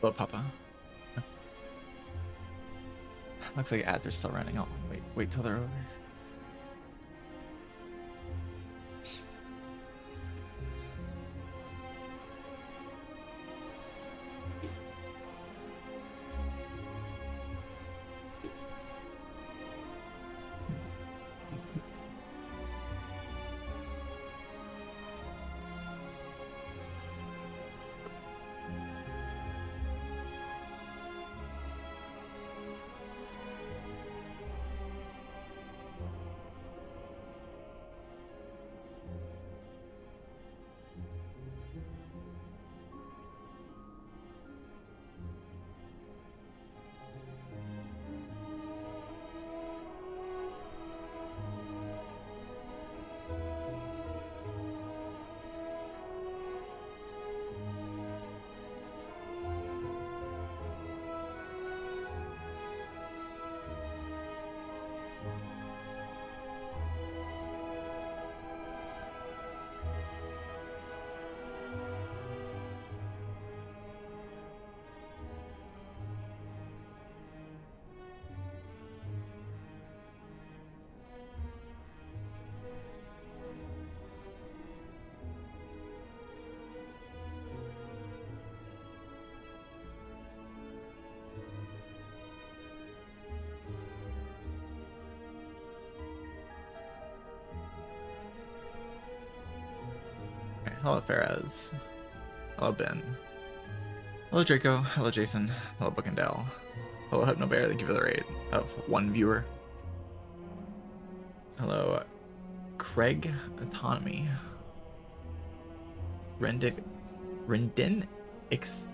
Hello, Papa. Looks like ads are still running. Oh, wait till they're over. Hello, Faraz. Hello, Ben. Hello, Draco. Hello, Jason. Hello, Bookendale. Hello, Hypnobear. Thank you for the raid of 1 viewer. Hello, Craig Autonomy. Rendin X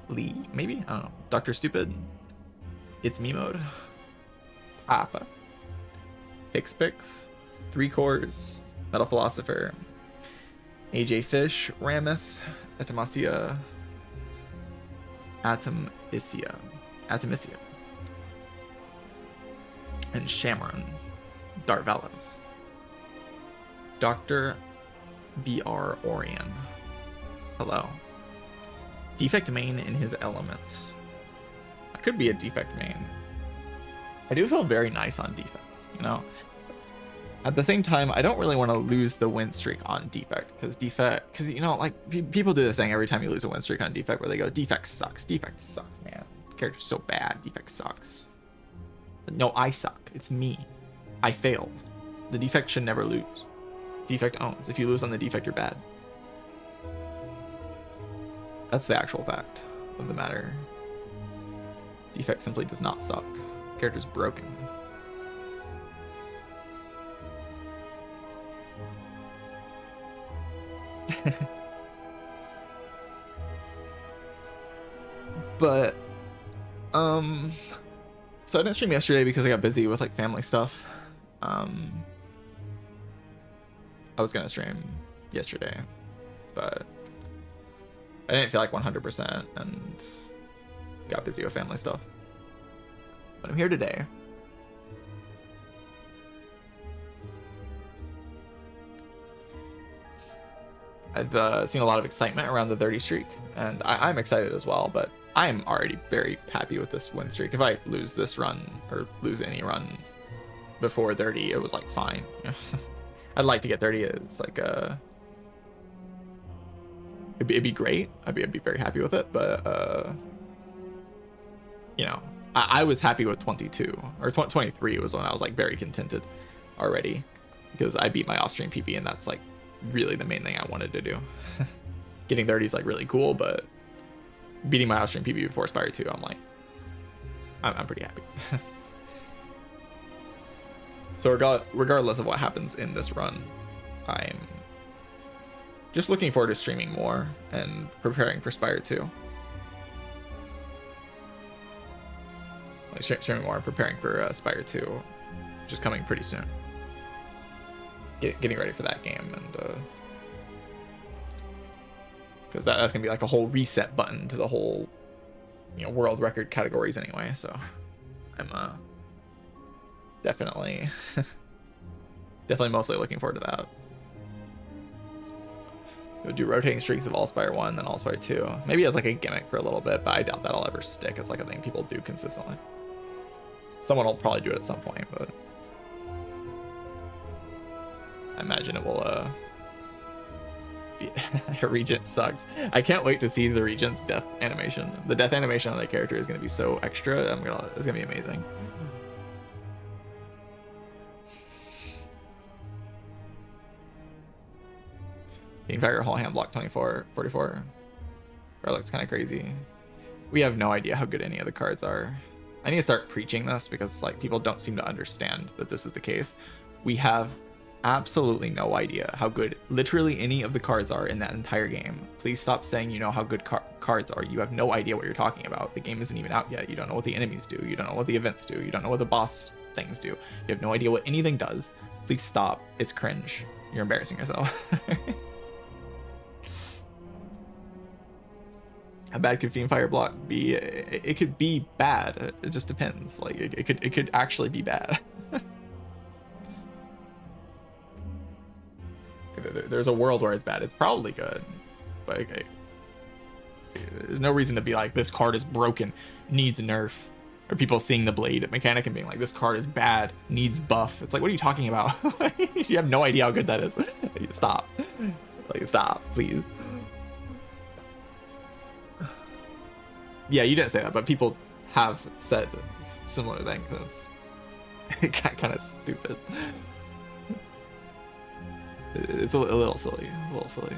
Lee, maybe? I don't know. Dr. Stupid. It's Me Mode. Papa. Hixpix. 3 Cores. Metal Philosopher. AJ Fish, Rameth, Atomasia, Atomicia, and Shamron, Darvalos, Dr. BR Orion. Hello. Defect main in his elements. I could be a defect main. I do feel very nice on defect, you know? At the same time, I don't really want to lose the win streak on defect because you know, like people do this thing every time you lose a win streak on defect where they go, defect sucks, man. The character's so bad, defect sucks. No, I suck. It's me. I failed. The defect should never lose. Defect owns. If you lose on the defect, you're bad. That's the actual fact of the matter. Defect simply does not suck. Character's broken. But so I didn't stream yesterday because I got busy with like family stuff. I was gonna stream yesterday, but I didn't feel like 100% and got busy with family stuff. But I'm here today. I've seen a lot of excitement around the 30 streak, and I'm excited as well, but I'm already very happy with this win streak. If I lose this run, or lose any run before 30, it was like fine. I'd like to get 30. It's like it'd be great. I'd be very happy with it, but you know, I was happy with 22, or 23 was when I was like very contented already, because I beat my off-stream PB, and that's like really the main thing I wanted to do. Getting 30 is like really cool, but beating my off-stream PB before Spire 2, I'm like, I'm pretty happy. So regardless of what happens in this run, I'm just looking forward to streaming more and preparing for Spire 2. Like streaming more and preparing for Spire 2, which is coming pretty soon. Getting ready for that game, and because that's gonna be like a whole reset button to the whole, you know, world record categories anyway. So I'm definitely mostly looking forward to that. It would do rotating streaks of Allspire 1, then Allspire 2. Maybe as like a gimmick for a little bit, but I doubt that'll ever stick as like a thing people do consistently. Someone will probably do it at some point, but I imagine it will be Regent sucks. I can't wait to see the Regent's death animation. The death animation on that character is gonna be so extra. It's gonna be amazing. Fiendfire Whole Hand Block 24, 44. Relic's kind of crazy. We have no idea how good any of the cards are. I need to start preaching this because like people don't seem to understand that this is the case. We have absolutely no idea how good literally any of the cards are in that entire game. Please stop saying you know how good cards are. You have no idea what you're talking about. The game isn't even out yet. You don't know what the enemies do. You don't know what the events do. You don't know what the boss things do. You have no idea what anything does. Please stop. It's cringe. You're embarrassing yourself. How bad could Fiendfire Block be? It could be bad. It just depends. Like it could actually be bad. There's a world where it's bad. It's probably good, but there's no reason to be like this card is broken, needs a nerf, or people seeing the blade mechanic and being like this card is bad, needs buff. It's like, what are you talking about? You have no idea how good that is. Stop. Like stop, please. Yeah, you didn't say that, but people have said similar things. It's kind of stupid. It's a little silly. A little silly.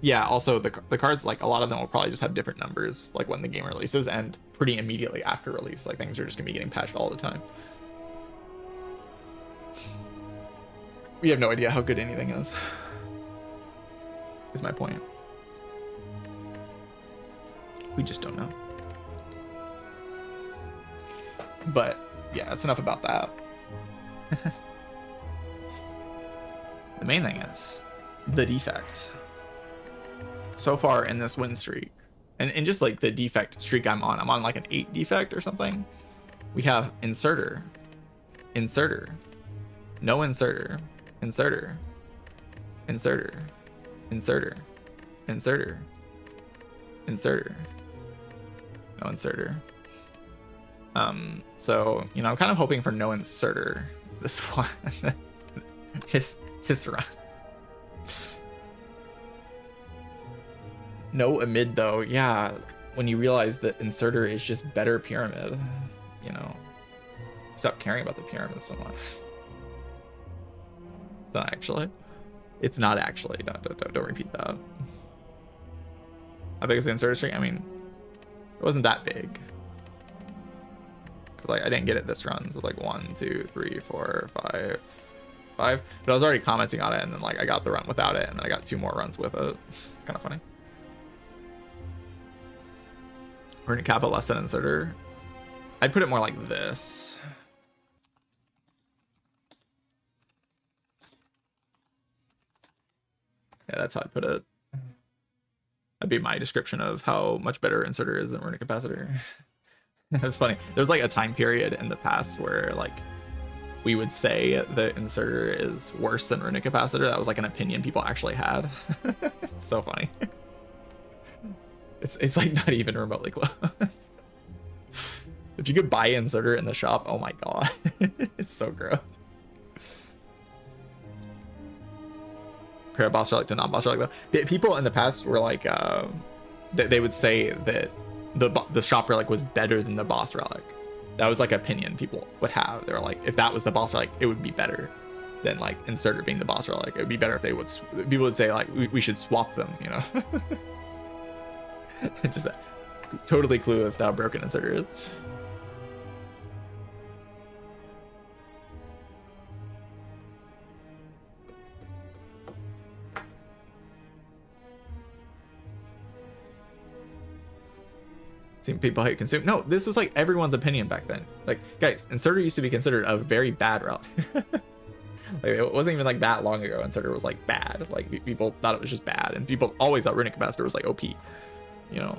Yeah, also the cards, like a lot of them will probably just have different numbers, like when the game releases and pretty immediately after release. Like things are just gonna be getting patched all the time. We have no idea how good anything is my point. We just don't know. But yeah, that's enough about that. The main thing is the defect. So far in this win streak, and just like the defect streak I'm on like an 8 defect or something. We have inserter, no inserter, inserter, no inserter. So you know, I'm kind of hoping for no inserter this one. this run. No amid though. Yeah, when you realize that inserter is just better pyramid, you know, stop caring about the pyramid so much. It's not actually. It's not actually. Don't repeat that. How big is the inserter streak? I mean, it wasn't that big. Cause like I didn't get it this run. So like 1, 2, 3, 4, 5. But I was already commenting on it, and then like I got the run without it, and then I got 2 more runs with it. It's kind of funny. We're gonna cap a less than inserter. I'd put it more like this. Yeah, that's how I'd put it. That'd be my description of how much better inserter is than runic capacitor. It's funny. There was like a time period in the past where like we would say that inserter is worse than runic capacitor. That was like an opinion people actually had. It's so funny. It's like not even remotely close. If you could buy inserter in the shop, oh my god. It's so gross. Compare boss relic to non-boss relic though. People in the past were like they would say that the shop relic was better than the boss relic. That was like opinion people would have. They were like, if that was the boss relic, it would be better than like inserter being the boss relic. It would be better if people would say like we should swap them, you know. Just that totally clueless to how broken inserter is. Seeing people hate consume. No, this was like everyone's opinion back then. Like, guys, inserter used to be considered a very bad relic. Like, it wasn't even like that long ago. Inserter was like bad. Like people thought it was just bad, and people always thought runic capacitor was like OP. You know,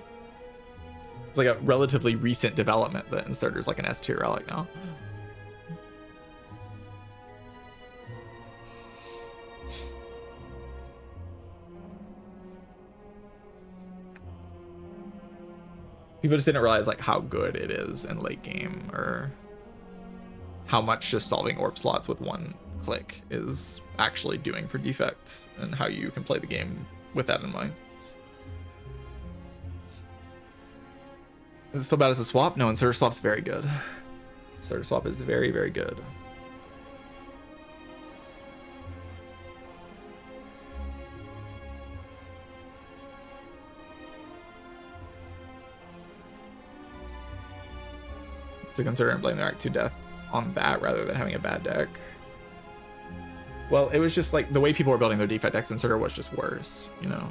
It's like a relatively recent development that Inserter's like an S tier relic now. People just didn't realize like how good it is in late game, or how much just solving orb slots with one click is actually doing for Defect, and how you can play the game with that in mind. Is it so bad as a swap? No, Inserter Swap's very good. Inserter Swap is very, very good. To consider and blame their Act 2 death on that rather than having a bad deck. Well, it was just like the way people were building their Defect decks, Inserter was just worse, you know.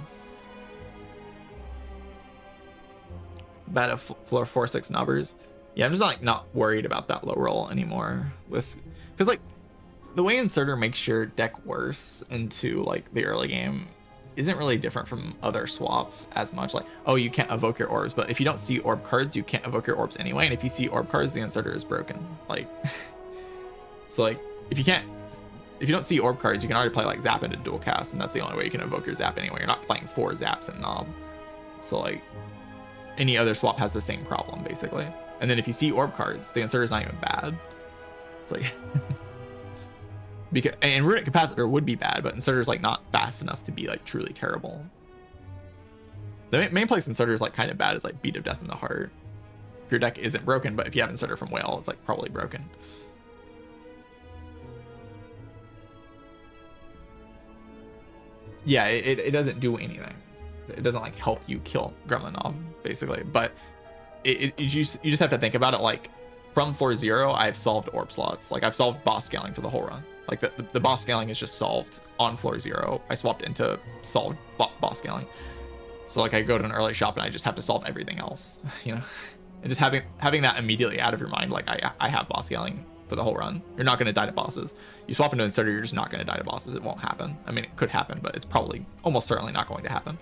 Bad at floor 4/6 nubbers. Yeah, I'm just not worried about that low roll anymore, with because like the way Inserter makes your deck worse into like the early game isn't really different from other swaps as much. Like, oh, you can't evoke your orbs, but if you don't see orb cards, you can't evoke your orbs anyway, and if you see orb cards, the Inserter is broken. Like so like if you don't see orb cards, you can already play like Zap into dual cast, and that's the only way you can evoke your Zap anyway. You're not playing 4 Zaps in Knob. So like any other swap has the same problem basically. And then if you see orb cards, the Inserter's not even bad. It's like because, and Runic Capacitor would be bad, but Inserter's like not fast enough to be like truly terrible. The main place Inserter is like kind of bad is like Beat of Death in the Heart. If your deck isn't broken, but if you have Inserter from Whale, it's like probably broken. Yeah, it doesn't do anything. It doesn't like help you kill Gremlin Knob basically, but you just have to think about it like from floor 0, I've solved orb slots. Like I've solved boss scaling for the whole run. Like the boss scaling is just solved on floor 0. I swapped into solved boss scaling. So like I go to an early shop and I just have to solve everything else, you know? And just having that immediately out of your mind, like I have boss scaling for the whole run. You're not going to die to bosses. You swap into Inserter, you're just not going to die to bosses. It won't happen. I mean, it could happen, but it's probably almost certainly not going to happen.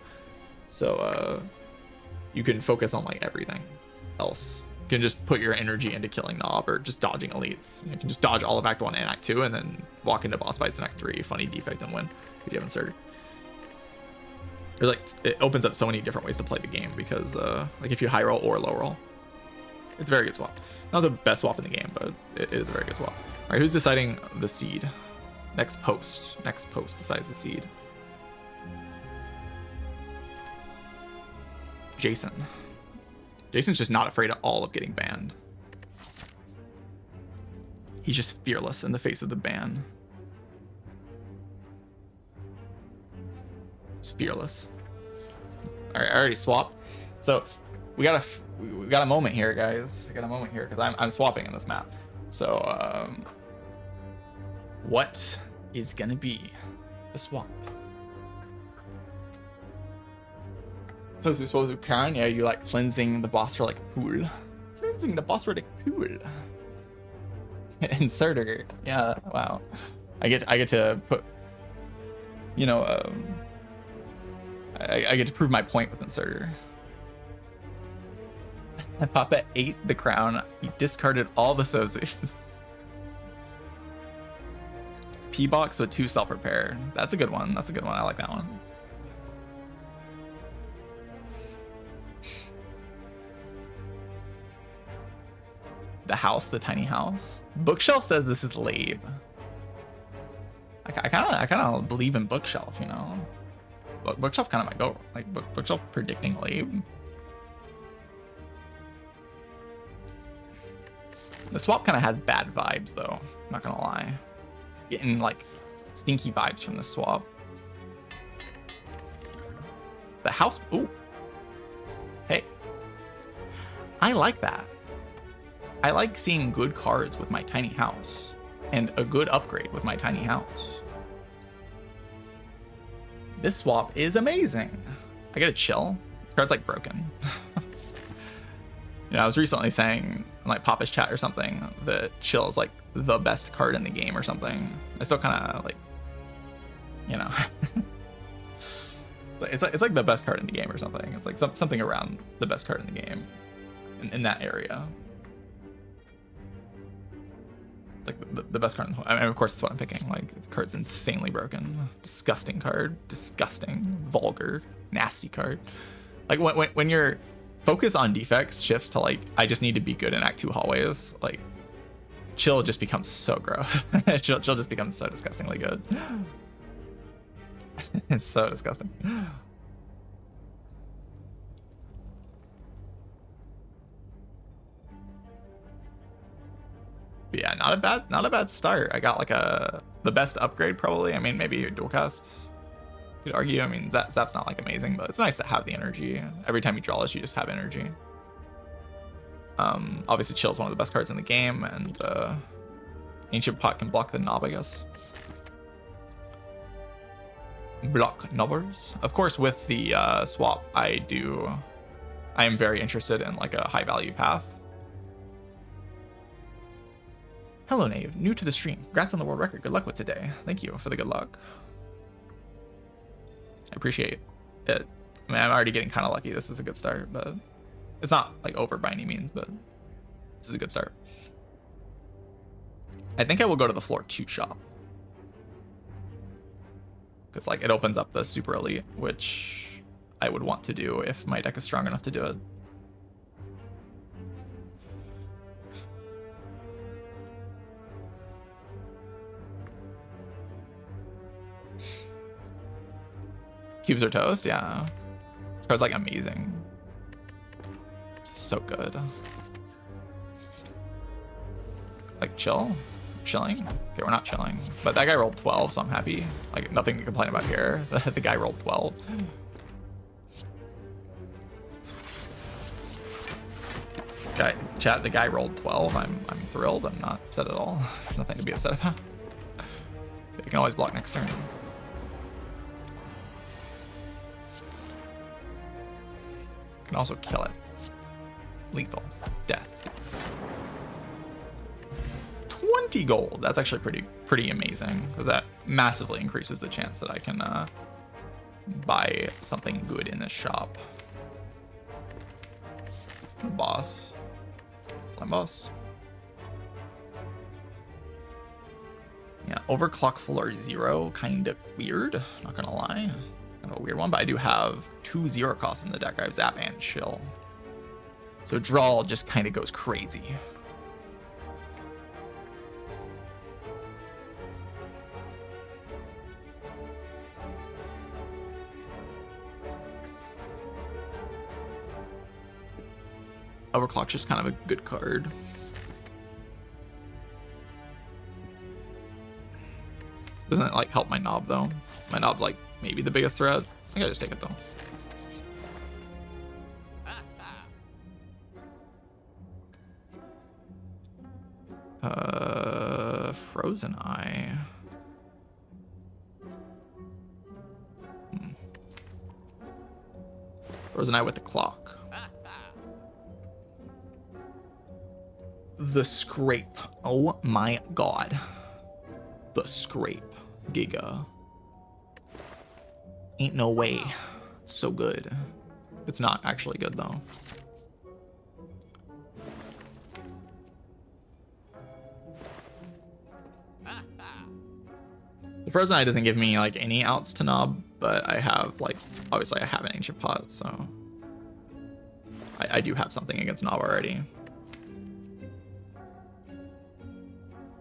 So you can focus on like everything else. You can just put your energy into killing Knob or just dodging elites. You can just dodge all of Act 1 and Act 2 and then walk into boss fights in Act 3, funny Defect, and win if you have Inserter. Or like it opens up so many different ways to play the game because like if you high roll or low roll, it's a very good swap. Not the best swap in the game, but it is a very good swap. All right, who's deciding the seed? Next post decides the seed. Jason. Jason's just not afraid at all of getting banned. He's just fearless in the face of the ban. Just fearless. All right, I already swapped. So we got a moment here, guys. We got a moment here because I'm swapping in this map. So what is gonna be the swap? So suppose you can, yeah, you like cleansing the boss for like pool. Cleansing the boss for the pool. Inserter, yeah, wow. I get to put, you know, I get to prove my point with Inserter. Papa ate the crown. He discarded all the Sozus. P-box with 2 self-repair. That's a good one. That's a good one. I like that one. The house, the tiny house. Bookshelf says this is Labe. I kind of believe in Bookshelf, you know. Bookshelf kind of might go like Bookshelf predicting Labe. The swap kind of has bad vibes though. I'm not gonna lie. Getting like stinky vibes from the swap. The house. Ooh. Hey. I like that. I like seeing good cards with my tiny house and a good upgrade with my tiny house. This swap is amazing. I get to chill. This card's like broken. You know, I was recently saying in like Papa's chat or something that chill is like the best card in the game or something. I still kind of like, you know, it's like the best card in the game or something. It's like something around the best card in the game. in that area. Like the best card in the whole, I mean, of course, that's what I'm picking. Like, the card's insanely broken. Disgusting card. Disgusting. Vulgar. Nasty card. Like, when your focus on defects shifts to, like, I just need to be good in Act 2 hallways, like, chill just becomes so gross. chill just becomes so disgustingly good. It's so disgusting. But yeah, not a bad start. I got like the best upgrade probably. I mean, maybe dual cast. Could argue. I mean, Zap's not like amazing, but it's nice to have the energy. Every time you draw this, you just have energy. Obviously, Chill is one of the best cards in the game, and Ancient Pot can block the knob, I guess. Block knobbers. Of course, with the swap, I am very interested in like a high value path. Hello, Nave. New to the stream. Congrats on the world record. Good luck with today. Thank you for the good luck. I appreciate it. I mean, I'm already getting kind of lucky. This is a good start, but it's not like over by any means, but this is a good start. I think I will go to the floor 2 shop. Because like it opens up the super elite, which I would want to do if my deck is strong enough to do it. Cubes are toast, yeah. This card's like amazing. Just so good. Like chill? Chilling? Okay, we're not chilling. But that guy rolled 12, so I'm happy. Like nothing to complain about here. The guy rolled 12. Chat, the guy rolled 12. I'm thrilled. I'm not upset at all. Nothing to be upset about. You can always block next turn. Can also kill it. Lethal. Death. 20 gold. That's actually pretty amazing, because that massively increases the chance that I can buy something good in this shop. Boss. Time boss. Yeah, overclock floor 0, kind of weird. Not gonna lie. Kind of a weird one, but I do have 2 0 costs in the deck. I have Zap and Chill. So draw just kind of goes crazy. Overclock's just kind of a good card. Doesn't it like help my knob though? My knob's like maybe the biggest threat. I think I just take it though. Frozen Eye. Frozen Eye with the clock. The Scrape. Oh my god. The Scrape. Giga. Ain't no way. It's so good. It's not actually good though. The Frozen Eye doesn't give me like any outs to knob, but I have like, obviously I have an Ancient Pot, so I do have something against knob already.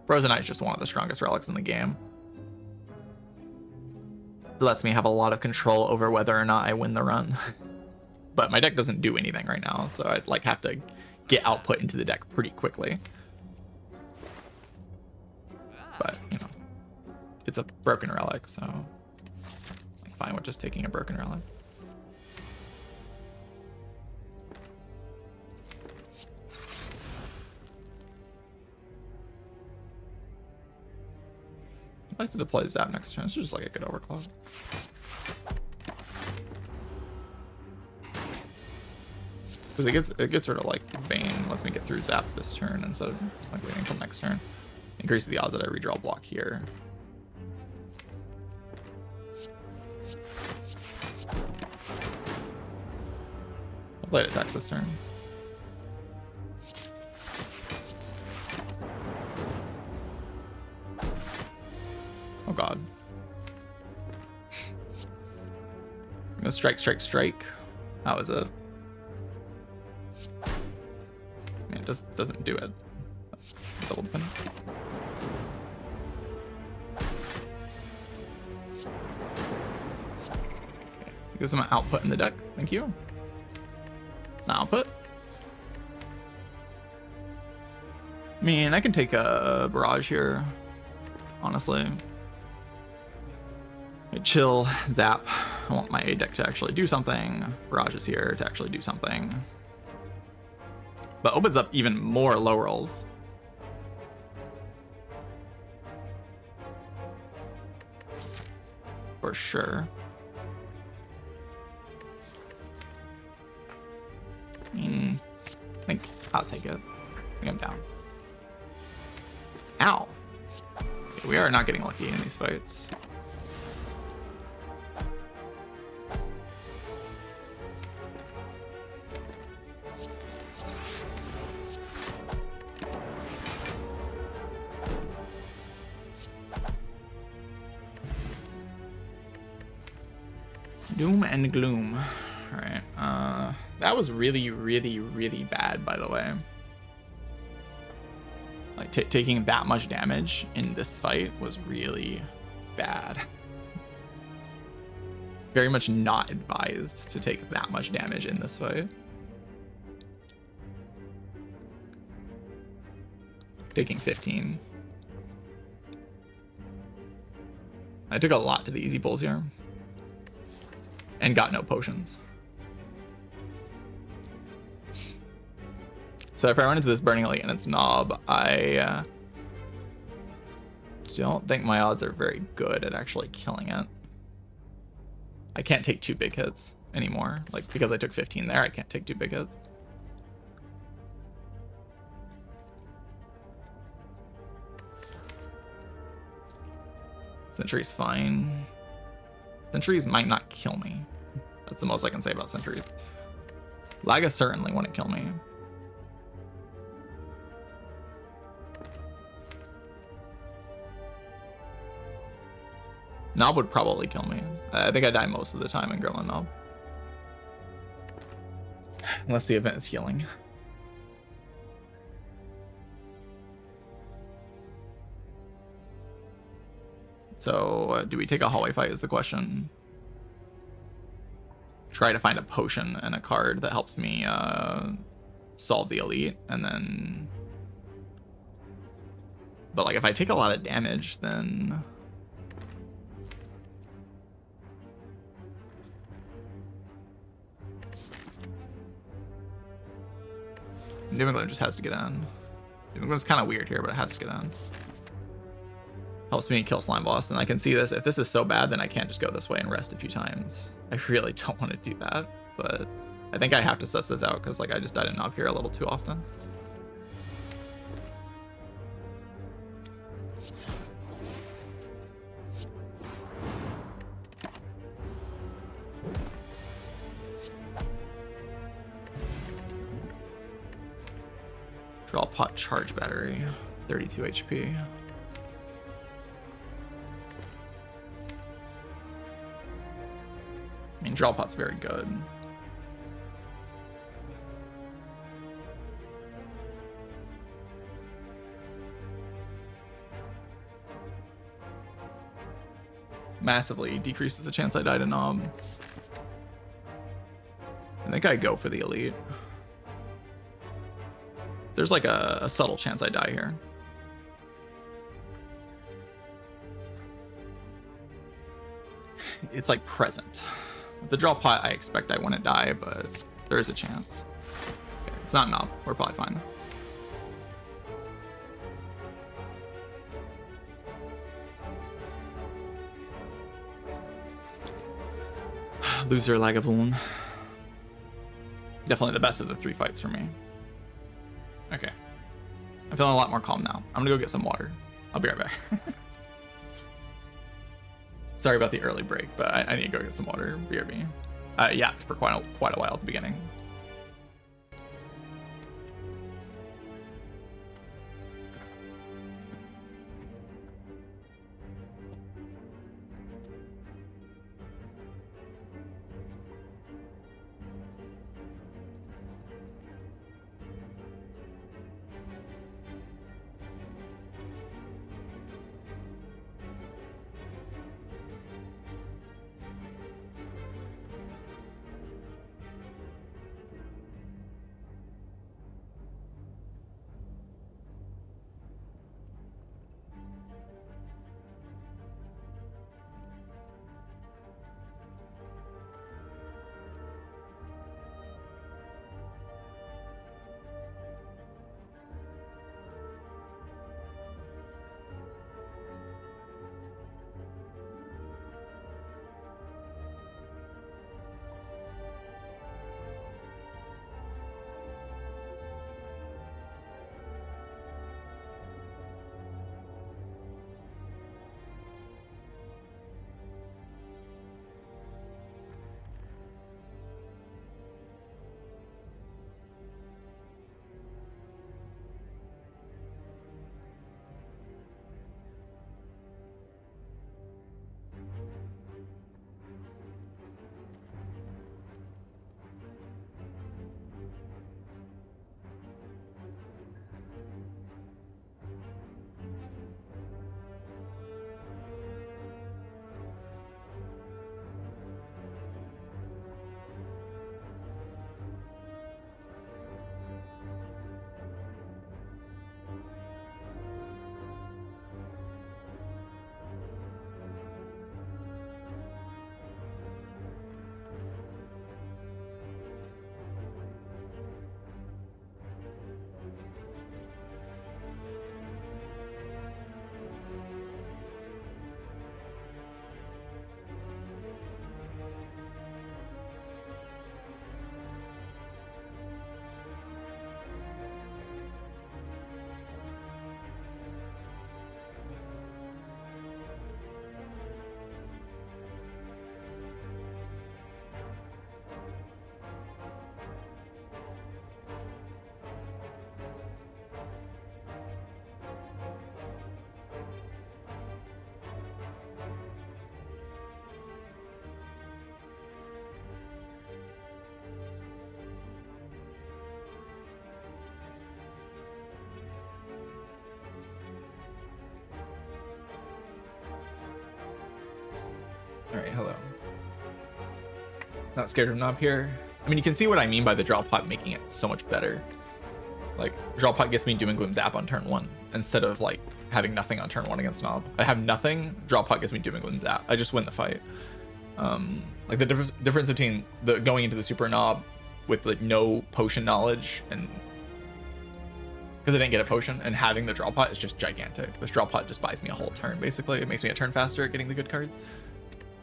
Frozen Eye is just one of the strongest relics in the game. It lets me have a lot of control over whether or not I win the run. But my deck doesn't do anything right now, so I'd like have to get output into the deck pretty quickly. But, you know, it's a broken relic, so I'm fine with just taking a broken relic. I'd like to deploy Zap next turn. It's just like a good overclock. Because it gets rid of like Bane, lets me get through Zap this turn instead of like waiting until next turn. Increases the odds that I redraw block here. I'll play it attacks this turn. god. Go strike, strike, strike. That was it. Yeah, it just doesn't do it. Double defend. Okay. Give some output in the deck. Thank you. It's not output. I mean, I can take a barrage here, honestly. Chill, zap. I want my A deck to actually do something. Barrage is here to actually do something. But opens up even more low rolls. For sure. I think I'll take it. I think I'm down. Ow. Okay, we are not getting lucky in these fights. Doom and gloom. All right. That was really, really, really bad, by the way. Like taking that much damage in this fight was really bad. Very much not advised to take that much damage in this fight. Taking 15. I took a lot to the easy pulls here. And got no potions. So if I run into this Burning Elite and it's Knob, I don't think my odds are very good at actually killing it. I can't take 2 big hits anymore. Like, because I took 15 there, I can't take 2 big hits. Sentry's fine. Sentries might not kill me. That's the most I can say about Sentries. Laga certainly wouldn't kill me. Knob would probably kill me. I think I die most of the time in Gremlin Knob. Unless the event is healing. So, do we take a hallway fight is the question. Try to find a potion and a card that helps me solve the elite, and then... But, like, if I take a lot of damage, then... Doom and Gloom just has to get on. Doom and Gloom's kind of weird here, but it has to get on. Helps me kill Slime Boss, and I can see this. If this is so bad, then I can't just go this way and rest a few times. I really don't want to do that, but I think I have to suss this out, because like I just died in Knob here a little too often. Draw pot charge battery, 32 HP. I mean, draw pot's very good. Massively decreases the chance I die to Knob. I think I go for the elite. There's like a subtle chance I die here. It's like present. With the draw pot, I expect I wouldn't die, but there is a chance. Okay, it's not Knob. We're probably fine. Loser Lagavuln. Definitely the best of the 3 fights for me. Okay. I'm feeling a lot more calm now. I'm gonna go get some water. I'll be right back. Sorry about the early break, but I need to go get some water. BRB. Yeah, for quite a while at the beginning. Alright, hello. Not scared of Knob here. I mean, you can see what I mean by the draw pot making it so much better. Like, draw pot gets me Doom and Gloom Zap on turn 1 instead of like having nothing on turn 1 against Knob. I have nothing, draw pot gets me Doom and Gloom Zap. I just win the fight. Like the difference between the going into the Super Knob with like no potion knowledge and because I didn't get a potion and having the draw pot is just gigantic. This draw pot just buys me a whole turn basically. It makes me a turn faster at getting the good cards.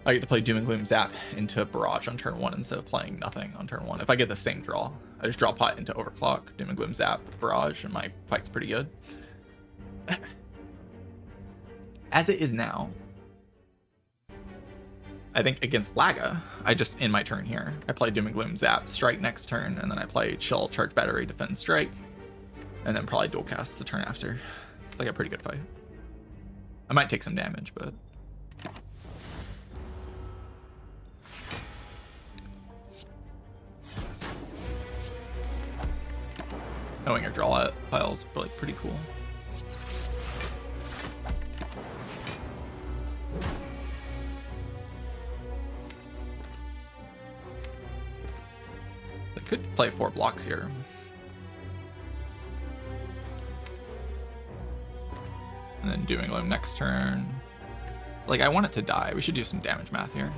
I get to play Doom and Gloom Zap into Barrage on turn 1 instead of playing nothing on turn 1. If I get the same draw, I just draw pot into Overclock, Doom and Gloom Zap, Barrage, and my fight's pretty good. As it is now, I think against Laga, I just end my turn here. I play Doom and Gloom Zap, Strike next turn, and then I play Chill, Charge Battery, Defend, Strike, and then probably Dual Cast the turn after. It's like a pretty good fight. I might take some damage, but... knowing your draw piles is like pretty cool. I could play 4 blocks here. And then doing Gloom next turn. Like, I want it to die. We should do some damage math here.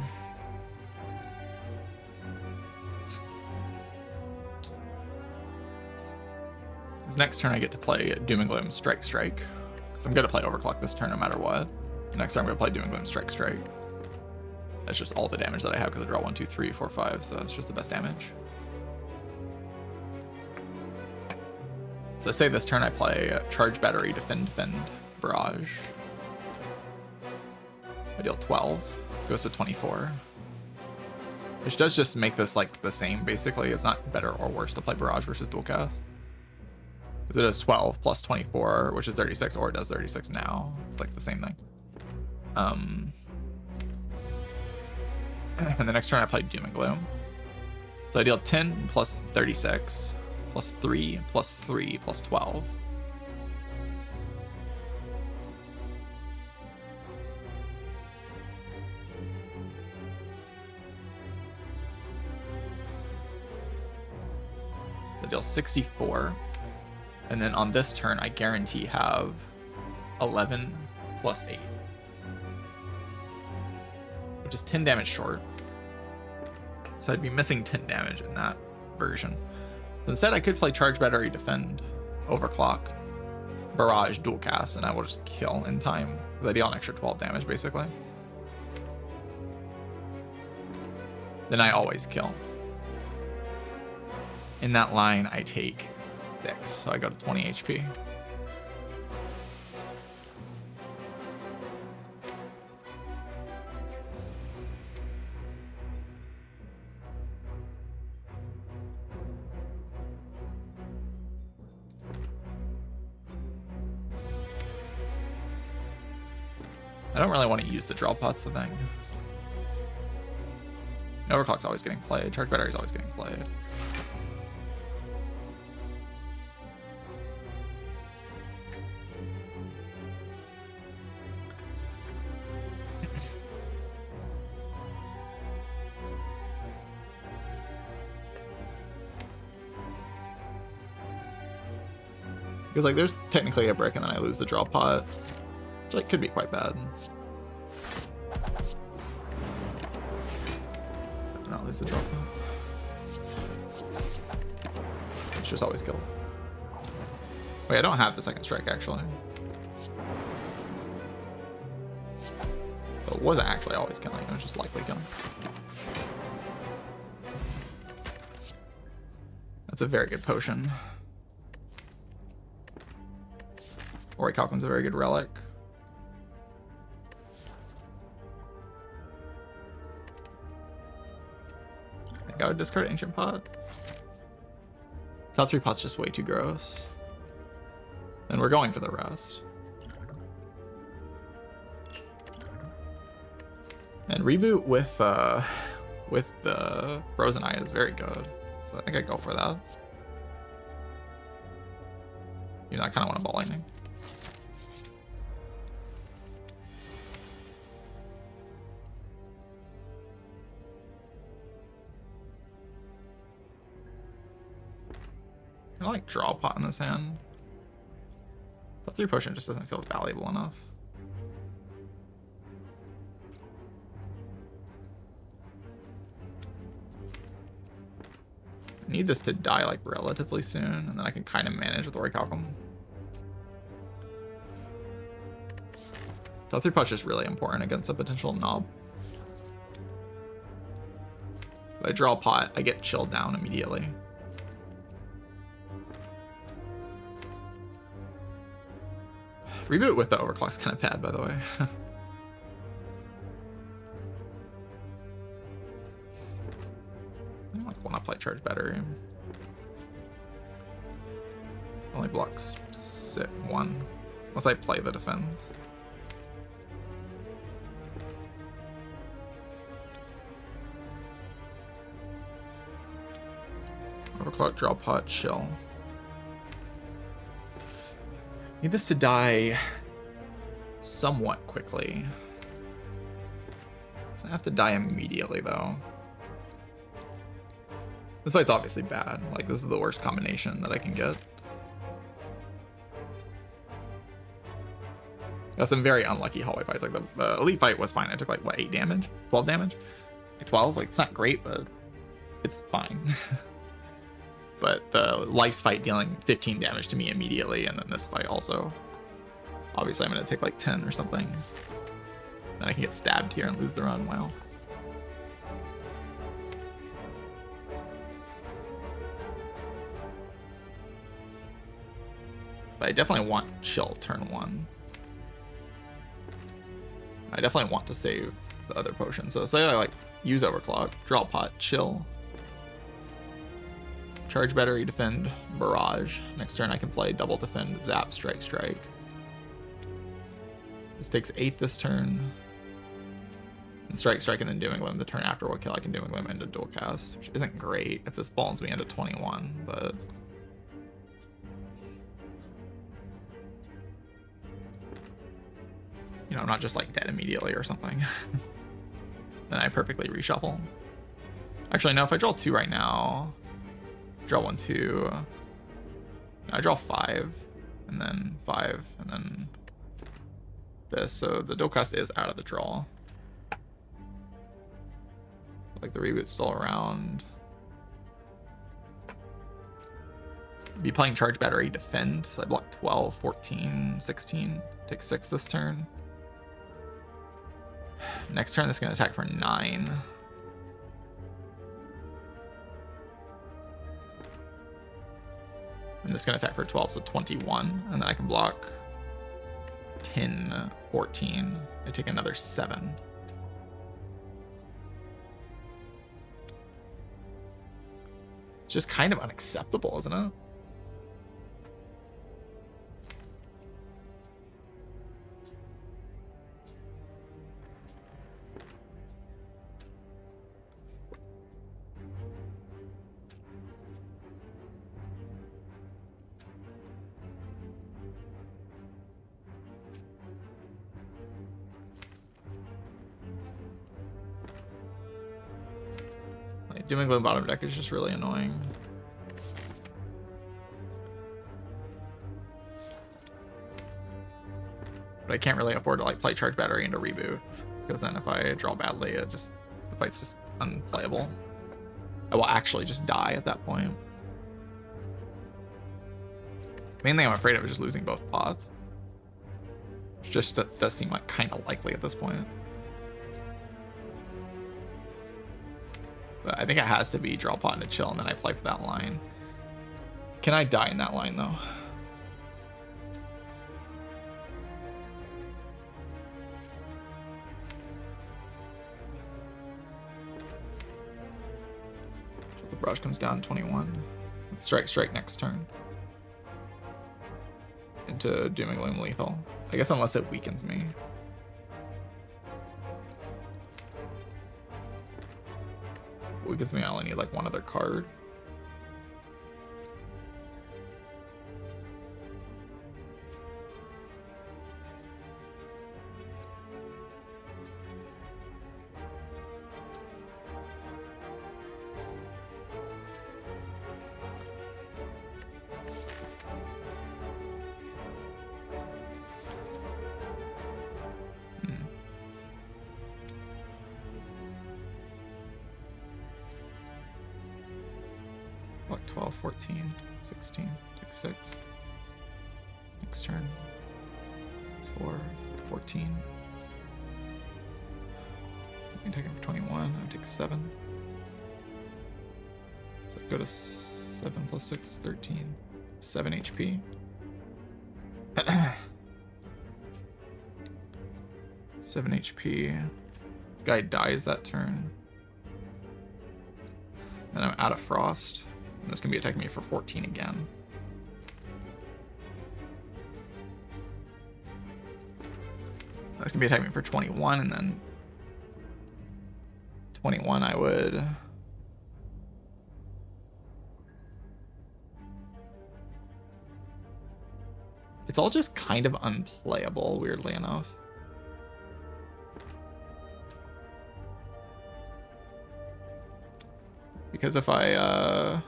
Because next turn I get to play Doom and Gloom Strike Strike. Because I'm going to play Overclock this turn no matter what. Next turn I'm going to play Doom and Gloom Strike Strike. That's just all the damage that I have because I draw 1, 2, 3, 4, 5. So it's just the best damage. So say this turn I play Charge Battery, Defend, Barrage. I deal 12. This goes to 24. Which does just make this like the same basically. It's not better or worse to play Barrage versus Dual Cast. Because it does 12 plus 24, which is 36, or it does 36 now. It's like the same thing. And the next turn I play Doom and Gloom. So I deal 10 plus 36 plus 3 plus 3 plus 12. So I deal 64. And then on this turn, I guarantee have 11 plus 8. Which is 10 damage short. So I'd be missing 10 damage in that version. So instead, I could play Charge Battery, Defend, Overclock, Barrage, Dual Cast, and I will just kill in time. Because I deal an extra 12 damage, basically. Then I always kill. In that line, I take 6, so I go to 20 HP. I don't really want to use the draw pots, the thing. Overclock's always getting played. Charge Battery's always getting played. Because like there's technically a brick and then I lose the draw pot, which like could be quite bad. Do not lose the draw pot. It's just always killed. Wait, I don't have the second strike actually. So it wasn't actually always killing, it was just likely killing. That's a very good potion. Ori Calquin's a very good relic. I think I would discard Ancient Pot. Top 3 pot's just way too gross. And we're going for the rest. And reboot with the Frozen Eye is very good. So I think I'd go for that. You know, I kind of want a Ball Lightning. gonna like draw a pot in this hand. The 3 potion just doesn't feel valuable enough. I need this to die like relatively soon, and then I can kind of manage with Orichalcum. The 3 push is really important against a potential knob. If I draw a pot, I get chilled down immediately. Reboot with the overclock's kind of bad, by the way. I like want to play charge battery. Only blocks 1, unless I play the defense. Overclock, draw pot, chill. Need this to die somewhat quickly. Doesn't have to die immediately though. This fight's obviously bad. Like, this is the worst combination that I can get. Got some very unlucky hallway fights. Like the elite fight was fine. I took like what, 8 damage, 12 damage, like 12. Like, it's not great, but it's fine. But the Lice fight dealing 15 damage to me immediately, and then this fight also. Obviously, I'm going to take like 10 or something. Then I can get stabbed here and lose the run. Wow. But I definitely want chill turn 1. I definitely want to save the other potion. So say I like use overclock, draw pot, chill. Charge battery, defend, barrage. Next turn I can play double defend, zap, strike, strike. This takes 8 this turn. And strike, strike, and then dooming limb the turn after what kill I can dooming limb into dual cast, which isn't great if this falls me into 21, but you know, I'm not just like dead immediately or something. Then I perfectly reshuffle. Actually, no, if I draw 2 right now, draw 1, 2. I draw 5, and then 5, and then this. So the dual cast is out of the draw. Like the reboot's still around. Be playing charge battery, defend. So I block 12, 14, 16. Take 6 this turn. Next turn, this is going to attack for 9. And this is going to attack for 12, so 21. And then I can block 10, 14. I take another 7. It's just kind of unacceptable, isn't it? Doing Gloom bottom deck is just really annoying. But I can't really afford to like play charge battery into reboot, because then if I draw badly, it just, the fight's just unplayable. I will actually just die at that point. Main thing I'm afraid of is just losing both pots. Which just does seem like kind of likely at this point. But I think it has to be draw pot into chill, and then I play for that line. Can I die in that line though? The brush comes down 21. Strike, strike next turn. Into Dooming Loom lethal. I guess unless it weakens me. Weakens me, I only need like one other card. 12, 14, 16, take 6. Next turn. 4, 14. I can take it for 21. I'll take 7. So go to 7 plus 6, 13. 7 HP. 7 HP. Guy dies that turn. Then I'm out of frost. And this can be attacking me for 14 again. This can be attacking me for 21, and then 21 I would... It's all just kind of unplayable, weirdly enough. Because if I, I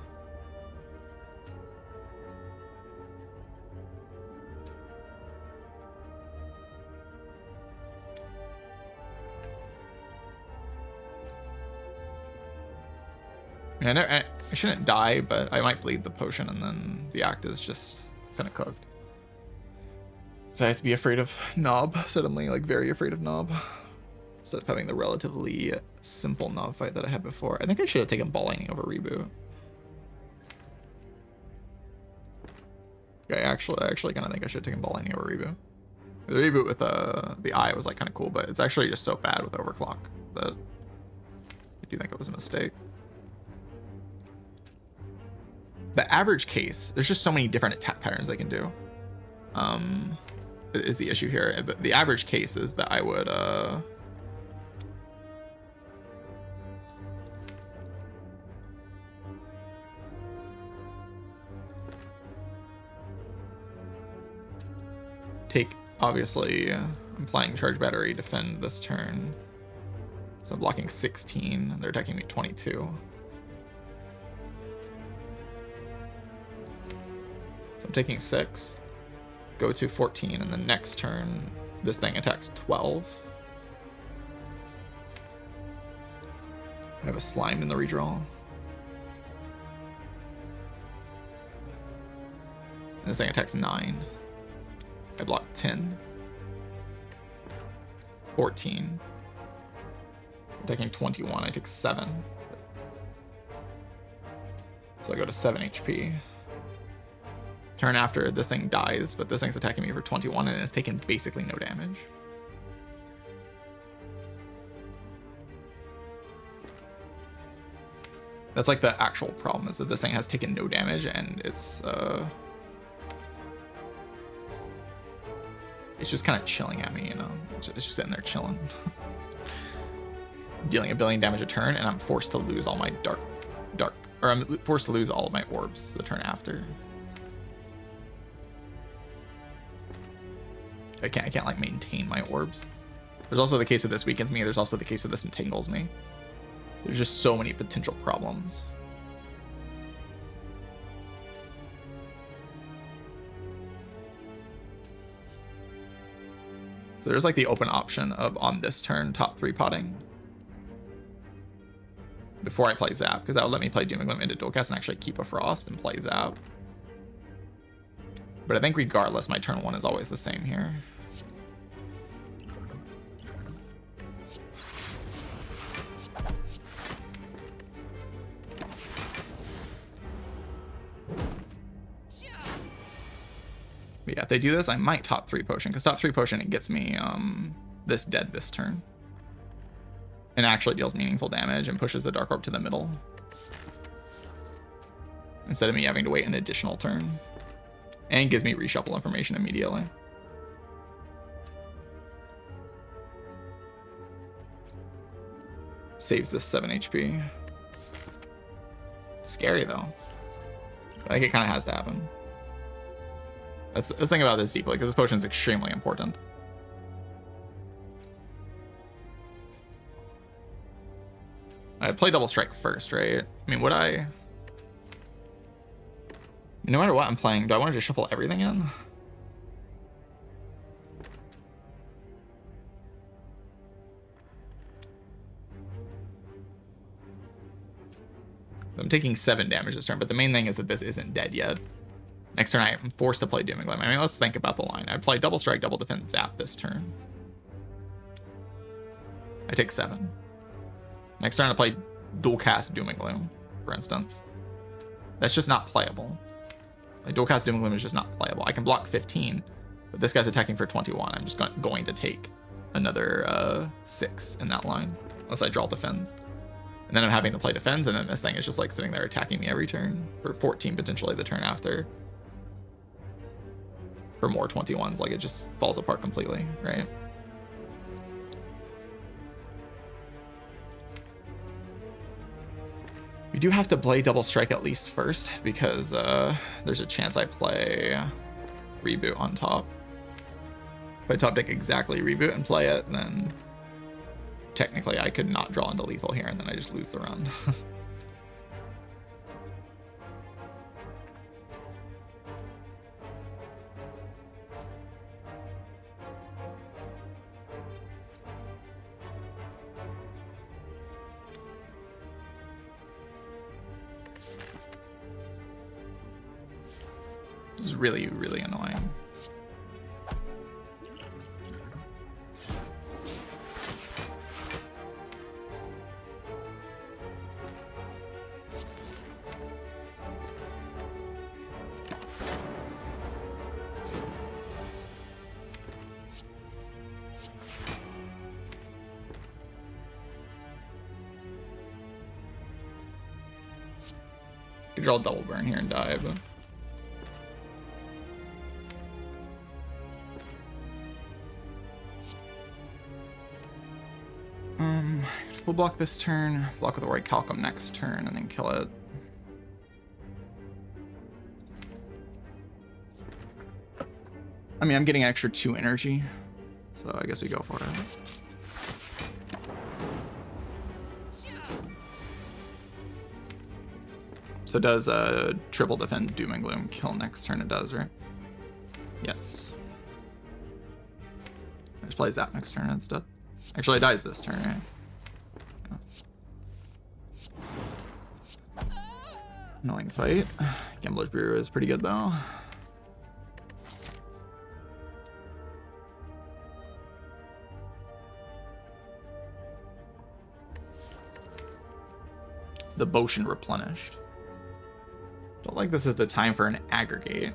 shouldn't die, but I might bleed the potion, and then the act is just kind of cooked. So I have to be afraid of Knob, suddenly, like very afraid of Knob. Instead of having the relatively simple Knob fight that I had before. I think I should have taken Ball Lightning over Reboot. Yeah, I actually kind of think I should have taken Ball Lightning over Reboot. The Reboot with the eye was like kind of cool, but it's actually just so bad with Overclock that I do think it was a mistake. The average case, there's just so many different attack patterns they can do. Is the issue here. But the average case is that I would take, obviously, I'm playing Charge Battery, defend this turn. So I'm blocking 16, they're attacking me 22. So I'm taking 6. Go to 14, and the next turn, this thing attacks 12. I have a Slime in the redraw. And this thing attacks 9. I block 10. 14. I'm taking 21, I take 7. So I go to 7 HP. Turn after, this thing dies, but this thing's attacking me for 21 and it's taken basically no damage. That's like the actual problem, is that this thing has taken no damage and it's just kind of chilling at me, you know? It's just sitting there chilling. Dealing a billion damage a turn, and I'm forced to lose all my I'm forced to lose all of my orbs the turn after. I can't like maintain my orbs. There's also the case of this weakens me. There's also the case of this entangles me. There's just so many potential problems. So there's like the open option of, on this turn, top 3 potting before I play Zap, because that would let me play Doom and Gloom into dual cast and actually keep a Frost and play Zap. But I think regardless, my turn 1 is always the same here. But yeah, if they do this, I might top 3 potion, because top 3 potion, it gets me this dead this turn. And actually deals meaningful damage and pushes the Dark Orb to the middle. Instead of me having to wait an additional turn. And gives me reshuffle information immediately. Saves this 7 HP. Scary though. I think it kind of has to happen. Let's think about this deeply, because this potion is extremely important. I'd play Double Strike first, right? I mean, would I... No matter what I'm playing, do I want to just shuffle everything in? I'm taking 7 damage this turn, but the main thing is that this isn't dead yet. Next turn, I am forced to play Doom and Gloom. I mean, let's think about the line. I'd play Double Strike, Double Defend, Zap this turn. I take 7. Next turn, I play Dual Cast Doom and Gloom, for instance. That's just not playable. Like, Dual Cast Doom and Gloom is just not playable. I can block 15, but this guy's attacking for 21. I'm just going to take another 6 in that line, unless I draw Defends. And then I'm having to play Defends, and then this thing is just like sitting there attacking me every turn for 14 potentially the turn after. For more 21s, like it just falls apart completely, right? We do have to play Double Strike at least first, because there's a chance I play Reboot on top. If I top deck exactly Reboot and play it, then technically I could not draw into lethal here, and then I just lose the run. This is really, really annoying. Could draw a double burn here and die, but we'll block this turn, block with the White Calcum next turn, and then kill it. I mean, I'm getting an extra 2 energy, so I guess we go for it. So does triple defend Doom and Gloom kill next turn? It does, right? Yes. I just play Zap next turn instead. Actually, it dies this turn, right? Yeah. Annoying fight. Gambler's Brew is pretty good though. The Potion replenished. Don't like this is the time for an aggregate.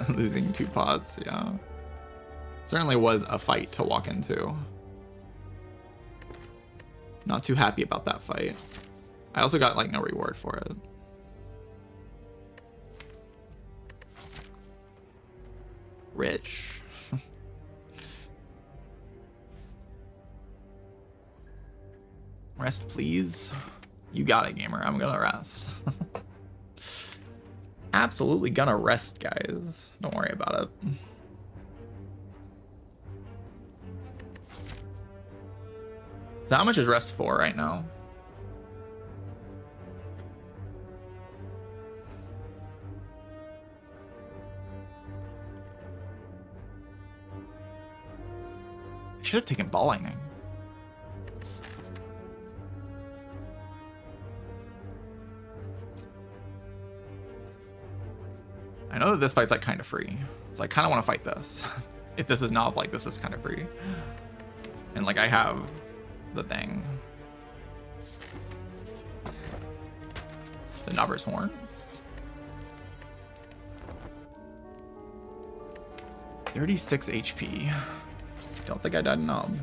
Losing 2 pots, yeah. Certainly was a fight to walk into. Not too happy about that fight. I also got like no reward for it. Rich. Rest, please. You got it, gamer. I'm gonna rest. Absolutely gonna rest, guys. Don't worry about it. So how much is rest for right now? I should have taken Ball Lightning. I know that this fight's like kind of free, so I kind of want to fight this. If this is not like this is kind of free, and like I have the thing, the Knobber's Horn. $36 HP. Don't think I died Knob.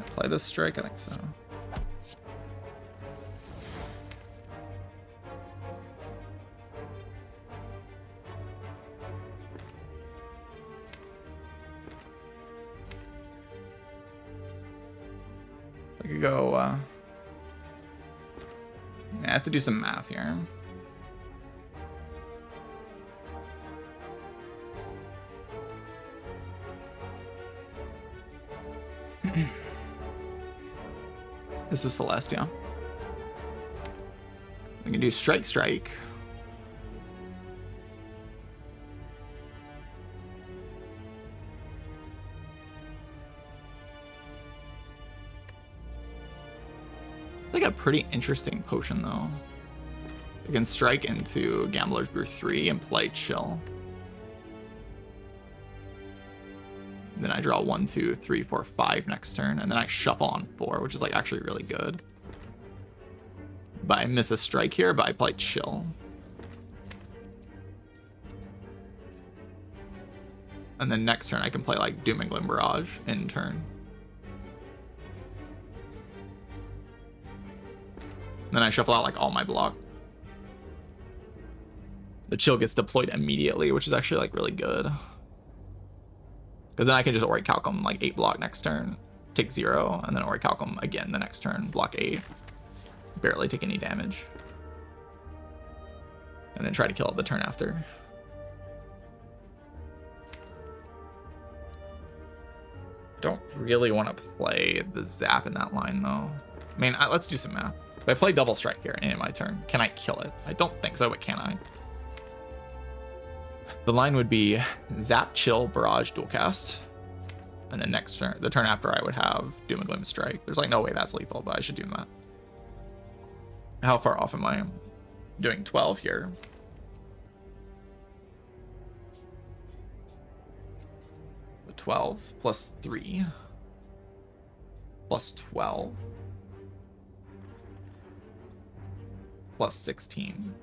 Play this strike? I think so. I could go, I have to do some math here. This is Celestia. We can do Strike Strike. It's like a pretty interesting potion though. I can strike into Gambler's Brew 3 and play Chill. And then I draw 1, 2, 3, 4, 5 next turn, and then I shuffle on 4, which is like actually really good. But I miss a strike here, but I play Chill. And then next turn I can play like Doom and Gloom Barrage in turn. And then I shuffle out like all my block. The Chill gets deployed immediately, which is actually like really good. Because then I can just Orichalcum like 8 block next turn, take 0, and then Orichalcum again the next turn, block 8. Barely take any damage. And then try to kill it the turn after. Don't really want to play the Zap in that line though. I mean, let's do some math. If I play Double Strike here in my turn, can I kill it? I don't think so, but can I? The line would be Zap, Chill, Barrage, Dual Cast. And then next turn, the turn after, I would have Doom and Gloom Strike. There's like no way that's lethal, but I should do that. How far off am I? Doing 12 here. The 12 plus 3 plus 12 plus 16.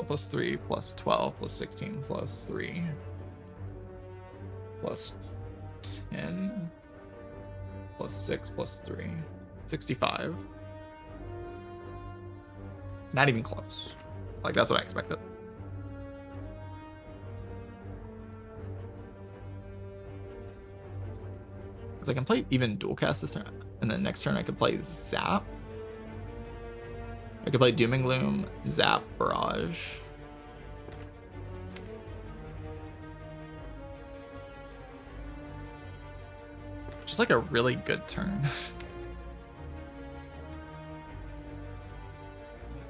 Plus 3 plus 12 plus 16 plus 3 plus 10 plus 6 plus 3. 65. It's not even close. Like, that's what I expected. Because I can play even Dual Cast this turn, and then next turn I can play Zap. I could play Doom and Gloom, Zap, Barrage. Just like a really good turn.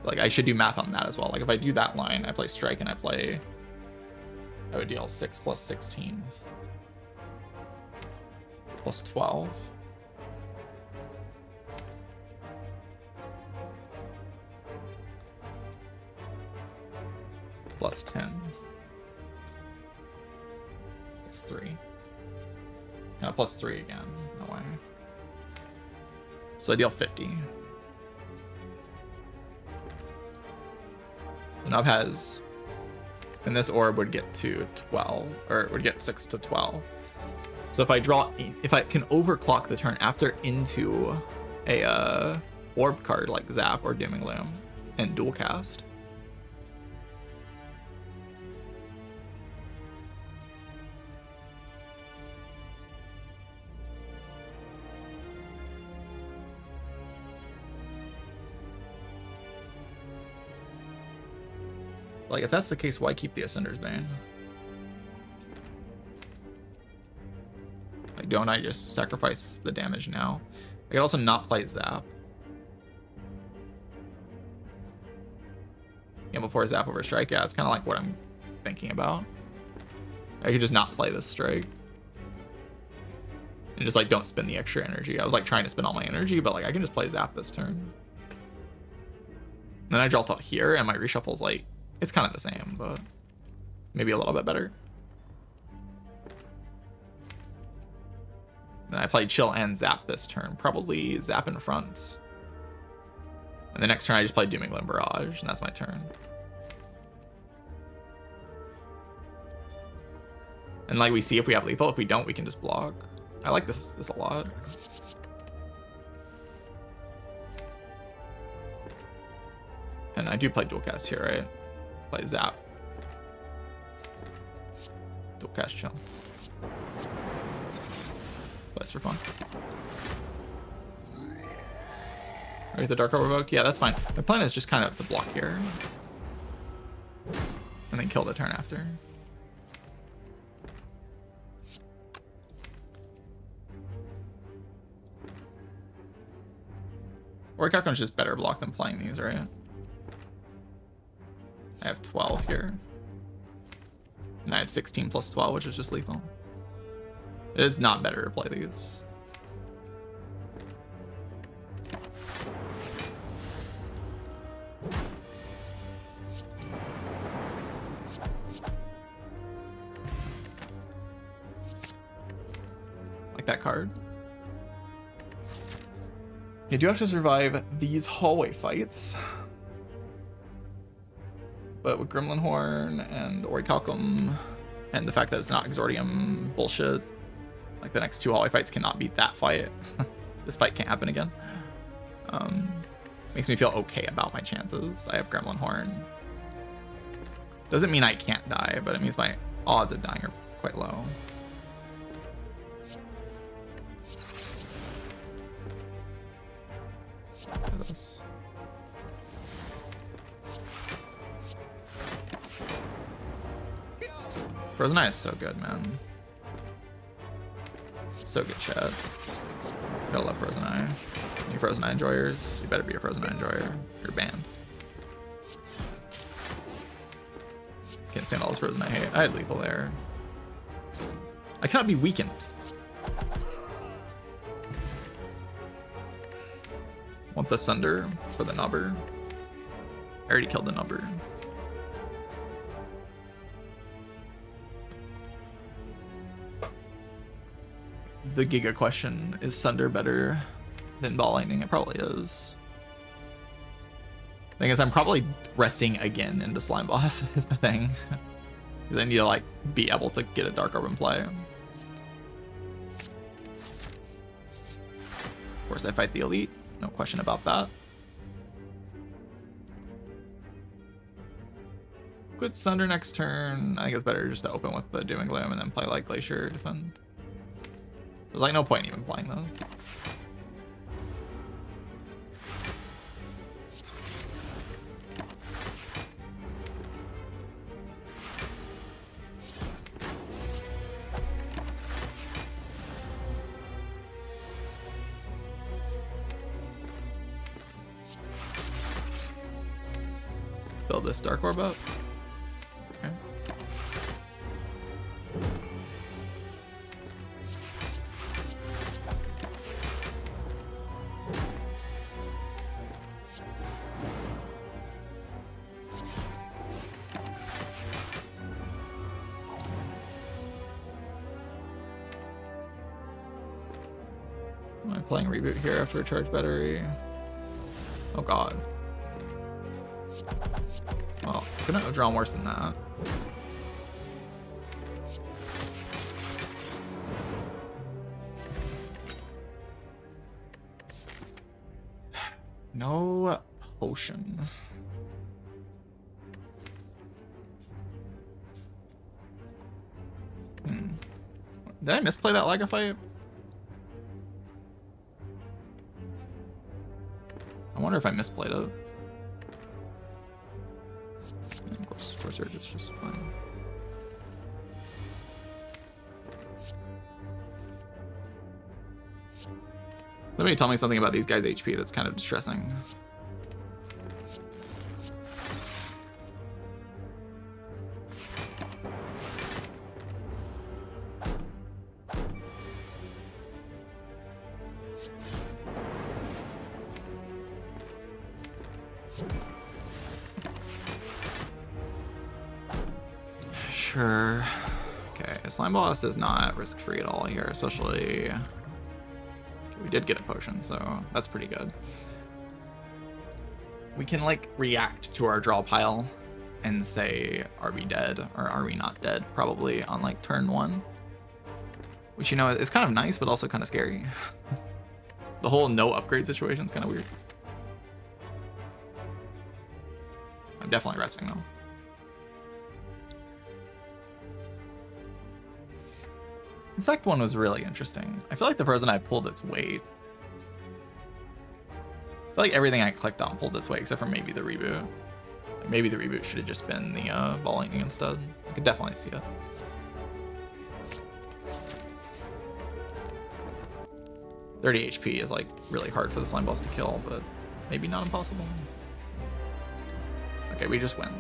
Like, I should do math on that as well. Like, if I do that line, I play Strike and I would deal 6 plus 16 plus 12. Plus 10. Plus 3. No, plus 3 again. No way. So I deal 50. The Nub has... And this orb would get to 12. Or it would get 6 to 12. So if I draw... If I can overclock the turn after into a orb card like Zap or Doom and Gloom and Dual Cast... Like, if that's the case, why keep the Ascender's Bane? Like, don't I just sacrifice the damage now? I could also not play Zap. Yeah, before Zap over Strike. Yeah, it's kind of like what I'm thinking about. I could just not play this Strike. And just, like, don't spend the extra energy. I was, like, trying to spend all my energy, but, like, I can just play Zap this turn. Then I draw till here, and my reshuffle's, like, it's kind of the same, but maybe a little bit better. Then I played Chill and Zap this turn. Probably Zap in front. And the next turn I just played Doom and Gloom Barrage, and that's my turn. And like we see if we have lethal, if we don't, we can just block. I like this a lot. And I do play Dual Cast here, right? Play Zap. Dual Cast Chill. Plays for fun. Right, the Dark Orb Revoke? Yeah, that's fine. My plan is just kind of to block here. And then kill the turn after. Orichalcum's just better block than playing these, right? I have 12 here. And I have 16 plus 12, which is just lethal. It is not better to play these. Like that card. You do have to survive these hallway fights. But with Gremlin Horn and Orichalcum and the fact that it's not Exordium bullshit, like the next 2 hallway fights cannot beat that fight. This fight can't happen again. Makes me feel okay about my chances. I have Gremlin Horn. Doesn't mean I can't die, but it means my odds of dying are quite low. Frozen Eye is so good, man. So good, chat. Gotta love Frozen Eye. You Frozen Eye enjoyers, you better be a Frozen Eye enjoyer. You're banned. Can't stand all this Frozen Eye hate. I had lethal there. I cannot be weakened. Want the Sunder for the Nubber. I already killed the Nubber. The Giga question, is Sunder better than Ball Lightning? It probably is. Thing is, I'm probably resting again into Slime Boss is the thing. Because I need to like be able to get a Dark Orb in play. Of course I fight the Elite, no question about that. Good Sunder next turn. I think it's better just to open with the Doom and Gloom and then play like Glacier Defend. There's like no point in even playing those. Build this Dark Orb up. Okay. Am I playing Reboot here after a charge battery? Oh god. Well, couldn't have drawn worse than that. No potion. Did I misplay that Laga fight? I wonder if I misplayed it. Of course, it's just fine. Let me tell me something about these guys' HP that's kind of distressing. Sure. Okay, Slime Boss is not risk-free at all here, especially... Okay, we did get a potion, so that's pretty good. We can, like, react to our draw pile and say, are we dead or are we not dead? Probably on, like, turn 1. Which, you know, is kind of nice, but also kind of scary. The whole no upgrade situation is kind of weird. I'm definitely resting, though. Insect one was really interesting. I feel like the Frozen Eye pulled its weight. I feel like everything I clicked on pulled its weight, except for maybe the reboot. Like maybe the reboot should have just been the Ball Lightning instead. I could definitely see it. $30 HP is like really hard for the Slime Boss to kill, but maybe not impossible. Okay, we just win.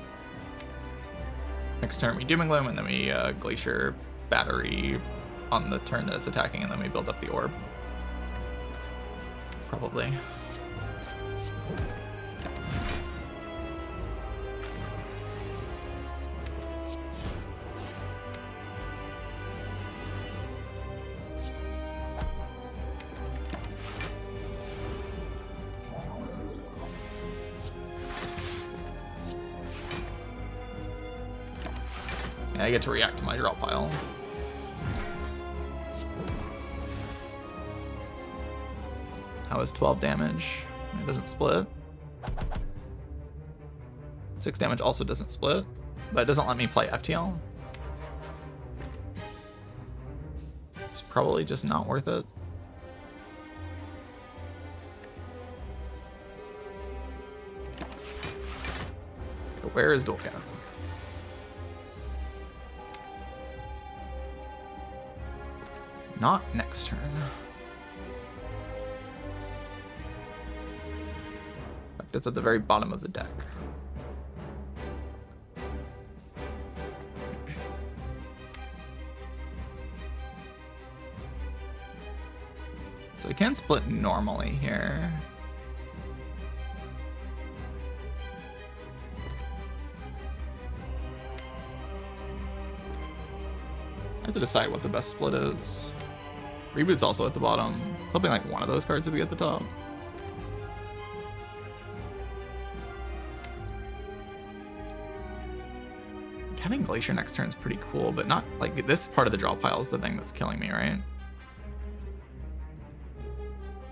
Next turn we Dooming Gloom, and then we Glacier Battery on the turn that it's attacking, and then we build up the orb. Probably. I get to react to my draw pile. How is 12 damage? It doesn't split. 6 damage also doesn't split, but it doesn't let me play FTL. It's probably just not worth it. Where is Dual Cast? Not next turn. It's at the very bottom of the deck. So we can split normally here. I have to decide what the best split is. Reboot's also at the bottom. Hoping like one of those cards would be at the top. Having Glacier next turn is pretty cool, but not like this part of the draw pile is the thing that's killing me, right?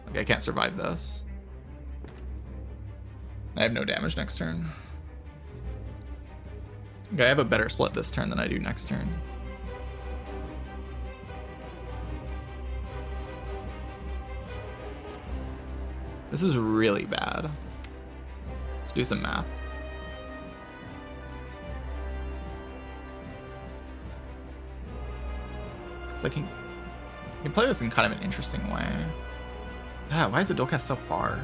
Okay, I can't survive this. I have no damage next turn. Okay, I have a better split this turn than I do next turn. This is really bad. Let's do some math. So I can play this in kind of an interesting way. Ah, why is the Dual Cast so far?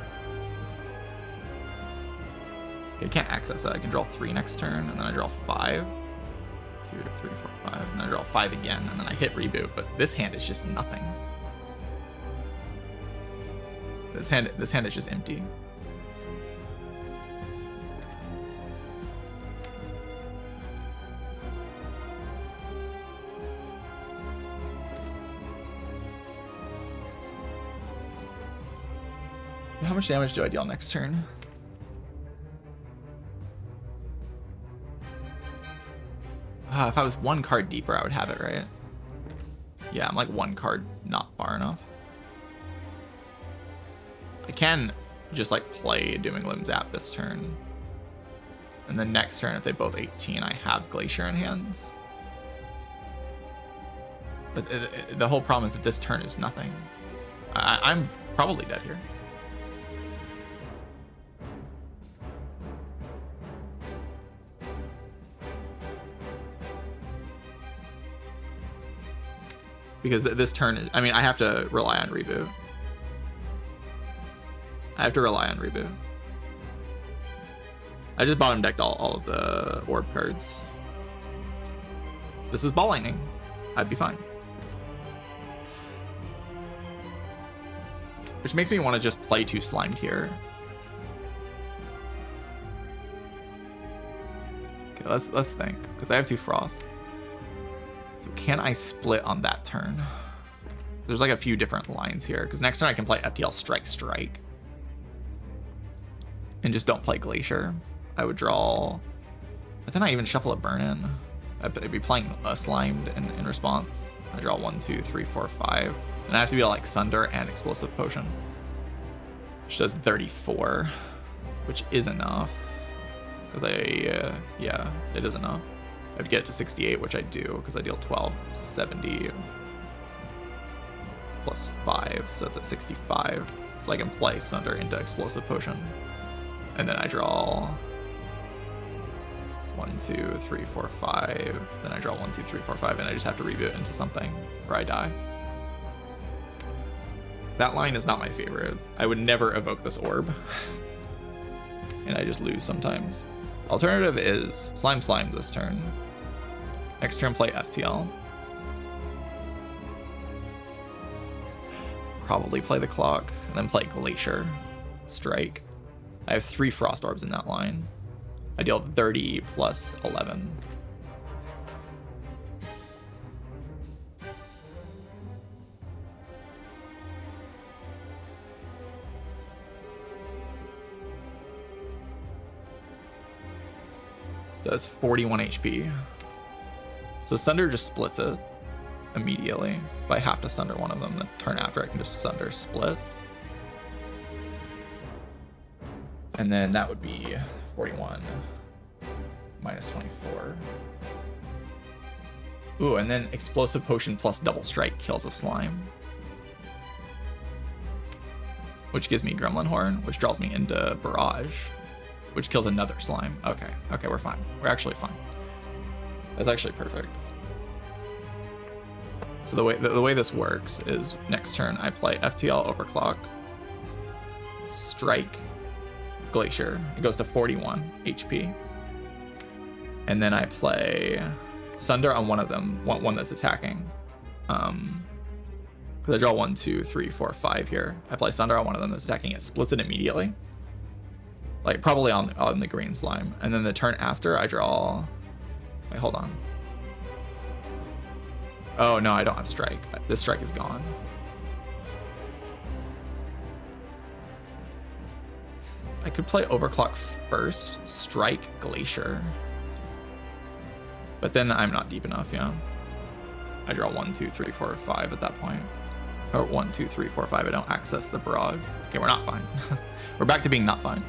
Okay, I can't access that. I can draw 3 next turn, and then I draw 5. 2, 3, 4, 5, and then I draw 5 again, and then I hit reboot, but this hand is just nothing. This hand is just empty. How much damage do I deal next turn? If I was 1 card deeper, I would have it, right? Yeah, I'm like 1 card not far enough. I can just like play Dooming Gloom Zap this turn. And then next turn, if they both 18, I have Glacier in hand. But the whole problem is that this turn is nothing. I'm probably dead here. Because this turn, I mean, I have to rely on reboot. I just bottom decked all of the orb cards. This is Ball Lightning. I'd be fine. Which makes me want to just play 2 Slimed here. Okay, let's think, because I have 2 Frost. So can I split on that turn? There's like a few different lines here, because next turn I can play FTL Strike. And just don't play Glacier. I would draw, but then I even shuffle a Burn-In. I'd be playing a Slimed in response. I draw 1, 2, 3, 4, 5. And I have to be like Sunder and Explosive Potion, which does 34, which is enough. Because yeah, it is enough. I have to get it to 68, which I do, because I deal 12, 70, plus 5, so it's at 65. So I can play Sunder into Explosive Potion. And then I draw 1, 2, 3, 4, 5. Then I draw 1, 2, 3, 4, 5, and I just have to reboot into something, or I die. That line is not my favorite. I would never evoke this orb. And I just lose sometimes. Alternative is Slime this turn. Next turn, play FTL. Probably play the clock, and then play Glacier. Strike. I have 3 Frost Orbs in that line. I deal 30 plus 11. Does 41 HP. So Sunder just splits it immediately. If I have to Sunder one of them, the turn after I can just Sunder split. And then that would be 41 minus 24. Ooh, and then Explosive Potion plus Double Strike kills a slime. Which gives me Gremlin Horn, which draws me into Barrage, which kills another slime. Okay, okay, we're fine. We're actually fine. That's actually perfect. So the way this works is next turn I play FTL Overclock, Strike, Glacier. It goes to 41 HP. And then I play Sunder on one of them, one that's attacking. Because I draw 1, 2, 3, 4, 5 here. I play Sunder on one of them that's attacking. It splits it immediately. Like probably on the green slime. And then the turn after I draw... Wait, hold on. Oh no, I don't have Strike. This Strike is gone. I could play Overclock first, Strike, Glacier. But then I'm not deep enough, yeah. I draw 1, 2, 3, 4, 5 at that point. Or 1, 2, 3, 4, 5. I don't access the Barrage. Okay, we're not fine. We're back to being not fine.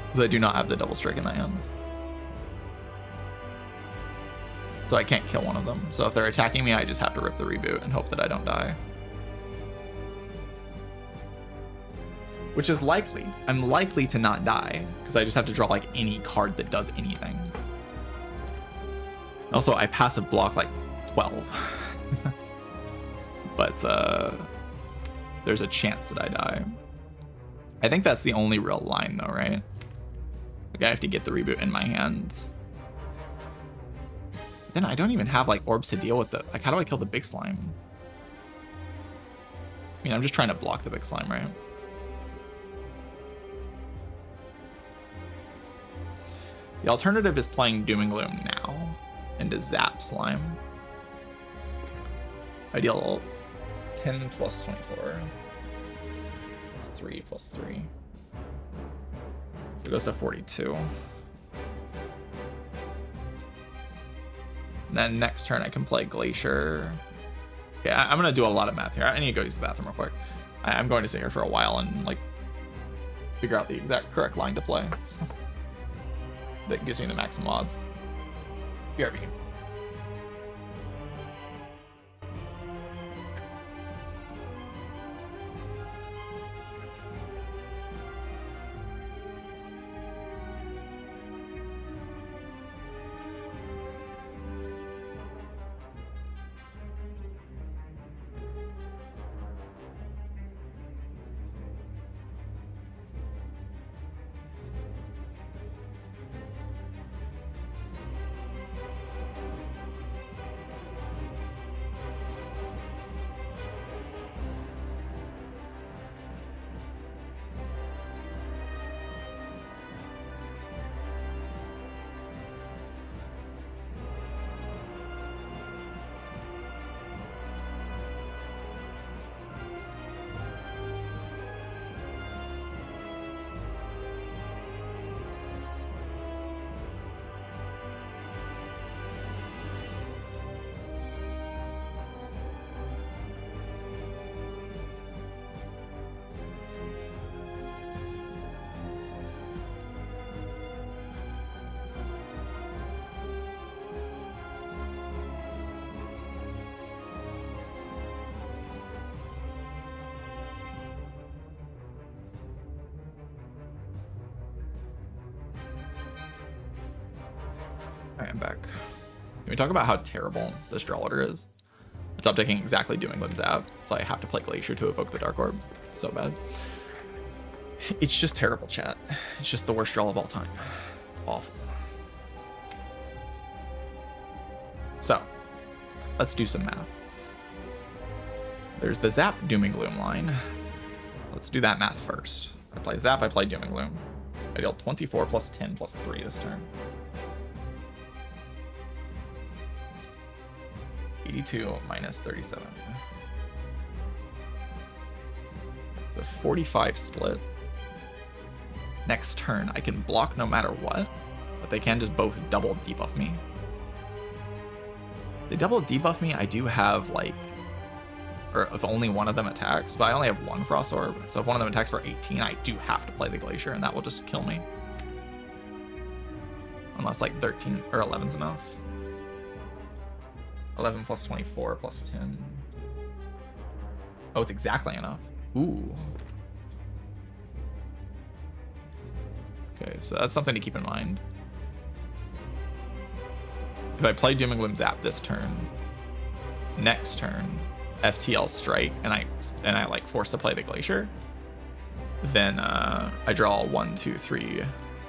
Because I do not have the Double Strike in that hand. So I can't kill one of them. So if they're attacking me, I just have to rip the reboot and hope that I don't die. Which is likely. I'm likely to not die, because I just have to draw like any card that does anything. Also, I passive block like 12. But there's a chance that I die. I think that's the only real line though, right? Like I have to get the reboot in my hand. Then I don't even have like orbs to deal with the... Like how do I kill the big slime? I mean, I'm just trying to block the big slime, right? The alternative is playing Doom and Gloom now into Zap Slime. I deal 10 plus 24. It's 3 plus 3. It goes to 42. And then next turn I can play Glacier. Yeah, I'm gonna do a lot of math here. I need to go use the bathroom real quick. I'm going to sit here for a while and like figure out the exact correct line to play. That gives me the maximum odds. BRB. Alright, I'm back. Can we talk about how terrible this draw order is? It's up taking exactly Doom and Gloom's out, so I have to play Glacier to evoke the Dark Orb. It's so bad. It's just terrible, chat. It's just the worst draw of all time. It's awful. So, let's do some math. There's the Zap Doom and Gloom line. Let's do that math first. I play Zap, I play Doom and Gloom. I deal 24 plus 10 plus 3 this turn. 82 minus 37. The 45 split. Next turn, I can block no matter what, but they can just both double debuff me. They double debuff me, I do have like, or if only one of them attacks, but I only have one Frost Orb, so if one of them attacks for 18, I do have to play the Glacier, and that will just kill me. Unless like 13 or 11's enough. 11 plus 24 plus 10. Oh, it's exactly enough. Ooh. Okay, so that's something to keep in mind. If I play Doom and Gloom Zap this turn, next turn, FTL Strike, and I like force to play the Glacier, then I draw 1, 2, 3,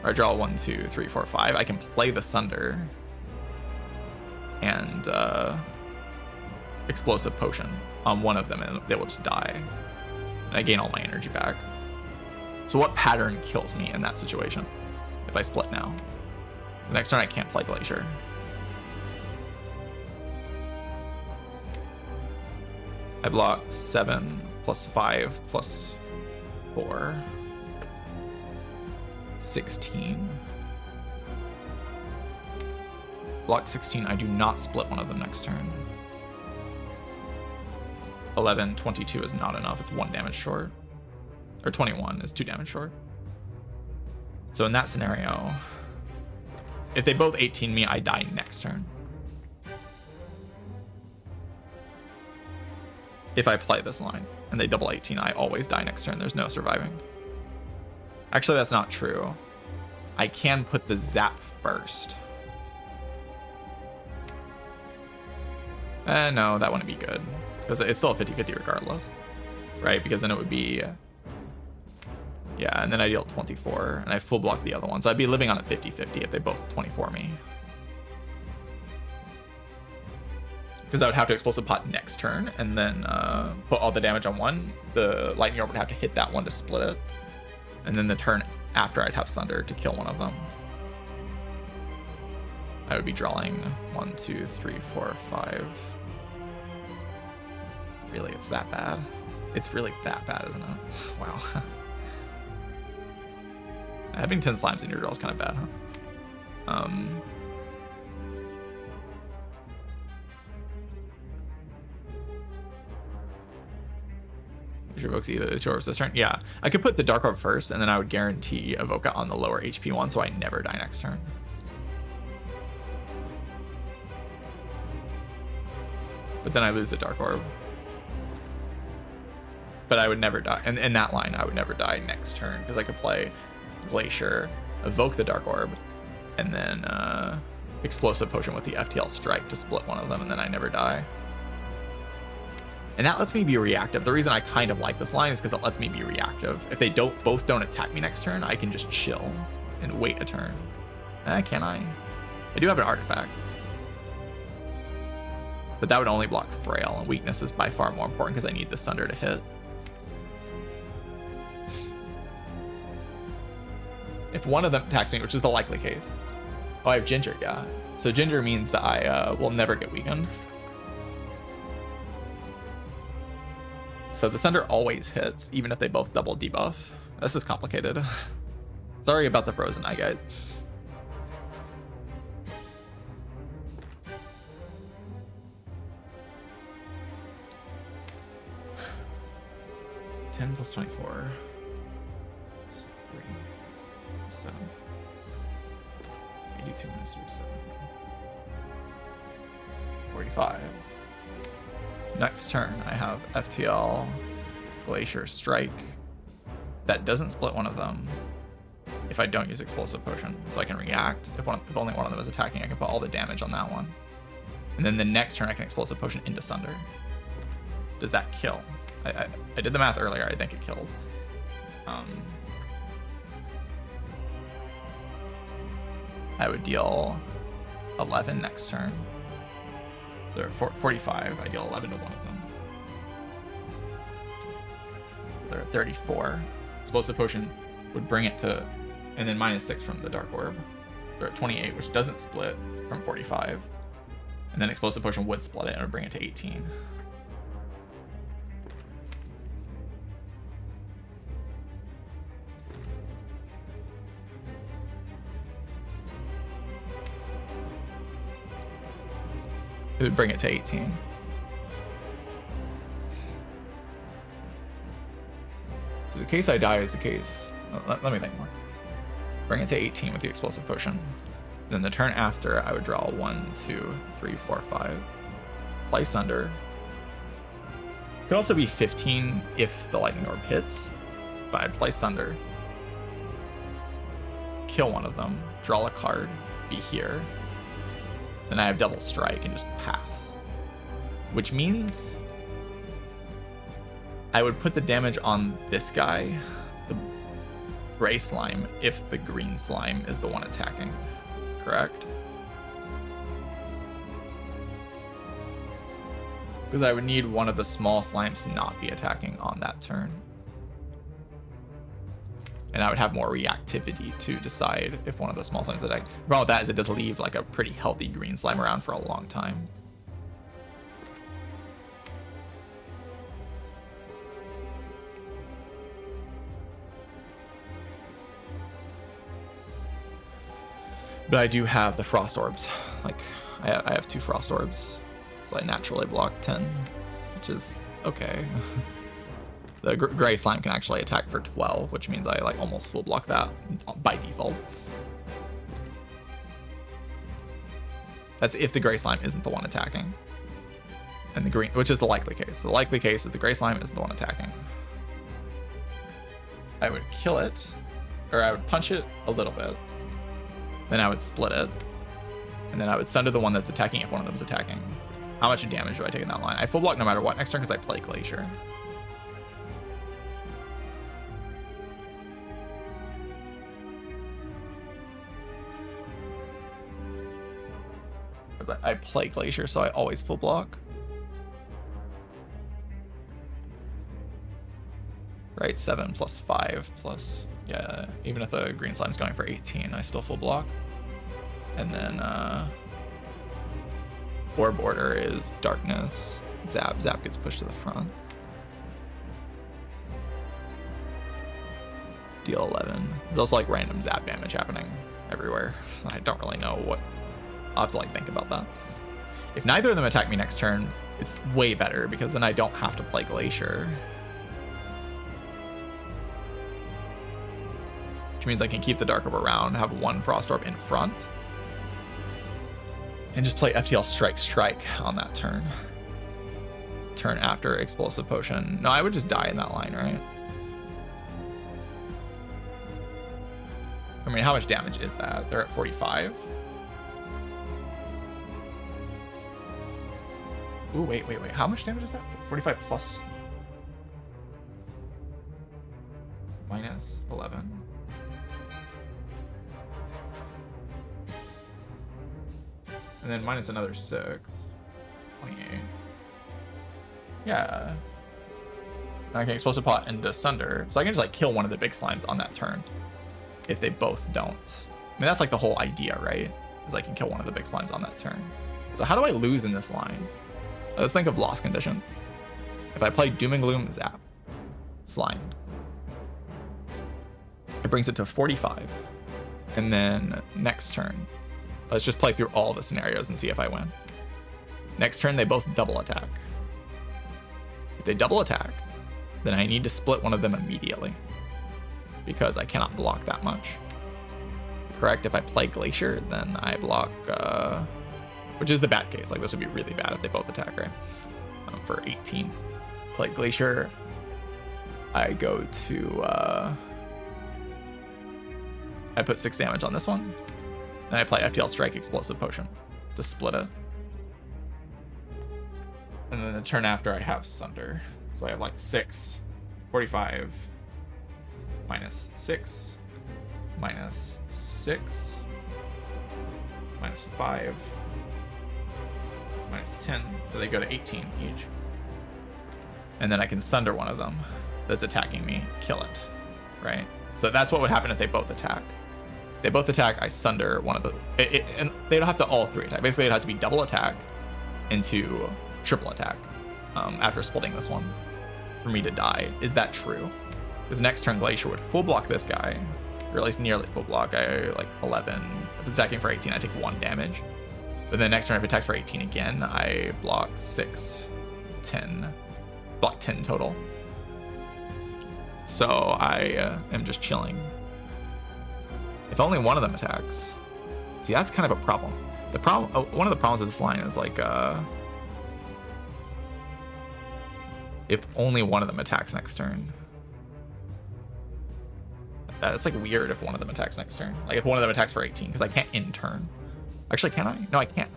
or I draw 1, 2, 3, 4, 5. I can play the Sunder and Explosive Potion on one of them, and they will just die. And I gain all my energy back. So what pattern kills me in that situation if I split now? The next turn I can't play Glacier. I block 7 plus 5 plus 4. 16. Block 16, I do not split one of them next turn. 11, 22 is not enough, it's 1 damage short. Or 21 is 2 damage short. So in that scenario, if they both 18 me, I die next turn. If I play this line and they double 18, I always die next turn. There's no surviving. Actually, that's not true. I can put the Zap first. No, that wouldn't be good. Because it's still a 50-50 regardless. Right? Because then it would be... Yeah, and then I deal 24, and I full block the other one. So I'd be living on a 50-50 if they both 24 me. Because I would have to Explosive Pot next turn, and then put all the damage on one. The Lightning Orb would have to hit that one to split it. And then the turn after, I'd have Sunder to kill one of them. I would be drawing 1, 2, 3, 4, 5. Really, it's that bad? It's really that bad, isn't it? Wow. Having 10 slimes in your draw is kind of bad, huh? Evokes either the 2 orbs this turn. Yeah, I could put the Dark Orb first, and then I would guarantee Evoca on the lower HP one, so I never die next turn. But then I lose the Dark Orb. But I would never die. And in that line, I would never die next turn, because I could play Glacier, evoke the Dark Orb, and then Explosive Potion with the FTL Strike to split one of them, and then I never die. And that lets me be reactive. The reason I kind of like this line is because it lets me be reactive. If they both don't attack me next turn, I can just chill and wait a turn. Can I? I do have an artifact. But that would only block Frail, and weakness is by far more important because I need the Sunder to hit. If one of them attacks me, which is the likely case. Oh, I have Ginger, yeah. So Ginger means that I will never get weakened. So the Sunder always hits, even if they both double debuff. This is complicated. Sorry about the frozen eye, guys. (10 plus 24 plus 3 7 82 minus 37 45. Next turn, I have FTL, Glacier, Strike. That doesn't split one of them if I don't use Explosive Potion, so I can react. If only one of them is attacking, I can put all the damage on that one. And then the next turn, I can Explosive Potion into Sunder. Does that kill? I did the math earlier. I think it kills. I would deal 11 next turn. So they're 45. I deal 11 to one of them. So they're at 34. Explosive Potion would bring it to, and then -6 from the Dark Orb. They're at 28, which doesn't split from 45. And then Explosive Potion would split it and would bring it to 18. It would bring it to 18. So the case I die is the case. Let me think more. Bring it to 18 with the Explosive Potion. Then the turn after, I would draw 1, 2, 3, 4, 5. Play Sunder. Could also be 15 if the Lightning Orb hits, but I'd play Sunder. Kill one of them, draw a card, be here. Then I have Double Strike and just pass. Which means I would put the damage on this guy, the gray slime, if the green slime is the one attacking. Correct? Because I would need one of the small slimes to not be attacking on that turn. And I would have more reactivity to decide if one of the small slimes attack. The problem with that is it does leave like a pretty healthy green slime around for a long time. But I do have the Frost Orbs. Like, I have 2 Frost Orbs. So I naturally block 10, which is okay. The gray slime can actually attack for 12, which means I like almost full block that by default. That's if the gray slime isn't the one attacking. And the green, which is the likely case. So the likely case is the gray slime isn't the one attacking. I would kill it, or I would punch it a little bit. Then I would split it. And then I would sunder the one that's attacking if one of them is attacking. How much damage do I take in that line? I full block no matter what next turn because I play Glacier. I play Glacier, so I always full block. Right, 7 plus 5 plus, yeah, even if the green slime's going for 18, I still full block. And then Orb Order is Darkness. Zap gets pushed to the front. Deal 11. There's also like random zap damage happening everywhere. I don't really know what. I'll have to like think about that. If neither of them attack me next turn, it's way better because then I don't have to play Glacier. Which means I can keep the Dark Orb around, have 1 Frost Orb in front, and just play FTL Strike on that turn. Turn after Explosive Potion. No, I would just die in that line, right? I mean, how much damage is that? They're at 45. Ooh, wait. How much damage is that? 45 plus minus 11. And then minus another 6. 28. Yeah. And I can Explosive Pot into Sunder. So I can just like kill one of the big slimes on that turn. If they both don't. I mean, that's like the whole idea, right? Is I can kill one of the big slimes on that turn. So how do I lose in this line? Let's think of loss conditions. If I play Doom and Gloom, Zap. Slime. It brings it to 45. And then next turn, let's just play through all the scenarios and see if I win. Next turn, they both double attack. If they double attack, then I need to split one of them immediately because I cannot block that much. Correct? If I play Glacier, then I block, which is the bad case. Like, this would be really bad if they both attack, right? For 18. Play Glacier. I go to, I put 6 damage on this one. Then I play FTL Strike Explosive Potion to split it. And then the turn after I have Sunder. So I have like 6, 45, minus 6, minus 6, minus 5, minus 10, so they go to 18 each. And then I can sunder one of them that's attacking me, kill it, right? So that's what would happen if they both attack. They both attack, I sunder one of the... and they don't have to all three attack. Basically, it'd have to be double attack into triple attack after splitting this one for me to die. Is that true? Because next turn Glacier would full block this guy, or at least nearly full block. I like 11. If it's attacking for 18, I take 1 damage. But then next turn, if it attacks for 18 again, I block 6, 10, block 10 total. So I am just chilling. If only one of them attacks. See, that's kind of a problem. The problem, one of the problems of this line is like, if only one of them attacks next turn. That's like weird if one of them attacks next turn. Like if one of them attacks for 18, because I can't in turn. Actually, can I? No, I can't.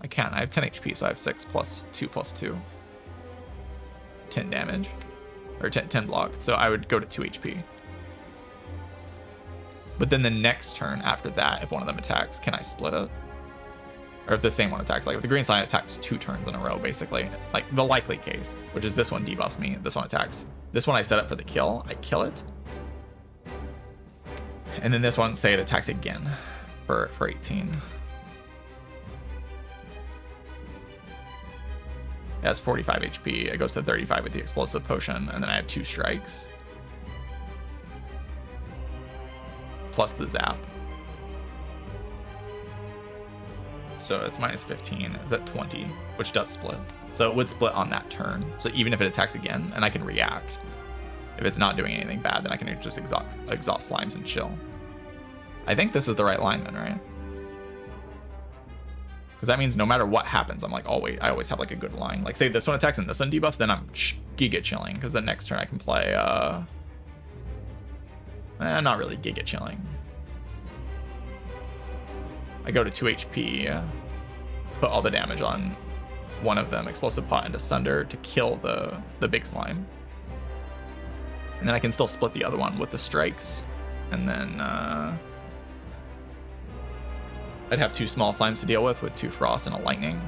I can't. I have 10 HP, so I have 6 plus 2 plus 2. 10 damage. Or 10 block. So I would go to 2 HP. But then the next turn after that, if one of them attacks, can I split it? Or if the same one attacks, like if the green sign attacks 2 turns in a row, basically, like the likely case, which is this one debuffs me, this one attacks. This one I set up for the kill, I kill it. And then this one, say it attacks again for 18. It has 45 HP, it goes to 35 with the explosive potion, and then I have 2 strikes. Plus the zap. So it's minus 15, it's at 20, which does split. So it would split on that turn. So even if it attacks again, and I can react. If it's not doing anything bad, then I can just exhaust slimes and chill. I think this is the right line then, right? Because that means no matter what happens, I'm like I always have like a good line. Like say this one attacks and this one debuffs, then I'm giga chilling. Because the next turn I can play, not really giga chilling. I go to 2 HP, put all the damage on one of them, explosive pot into sunder to kill the big slime. And then I can still split the other one with the strikes. And then I'd have 2 small slimes to deal with 2 frost and a lightning.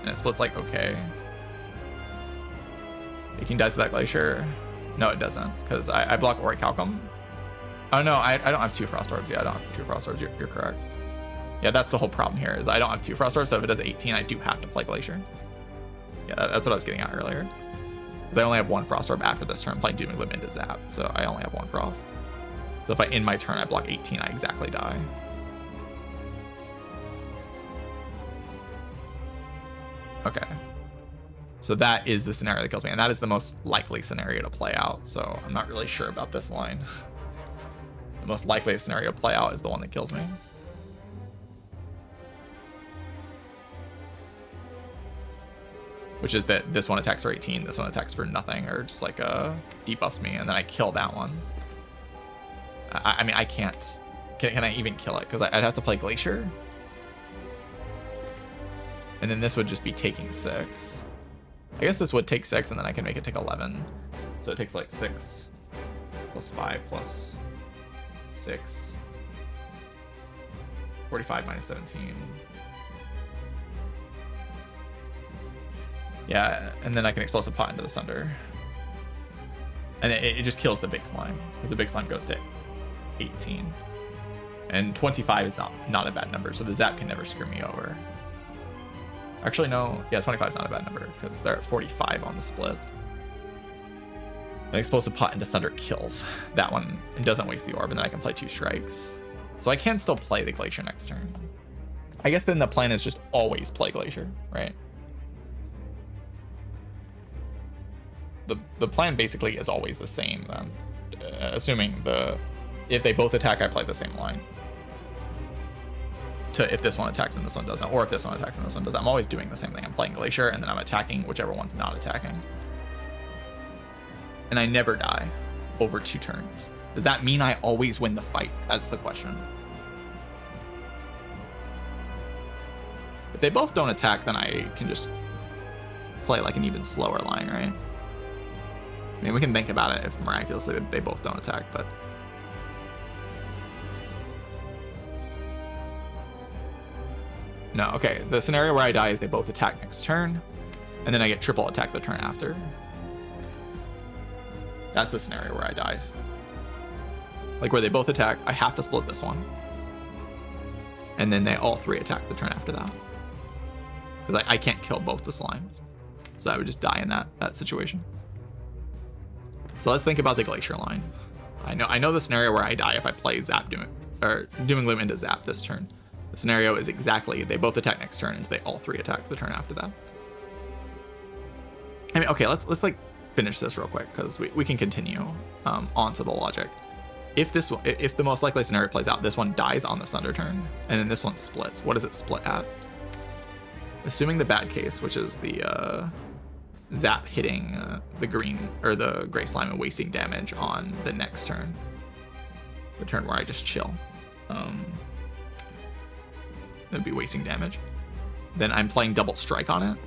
And it splits like okay. 18 dies to that glacier. No, it doesn't, because I block Orichalcum. Oh no, I don't have 2 frost orbs. Yeah, I don't have 2 frost orbs. You're correct. Yeah, that's the whole problem here, is I don't have 2 frost orbs, so if it does 18, I do have to play Glacier. Yeah, that's what I was getting at earlier. Because I only have 1 frost orb after this turn. I'm playing Doom and Gloom into Zap, so I only have 1 frost. So if I end my turn, I block 18, I exactly die. Okay. So that is the scenario that kills me, and that is the most likely scenario to play out, so I'm not really sure about this line. The most likely scenario to play out is the one that kills me. Which is that this one attacks for 18, this one attacks for nothing, or just like debuffs me, and then I kill that one. I mean, I can't. Can I even kill it? Because I'd have to play Glacier. And then this would just be taking 6. I guess this would take 6, and then I can make it take 11. So it takes like 6 plus 5 plus 6. 45 minus 17. Yeah, and then I can explosive pot into the sunder. And it just kills the big slime, because the big slime goes to 18. And 25 is not a bad number, so the zap can never screw me over. Actually, no. Yeah, 25 is not a bad number, because they're at 45 on the split. An explosive pot into sunder kills that one and doesn't waste the orb, and then I can play 2 strikes. So I can still play the Glacier next turn. I guess then the plan is just always play Glacier, right? The plan basically is always the same then, assuming if they both attack, I play the same line. If this one attacks and this one doesn't, or if this one attacks and this one doesn't, I'm always doing the same thing. I'm playing Glacier and then I'm attacking whichever one's not attacking. And I never die over 2 turns. Does that mean I always win the fight? That's the question. If they both don't attack, then I can just play like an even slower line, right? I mean, we can think about it if miraculously they both don't attack, but... No, okay. The scenario where I die is they both attack next turn, and then I get triple attack the turn after. That's the scenario where I die. Like where they both attack, I have to split this one. And then they all three attack the turn after that. Because I can't kill both the slimes. So I would just die in that situation. So let's think about the glacier line. I know the scenario where I die if I play Zap Dooming Loom into Zap this turn. The scenario is exactly they both attack next turn, and so they all three attack the turn after that. I mean, okay, let's like finish this real quick because we can continue onto the logic. If the most likely scenario plays out, this one dies on the Sunder turn, and then this one splits. What does it split at? Assuming the bad case, which is the Zap hitting the green or the gray slime and wasting damage on the next turn, the turn where I just chill. It'd be wasting damage. Then I'm playing double strike on it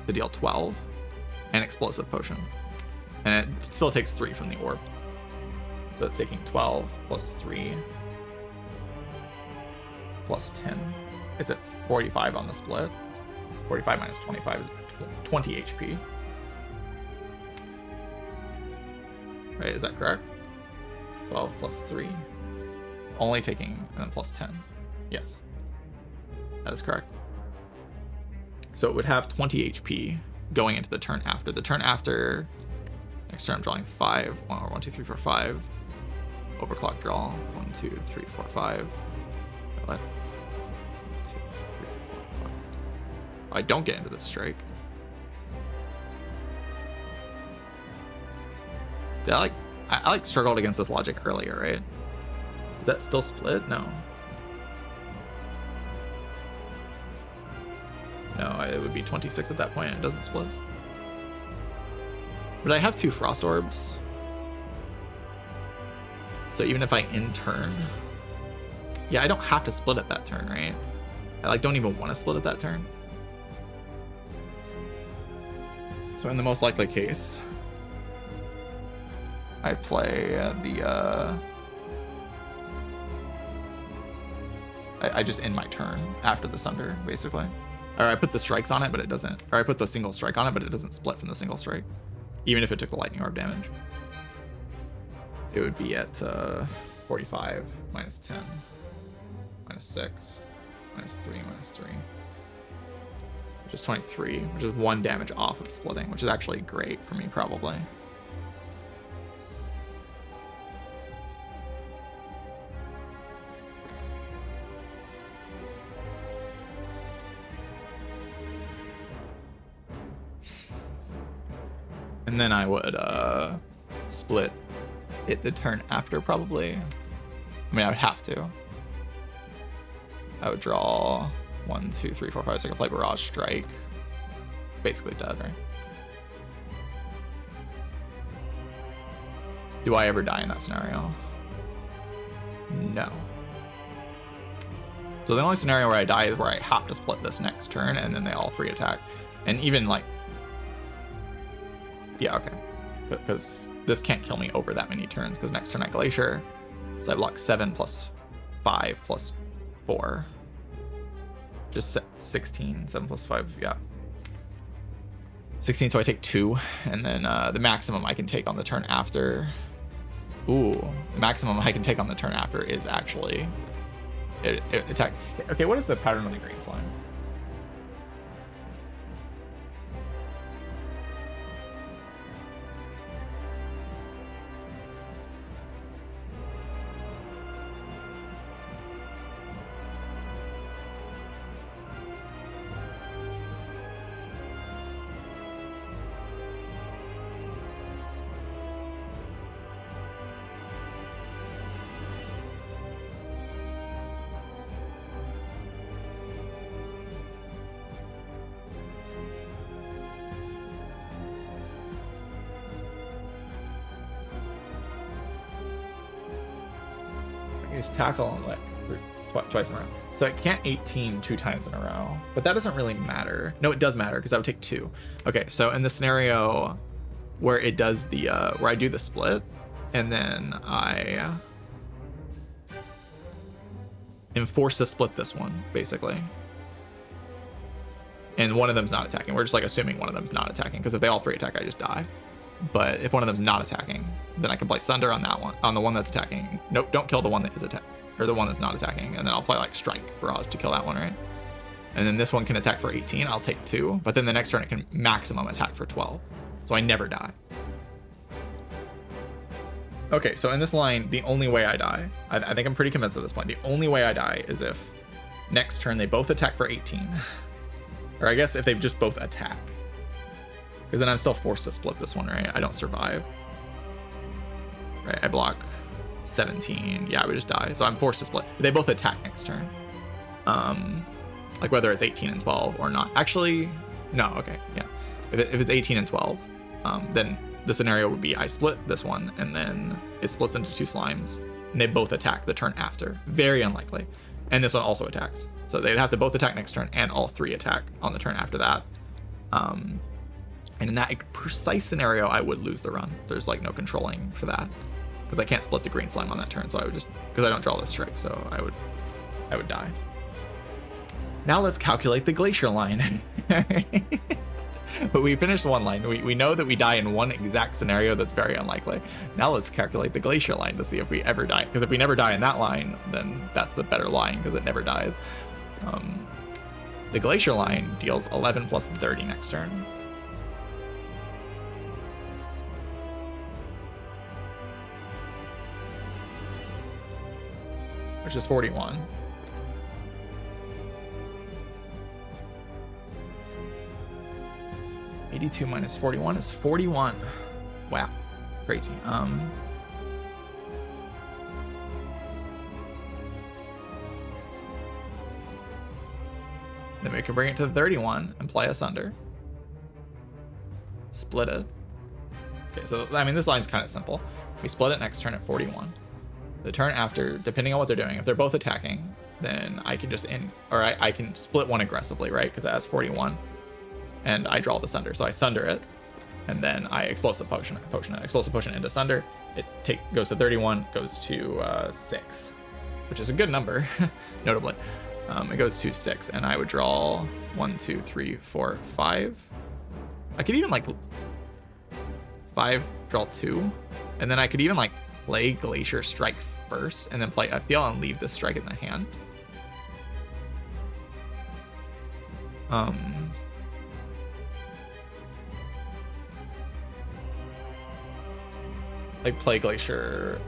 to deal 12 and explosive potion, and it still takes 3 from the orb. So it's taking 12 plus 3 plus 10. It's at 45 on the split. 45 minus 25 is 20 HP. Right, is that correct? 12 plus 3. It's only taking, and then plus 10. Yes. That is correct. So it would have 20 HP going into the turn after. The turn after, next turn I'm drawing 5. 1, 2, 3, 4, 5. Overclock draw. 1, 2, 3, 4, 5. What? 1, 2, 3, 4, 5. I don't get into this strike. Did I like struggled against this logic earlier, right? Is that still split? No. No, it would be 26 at that point. It doesn't split. But I have 2 frost orbs. So even if I in turn, yeah, I don't have to split at that turn, right? I don't even want to split at that turn. So in the most likely case, I play I just end my turn after the Sunder, basically. Or I put the strikes on it, but it doesn't. Or I put the single strike on it, but it doesn't split from the single strike, even if it took the lightning orb damage. It would be at 45 minus 10 minus 6 minus 3 minus 3, which is 23, which is 1 damage off of splitting, which is actually great for me, probably. And then I would split it the turn after, probably. I mean, I would have to. I would draw 1, 2, 3, 4, 5, so I can play Barrage Strike. It's basically dead, right? Do I ever die in that scenario? No. So the only scenario where I die is where I have to split this next turn, and then they all 3 attack. And even like, yeah, okay, because this can't kill me over that many turns, because next turn I Glacier, so I block 7 plus 5 plus 4, just 16. 7 plus 5, yeah, 16. So I take 2, and then the maximum I can take on the turn after. Ooh, the maximum I can take on the turn after is actually it attack. Okay, what is the pattern on the green slime? Tackle and like twice in a row. So I can't 18 2 times in a row, but that doesn't really matter. No, it does matter because I would take 2. Okay, so in the scenario where it does the where I do the split, and then I enforce to split this one, basically. and one of them's not attacking. We're just like assuming one of them's not attacking, because if they all three attack, I just die. But if one of them's not attacking, then I can play Sunder on that one, on the one that's attacking. Nope, don't kill the one that is attacking, or the one that's not attacking, and then I'll play like Strike Barrage to kill that one, right? And then this one can attack for 18. I'll take 2, but then the next turn it can maximum attack for 12, so I never die. Okay, so in this line, the only way I die, I think I'm pretty convinced at this point, the only way I die is if next turn they both attack for 18. Or I guess if they just both attack. Because then I'm still forced to split this one, right? I don't survive. Right, I block 17. Yeah, I would just die. So I'm forced to split. They both attack next turn. Like whether it's 18 and 12 or not. Actually, no, okay, yeah. If it's 18 and 12, then the scenario would be I split this one, and then it splits into 2 slimes, and they both attack the turn after. Very unlikely. And this one also attacks. So they'd have to both attack next turn, and all 3 attack on the turn after that. And in that precise scenario, I would lose the run. There's like no controlling for that, because I can't split the green slime on that turn. So I would just, because I don't draw this strike, so I would die. Now let's calculate the glacier line. But we finished one line. We know that we die in one exact scenario that's very unlikely. Now let's calculate the glacier line to see if we ever die. Because if we never die in that line, then that's the better line, because it never dies. The glacier line deals 11 plus 30 next turn. Which is 41. $82 minus 41 is 41. Wow, crazy. Then we can bring it to 31 and play Asunder. Split it. Okay, so I mean this line's kind of simple. We split it next turn at 41. The turn after, depending on what they're doing, if they're both attacking, then I can just I can split one aggressively, right? Because it has 41. And I draw the Sunder, so I Sunder it, and then I Explosive Potion it. Explosive Potion into Sunder. It goes to 31, goes to 6, which is a good number, notably. It goes to 6, and I would draw 1, 2, 3, 4, 5. I could even like 5, draw 2, and then I could even like play Glacier Strike first, and then play FTL and leave this strike in the hand. Like play Glacier,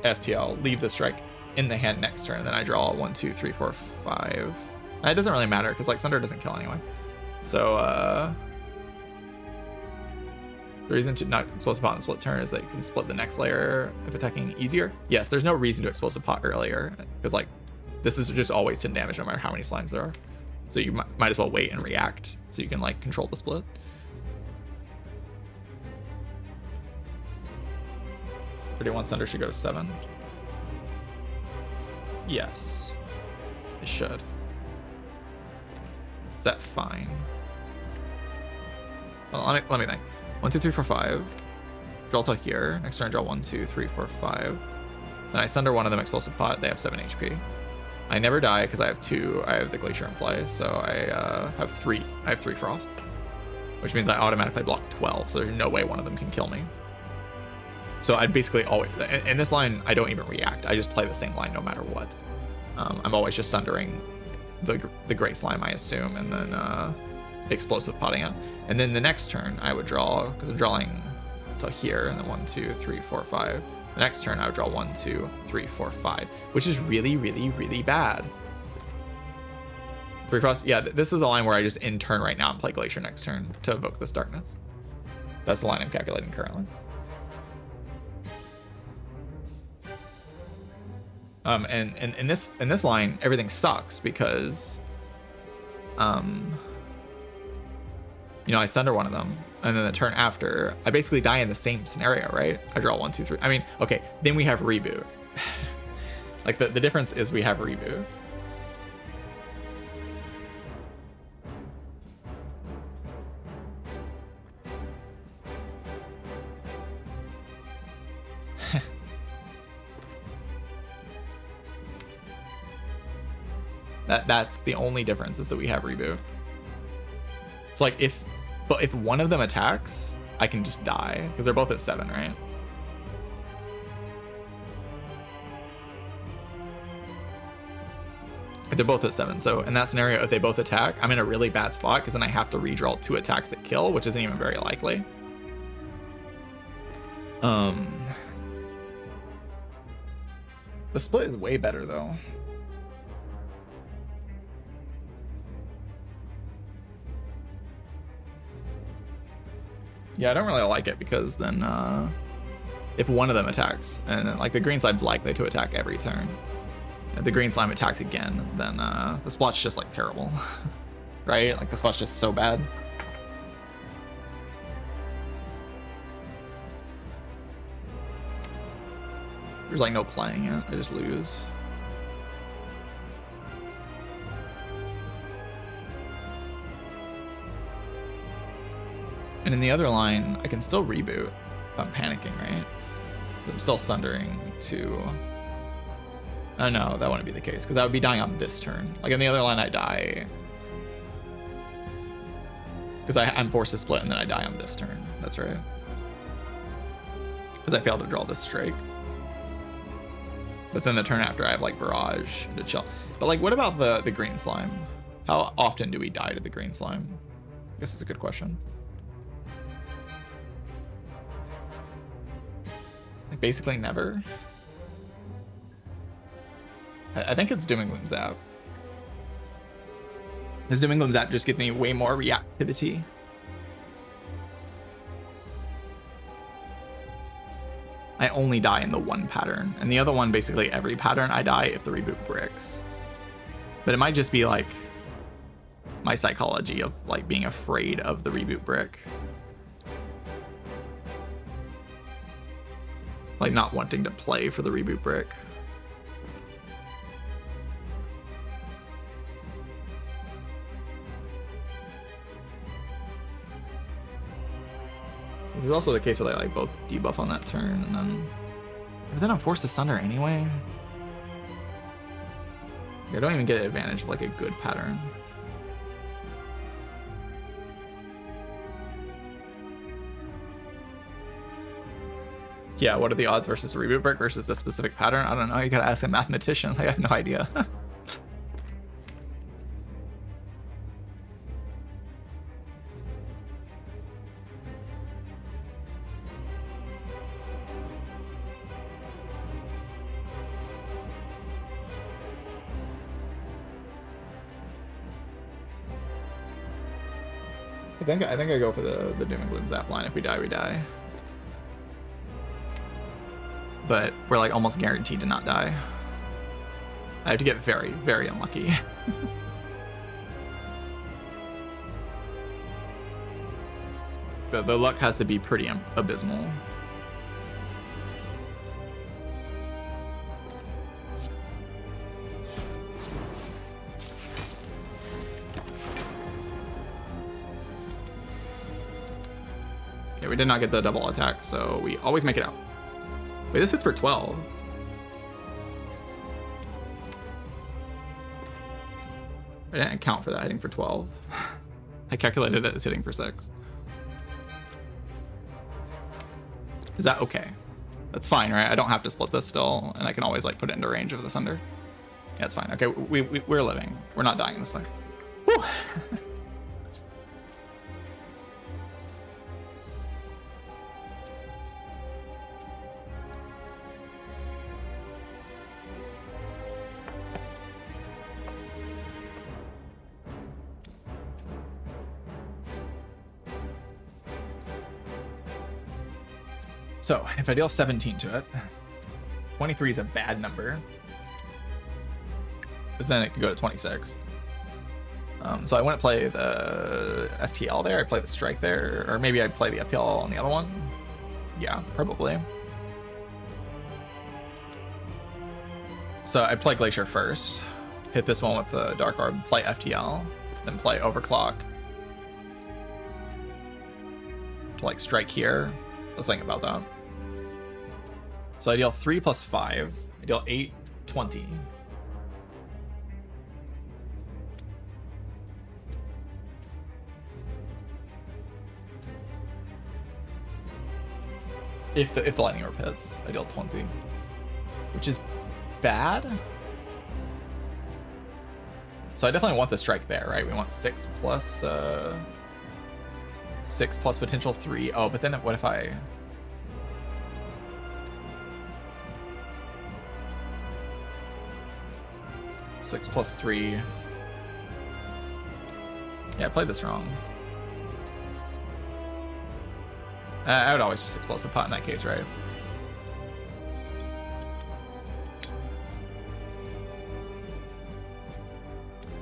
FTL, leave the strike in the hand next turn, and then I draw 1, 2, 3, 4, 5. And it doesn't really matter because like Sunder doesn't kill anyway. So the reason to not Explosive Pot and split turn is that you can split the next layer if attacking easier. Yes, there's no reason to Explosive Pot earlier because like this is just always 10 damage no matter how many slimes there are. So you might as well wait and react so you can like control the split. Sunder should go to 7. Yes, it should. Is that fine? Well, let me think. 1, 2, 3, 4, 5. Draw till here. Next turn, I draw 1, 2, 3, 4, 5. Then I Sunder one of them Explosive Pot. They have 7 HP. I never die because I have 2. I have the Glacier in play, so I have 3. I have 3 Frost, which means I automatically block 12. So there's no way one of them can kill me. So I'd basically always, in this line, I don't even react. I just play the same line no matter what. I'm always just Sundering the Gray Slime, I assume, and then Explosive Potting it. And then the next turn, I would draw, because I'm drawing till here, and then 1, 2, 3, 4, 5. The next turn, I would draw 1, 2, 3, 4, 5, which is really, really, really bad. 3 Frost, yeah, this is the line where I just end turn right now and play Glacier next turn to evoke this darkness. That's the line I'm calculating currently. And in this line, everything sucks because, you know, I Sunder one of them, and then the turn after, I basically die in the same scenario, right? I draw 1, 2, 3. I mean, okay, then we have Reboot. Like the difference is we have Reboot. That's the only difference, is that we have Reboot. So like if one of them attacks, I can just die because they're both at 7, right? They're both at 7. So in that scenario, if they both attack, I'm in a really bad spot because then I have to redraw 2 attacks that kill, which isn't even very likely. The split is way better though. Yeah, I don't really like it because then if one of them attacks, and like the green slime's likely to attack every turn. If the green slime attacks again, then the splot's just like terrible. Right? Like the splot's just so bad. There's like no playing it, I just lose. And in the other line, I can still reboot if I'm panicking, right? So I'm still sundering to... Oh no, that wouldn't be the case, because I would be dying on this turn. Like in the other line, I die... Because I'm forced to split and then I die on this turn. That's right. Because I failed to draw this strike. But then the turn after I have like barrage to chill. But like, what about the green slime? How often do we die to the green slime? I guess it's a good question. Like basically never. I think it's Doom and Gloom Zap. Does Doom and Gloom Zap just give me way more reactivity? I only die in the one pattern, and the other one, basically every pattern I die if the reboot bricks. But it might just be like my psychology of like being afraid of the reboot brick. Like not wanting to play for the reboot brick. It was also the case where they like both debuff on that turn, and then I'm forced to sunder anyway. I don't even get an advantage of like a good pattern. Yeah, what are the odds versus a reboot brick versus this specific pattern? I don't know. You gotta ask a mathematician. Like, I have no idea. I think I go for the Doom and Gloom Zap line. If we die, we die. But we're like almost guaranteed to not die. I have to get very, very unlucky. The luck has to be pretty abysmal. Okay, we did not get the double attack, so we always make it out. Wait, this hits for 12. I didn't account for that hitting for 12. I calculated it as hitting for 6. Is that okay? That's fine, right? I don't have to split this still, and I can always like put it into range of the Sunder. Yeah, it's fine. Okay, we're living. We're not dying in this fight. Whew. So if I deal 17 to it, 23 is a bad number, because then it could go to 26. So I wouldn't play the FTL there. I play the strike there, or maybe I'd play the FTL on the other one. Yeah, probably. So I play Glacier first, hit this one with the Dark Orb, play FTL, then play Overclock to like strike here. Let's think about that. So I deal 3 plus 5. I deal 8, 20. If the lightning orb hits, I deal 20, which is bad. So I definitely want the strike there, right? We want 6 plus 6 plus potential 3. Oh, but then what if I? Six plus 3. Yeah, I played this wrong. I would always just explosive pot in that case, right?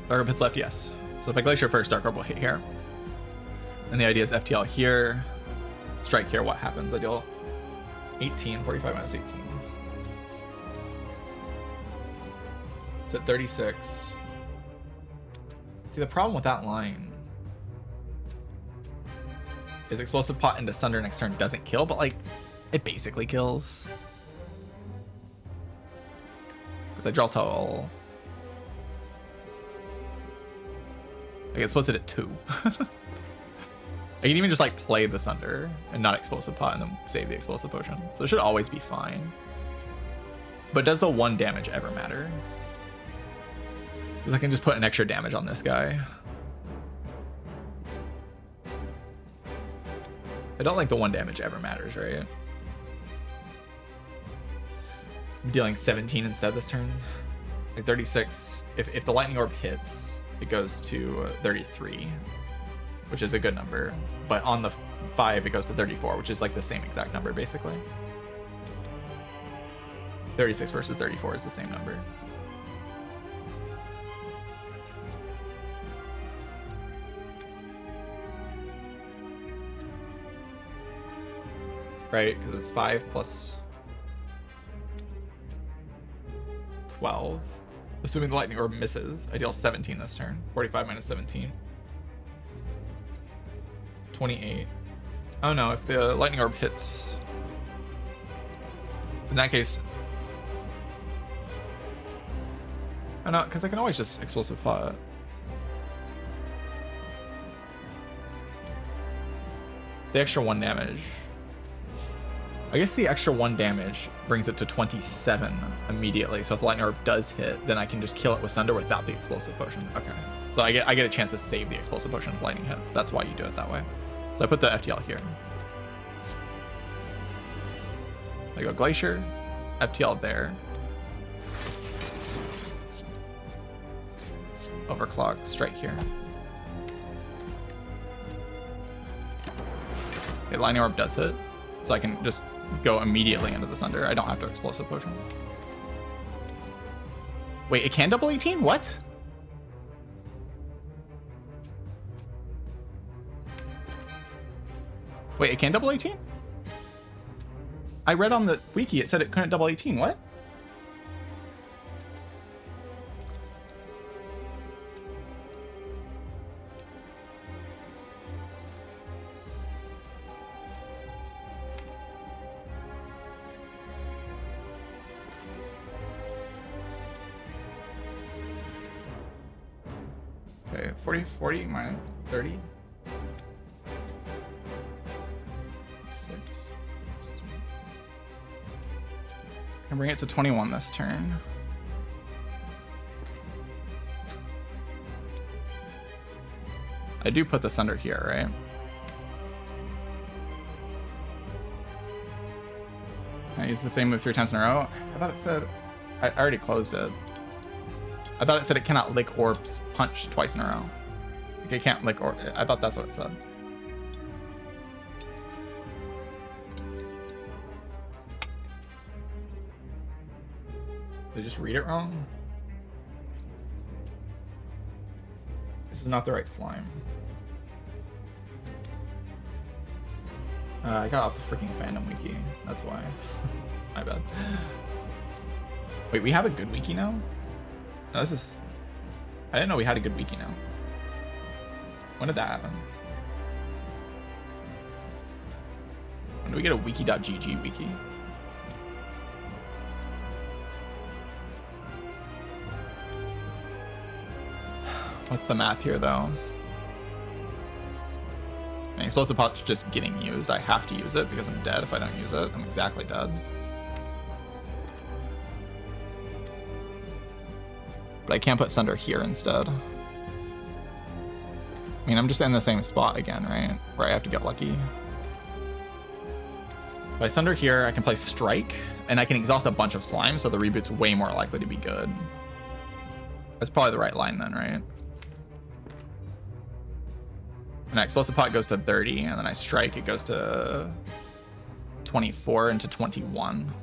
Dark Orb hits left, yes. So if I Glacier first, Dark Orb will hit here. And the idea is FTL here, strike here, what happens? I deal 18, 45 minus 18. It's at 36. See, the problem with that line is explosive pot into Sunder next turn doesn't kill, but like, it basically kills. Because I draw total. Like, it splits it at 2. I can even just like play the Sunder and not explosive pot and then save the explosive potion. So it should always be fine. But does the 1 damage ever matter? Because I can just put an extra damage on this guy. I don't think the 1 damage ever matters, right? I'm dealing 17 instead this turn. Like 36. If the lightning orb hits, it goes to 33, which is a good number. But on the 5, it goes to 34, which is like the same exact number, basically. 36 versus 34 is the same number. Right, because it's 5 plus 12. Assuming the lightning orb misses, I deal 17 this turn. 45 minus 17. 28. Oh no, if the lightning orb hits, in that case, oh no, because I can always just explosive pot. The extra 1 damage. I guess the extra 1 damage brings it to 27 immediately. So if the lightning orb does hit, then I can just kill it with Sunder without the explosive potion. Okay. So I get a chance to save the explosive potion if lightning hits. That's why you do it that way. So I put the FTL here. I go Glacier, FTL there. Overclock, strike here. Okay, lightning orb does hit. So I can just go immediately into the Sunder. I don't have to explosive potion. Wait, it can double 18? What? Wait, it can double 18? I read on the wiki it said it couldn't double 18. What? Okay, 40 minus 30. 6. Can bring it to 21 this turn. I do put the Sunder here, right? Can I use the same move 3 times in a row? I thought it said... I already closed it. I thought it said it cannot lick orbs punch twice in a row. Like it can't lick orb. I thought that's what it said. Did I just read it wrong? This is not the right slime. I got off the freaking fandom wiki. That's why. My bad. Wait, we have a good wiki now? No, this is... I didn't know we had a good wiki now. When did that happen? When do we get a wiki.gg wiki? What's the math here, though? Okay, explosive pot's just getting used. I have to use it because I'm dead if I don't use it. I'm exactly dead. But I can't put Sunder here instead. I mean, I'm just in the same spot again, right? Where I have to get lucky. If I Sunder here, I can play Strike, and I can exhaust a bunch of slime, so the reboot's way more likely to be good. That's probably the right line then, right? And I explosive pot goes to 30, and then I strike, it goes to 24 into 21.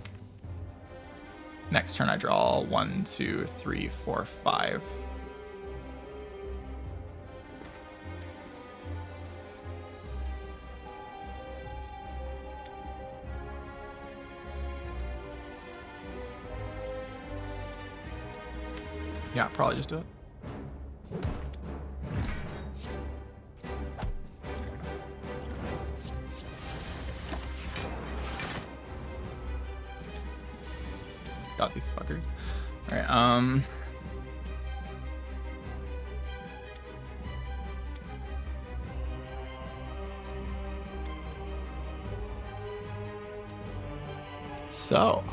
Next turn I draw 1, 2, 3, 4, 5. Yeah, probably just do it. Got these fuckers. All right. So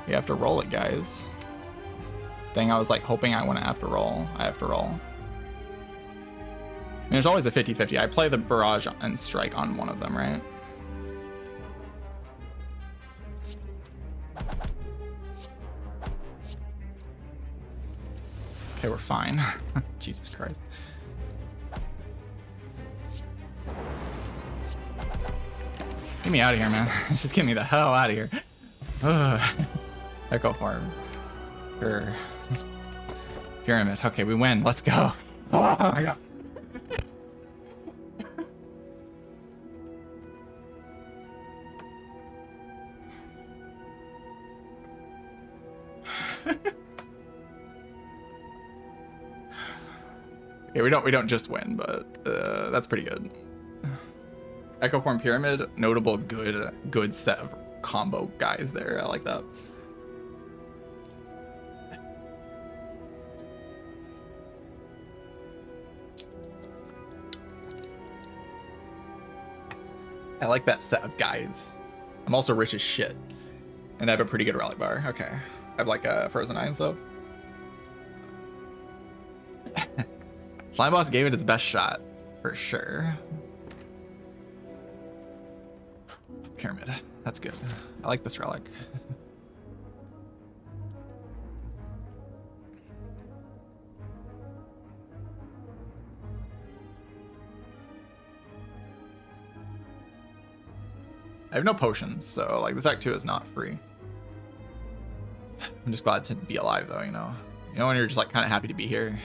we have to roll it, guys. Thing I was like hoping I wouldn't have to roll. I have to roll. I mean, there's always a 50-50. I play the barrage and strike on one of them, right? Okay, we're fine. Jesus Christ. Get me out of here, man. Just get me the hell out of here. Echo farm. Sure. Pyramid. Okay, we win. Let's go. Oh my god. Yeah, we don't just win, but that's pretty good. Echo Form Pyramid, notable good set of combo guys there. I like that. I like that set of guys. I'm also rich as shit, and I have a pretty good relic bar. Okay, I have like a Frozen Iron Slope. Slime Boss gave it its best shot, for sure. Pyramid, that's good. I like this relic. I have no potions, so like this act 2 is not free. I'm just glad to be alive though, you know? You know when you're just like kind of happy to be here?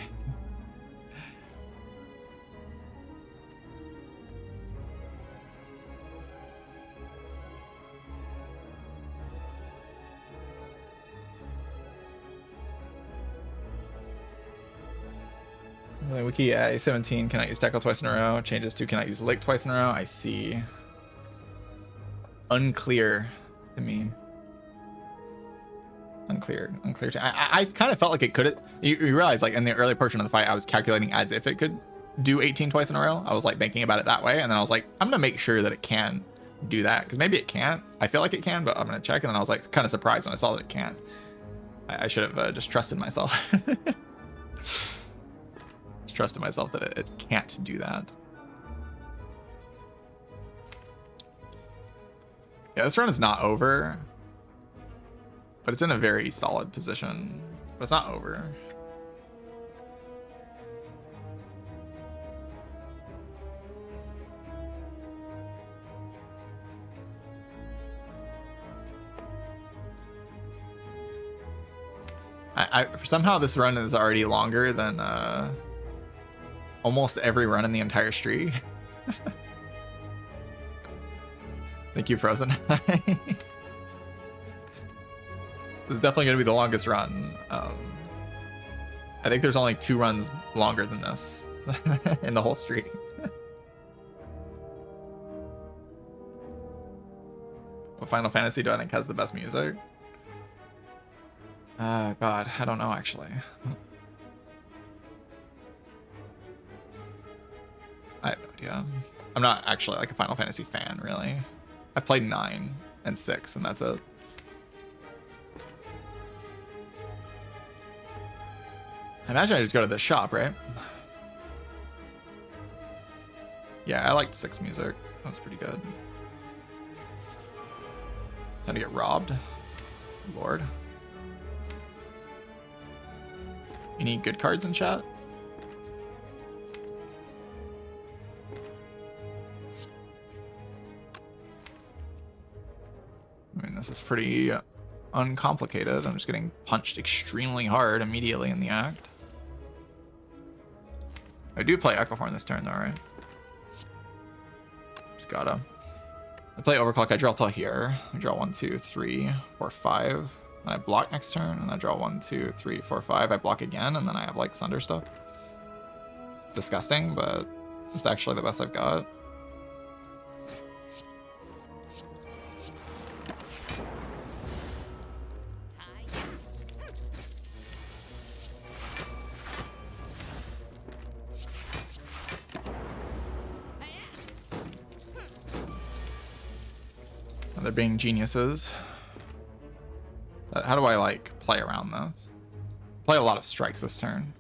Wiki A17 cannot use tackle twice in a row. Changes to cannot use lick twice in a row. I see. Unclear to me. Unclear. I kind of felt like it could. You realize, like in the early portion of the fight, I was calculating as if it could do 18 twice in a row. I was like thinking about it that way, and then I was like, I'm gonna make sure that it can do that because maybe it can't. I feel like it can, but I'm gonna check. And then I was like kind of surprised when I saw that it can't. I should have just trusted myself. Trusted myself that it can't do that. Yeah, this run is not over, but it's in a very solid position. But it's not over. Somehow this run is already longer than almost every run in the entire streak. Thank you, Frozen. This is definitely going to be the longest run. I think there's only 2 runs longer than this in the whole streak. What Final Fantasy do I think has the best music? God, I don't know actually. I have no idea. I'm not actually like a Final Fantasy fan, really. I've played 9 and 6, and that's it. I imagine I just go to the shop, right? Yeah, I liked 6 music. That was pretty good. Time to get robbed. Lord. Any good cards in chat? I mean, this is pretty uncomplicated. I'm just getting punched extremely hard immediately in the act. I do play Echoform this turn, though, right? Just gotta. I play Overclock. I draw till here. I draw 1, 2, 3, 4, 5. Then I block next turn, and I draw 1, 2, 3, 4, 5. I block again, and then I have like Sunder stuff. Disgusting, but it's actually the best I've got. They're being geniuses. But how do I like play around this? Play a lot of strikes this turn.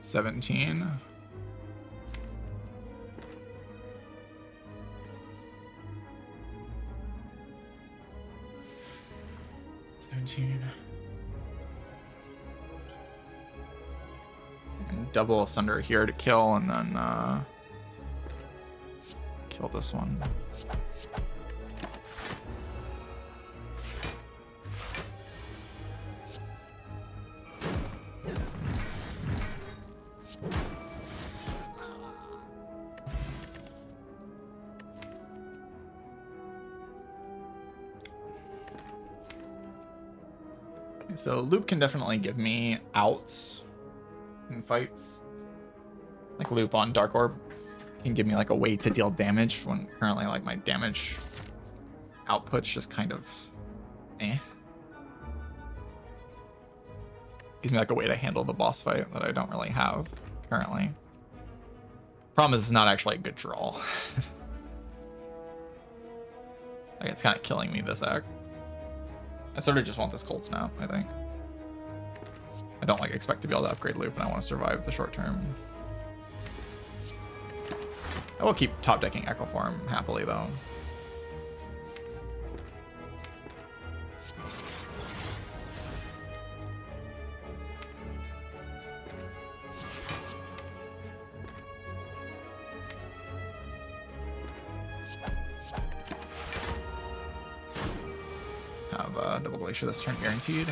$17. 17. And double Sunder here to kill, and then kill this one. So Loop can definitely give me outs in fights. Like Loop on Dark Orb can give me like a way to deal damage when currently like my damage output's just kind of eh. Gives me like a way to handle the boss fight that I don't really have currently. Problem is it's not actually a good draw. Like it's kind of killing me this act. I sort of just want this Cold Snap, I think. I don't like expect to be able to upgrade Loop, and I want to survive the short term. I will keep top decking Echoform happily, though. Have double Glacier this turn guaranteed.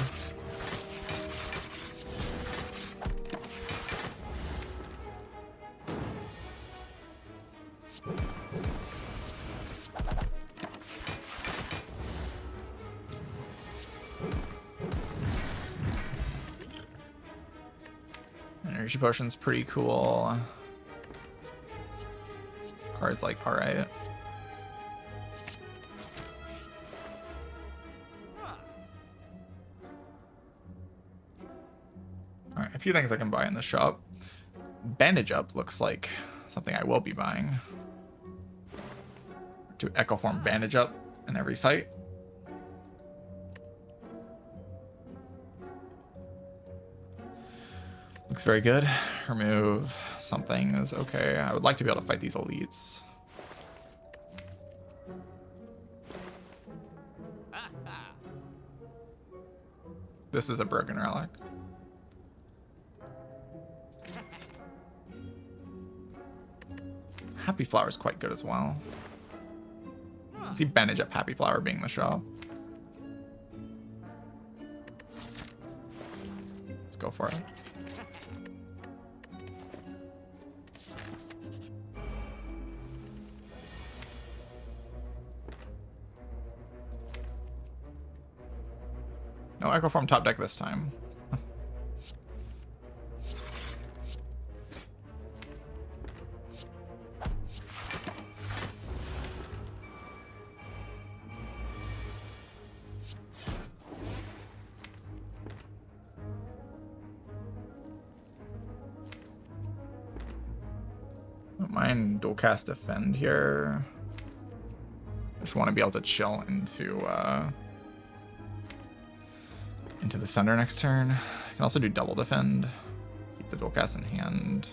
Energy Potion's pretty cool. Card's like, alright. Alright, a few things I can buy in the shop. Bandage Up looks like something I will be buying. To Echoform Bandage Up in every fight. Looks very good. Remove something is okay. I would like to be able to fight these elites. This is a broken relic. Happy Flower is quite good as well. I see Bandage Up Happy Flower being the shop. Let's go for it. No Echoform top deck this time. Don't mind dual cast defend here. I just want to be able to chill into the center next turn. I can also do double defend. Keep the dual cast in hand.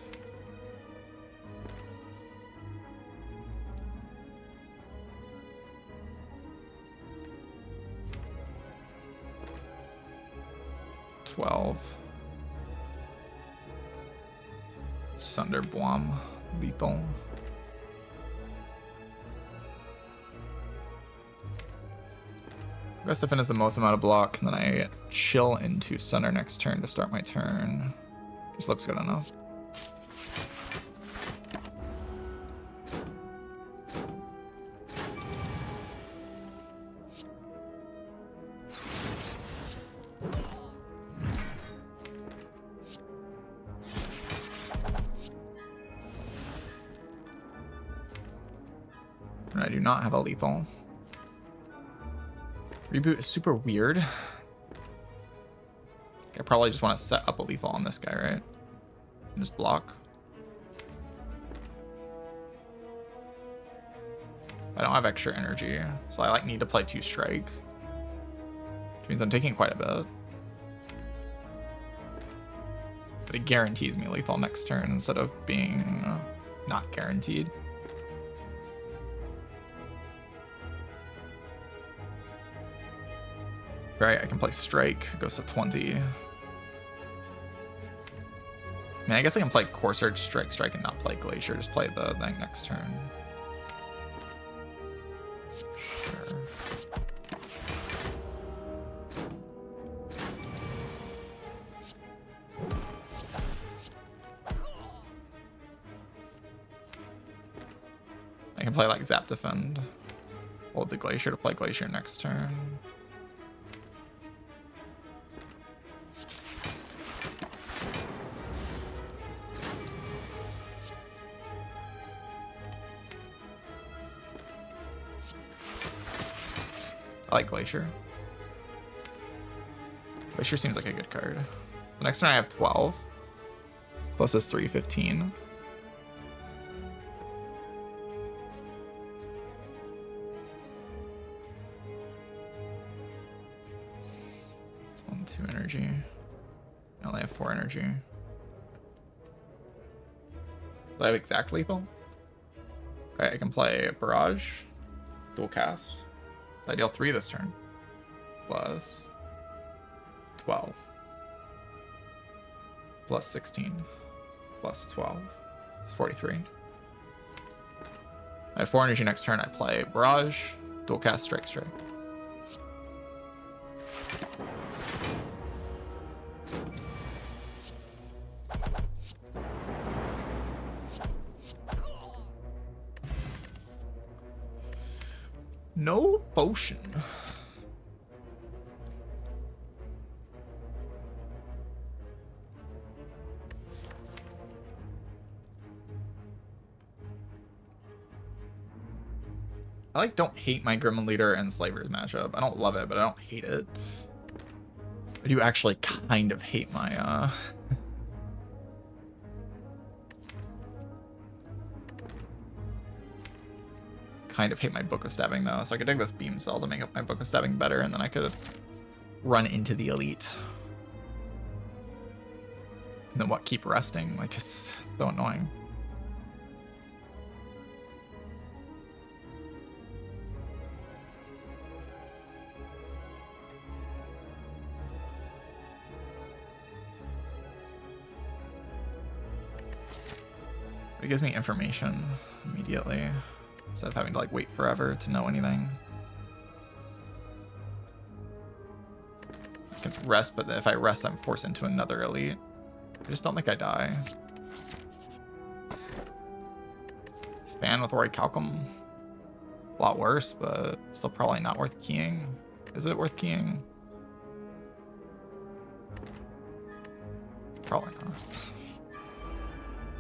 Sunderbloom, lethal. Best defend is the most amount of block, and then I chill into center next turn to start my turn. Just looks good enough. And I do not have a lethal. Reboot is super weird. I probably just want to set up a lethal on this guy, right? And just block. I don't have extra energy, so I like need to play 2 strikes. Which means I'm taking quite a bit. But it guarantees me lethal next turn instead of being not guaranteed. Right, I can play strike, goes to 20. I mean, I guess I can play core surge, strike, and not play glacier. Just play the thing next turn. Sure. I can play like zap defend. Hold the glacier to play glacier next turn. I like Glacier. Glacier seems like a good card. The next turn I have 12. Plus this 3, 15. It's 1, 2 energy. I only have 4 energy. So I have exact lethal. Okay, I can play Barrage, dual cast. I deal 3 this turn. Plus 12. Plus 16. Plus 12. It's 43. I have 4 energy next turn. I play Barrage, dual cast, strike. No potion. I like don't hate my Grim Leader and Slavers matchup. I don't love it, but I don't hate it. I do actually kind of hate my kind of hate my Book of Stabbing though, so I could take this Beam Cell to make up my Book of Stabbing better, and then I could run into the elite. And then what? Keep resting? Like it's so annoying. It gives me information immediately instead of having to like wait forever to know anything. I can rest, but if I rest, I'm forced into another elite. I just don't think I die. Fan with Rory Calcum. A lot worse, but still probably not worth keying. Is it worth keying? Probably not.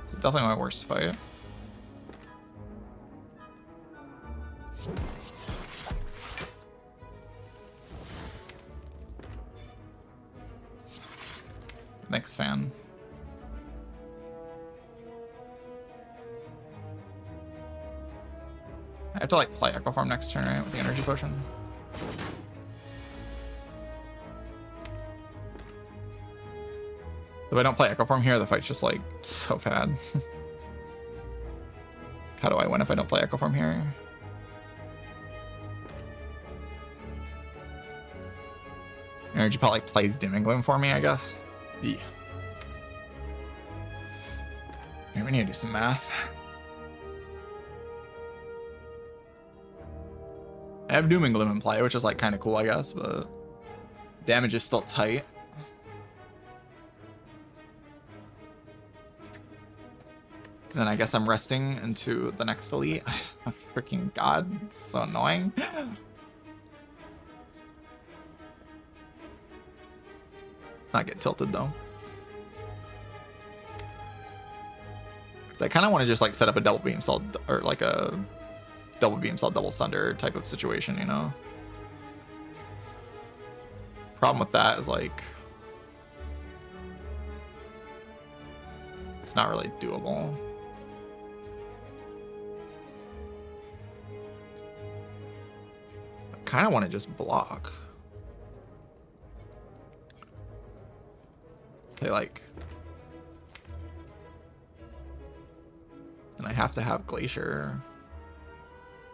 It's definitely my worst fight. Thanks, fan. have to like play Echo Form next turn, right, with the energy potion. If I don't play Echo Form here, the fight's just like so bad. How do I win if I don't play Echo Form here? Energy Pot like plays Dim and Gloom for me, I guess. Yeah. Here, we need to do some math. I have Doom and Gloom in play, which is like kind of cool, I guess, but damage is still tight. Then I guess I'm resting into the next elite. Oh, freaking god, it's so annoying. Not get tilted though. I kind of want to just like set up a double beam saw or like a double beam saw double sunder type of situation, you know. Problem with that is like it's not really doable. I kind of want to just block. Play like, and I have to have Glacier.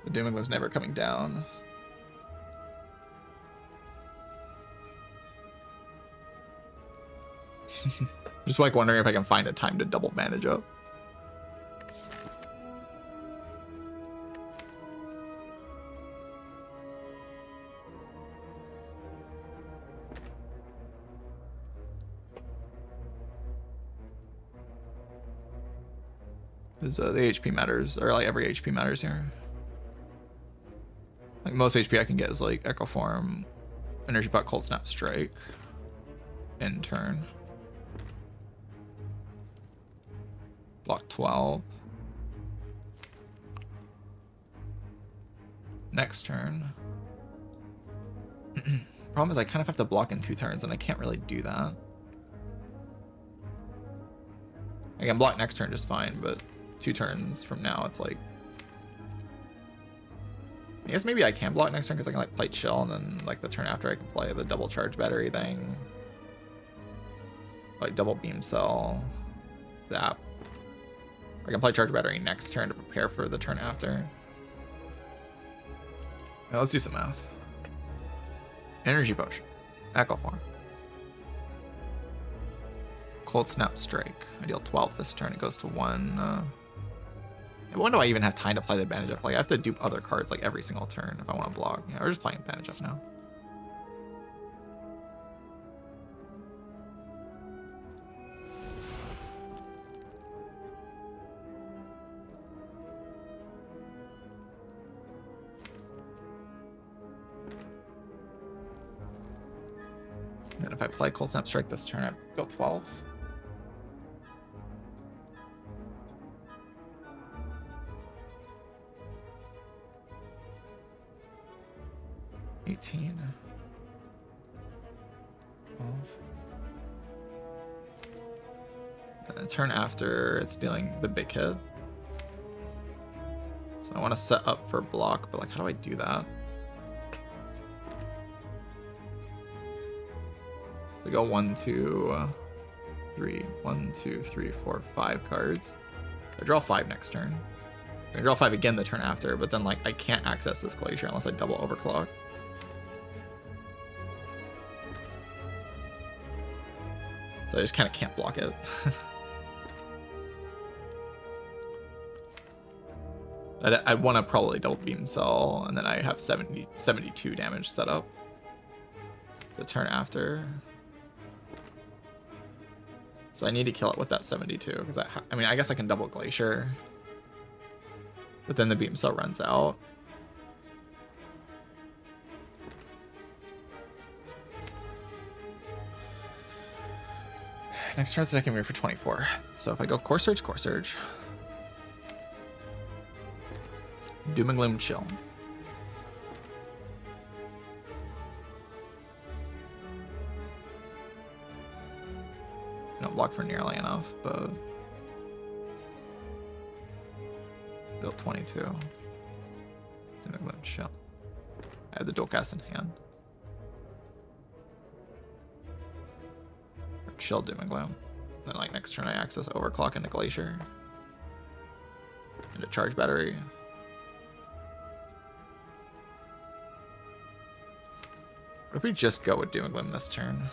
The Doom and Gloom's never coming down. Just like wondering if I can find a time to double bandage up. Because the HP matters, or like every HP matters here. Like most HP I can get is like Echo Form, Energy Pot, Cold Snap, Strike, end turn. Block 12. Next turn. Problem is I kind of have to block in 2 turns and I can't really do that. I can block next turn just fine, but 2 turns from now it's like, I guess maybe I can block next turn because I can like play Chill, and then like the turn after I can play the double charge battery thing, like double beam cell, zap. I can play charge battery next turn to prepare for the turn after. Now let's do some math. Energy potion, Echo Form, Cold Snap, Strike. I deal 12 this turn. It goes to 1. When do I even have time to play the bandage up? Like I have to dupe other cards like every single turn if I want to block. Yeah, we're just playing bandage up now. And if I play Cold Snap Strike this turn, I go 12. Turn after it's dealing the big hit. So I want to set up for block, but like how do I do that? We go 1, 2, 3, 1, 2, 3, 4, 5 cards. I draw 5 next turn. I draw 5 again the turn after, but then like I can't access this Glacier unless I double overclock. So I just kind of can't block it. I'd want to probably double beam cell, and then I have 72 damage set up the turn after. So I need to kill it with that 72, because I mean, I guess I can double Glacier, but then the beam cell runs out. Next turn is second move for 24. So if I go Core Surge, Core Surge. Doom and Gloom, Chill. Don't block for nearly enough, but build 22. Doom and Gloom, chill. I have the dual cast in hand. Or chill Doom and Gloom. Then like next turn I access Overclock into Glacier. Into Charge Battery. What if we just go with Doom and Gloom this turn?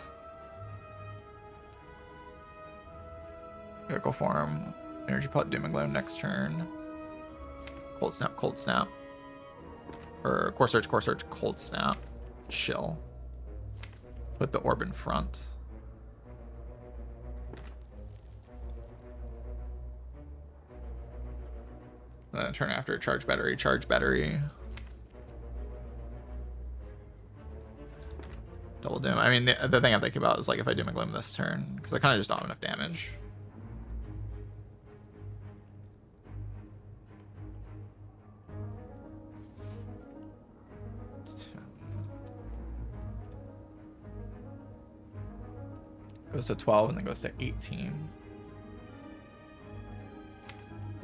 Miracle Form, Energy Pot, Doom and Gloom next turn. Cold Snap, Cold Snap. Or Core Search, Cold Snap. Chill. Put the orb in front. Then turn after Charge Battery, Charge Battery. Double Doom. I mean, the thing I'm thinking about is like if I Doom and Gloom this turn, because I kind of just don't have enough damage. Goes to 12 and then goes to 18.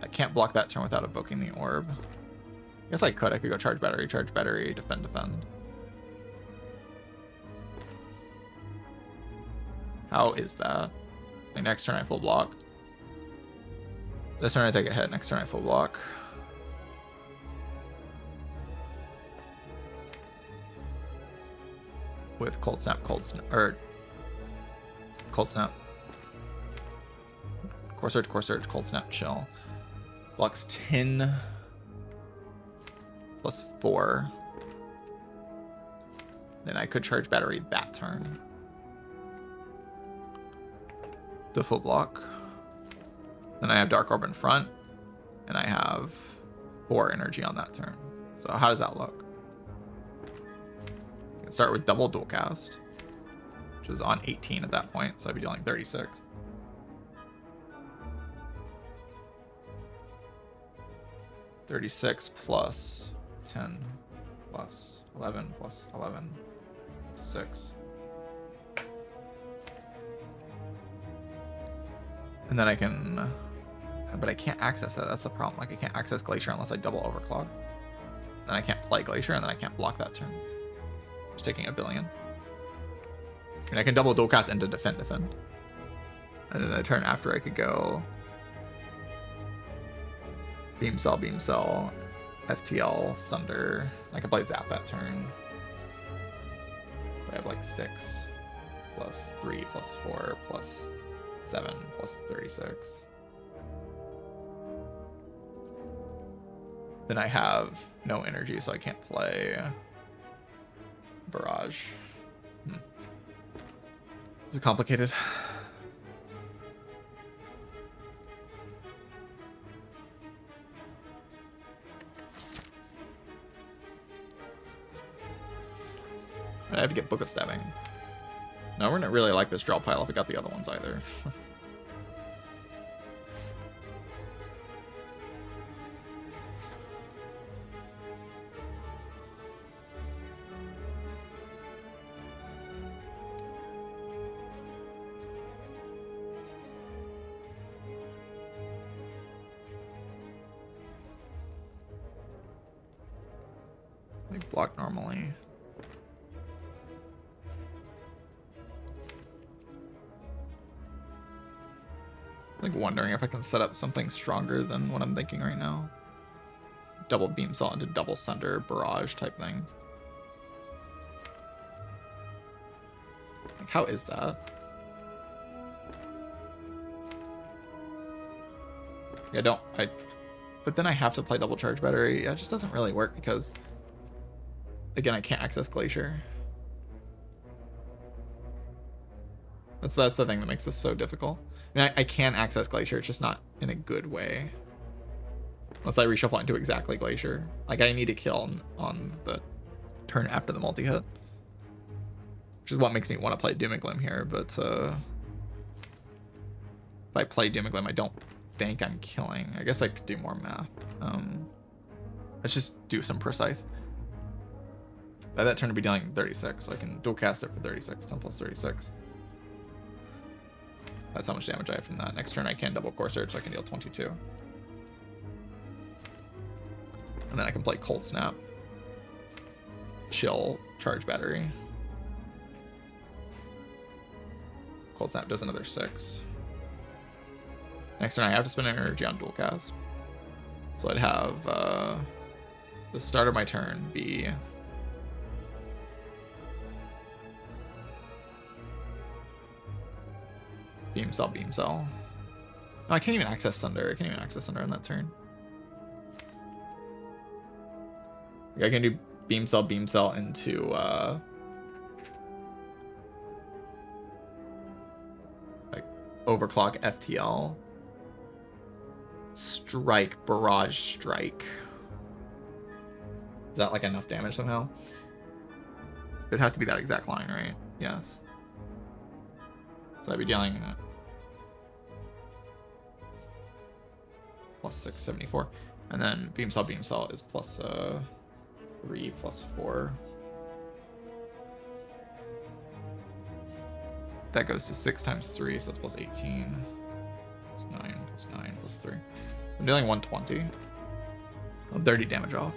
I can't block that turn without evoking the orb. I guess I could. I could go Charge Battery, Defend, Defend. How is that? Like next turn I full block. This turn I take a hit. Next turn I full block. With Cold Snap, or Cold Snap. Core Search, Cold Snap, chill. Blocks 10 plus 4. Then I could Charge Battery that turn. The full block. Then I have Dark Orb in front. And I have 4 energy on that turn. So how does that look? I can start with double dual cast, which is on 18 at that point, so I'd be dealing 36. $36 plus 10 plus 11 plus 11, 6. And then I can, but I can't access it. That's the problem. Like I can't access Glacier unless I double Overclock. Then I can't play Glacier, and then I can't block that turn. Just taking a billion. And I can double dual cast into Defend. And then the turn after I could go Beam Cell, FTL, Sunder. I can play Zap that turn. So I have like 6 plus 3 plus 4 plus 7 plus 36. Then I have no energy, so I can't play Barrage. Is it complicated? I have to get Book of Stabbing. No, we're not really like this draw pile if we got the other ones either. Like block normally. Like wondering if I can set up something stronger than what I'm thinking right now. Double Beam Cell into double Sunder, Barrage type things. Like how is that? Yeah, but then I have to play double Charge Battery. Yeah, it just doesn't really work because again, I can't access Glacier. That's the thing that makes this so difficult. I mean, I can access Glacier, it's just not in a good way. Unless I reshuffle into exactly Glacier. Like, I need to kill on the turn after the multi-hit. Which is what makes me want to play Doom and Gloom here, but if I play Doom and Gloom, I don't think I'm killing. I guess I could do more math. Let's just do some precise. By that turn to be dealing 36, so I can dual cast it for 36, 10 plus 36. That's how much damage I have from that. Next turn I can double Core Search, so I can deal 22. And then I can play Cold Snap. chill charge battery. Cold Snap does another 6. Next turn I have to spend energy on dual cast. So I'd have the start of my turn be Beam Cell, Beam Cell. No, I can't even access Thunder. I can't even access Thunder on that turn. I can do Beam Cell into like Overclock FTL. Strike, Barrage Strike. Is that like enough damage somehow? It'd have to be that exact line, right? Yes. So I'd be dealing plus 6, 74. And then Beam Cell is plus 3, plus 4. That goes to 6 times 3, so that's plus 18. Plus 9, plus 9, plus 3. I'm dealing 120. 30 damage off.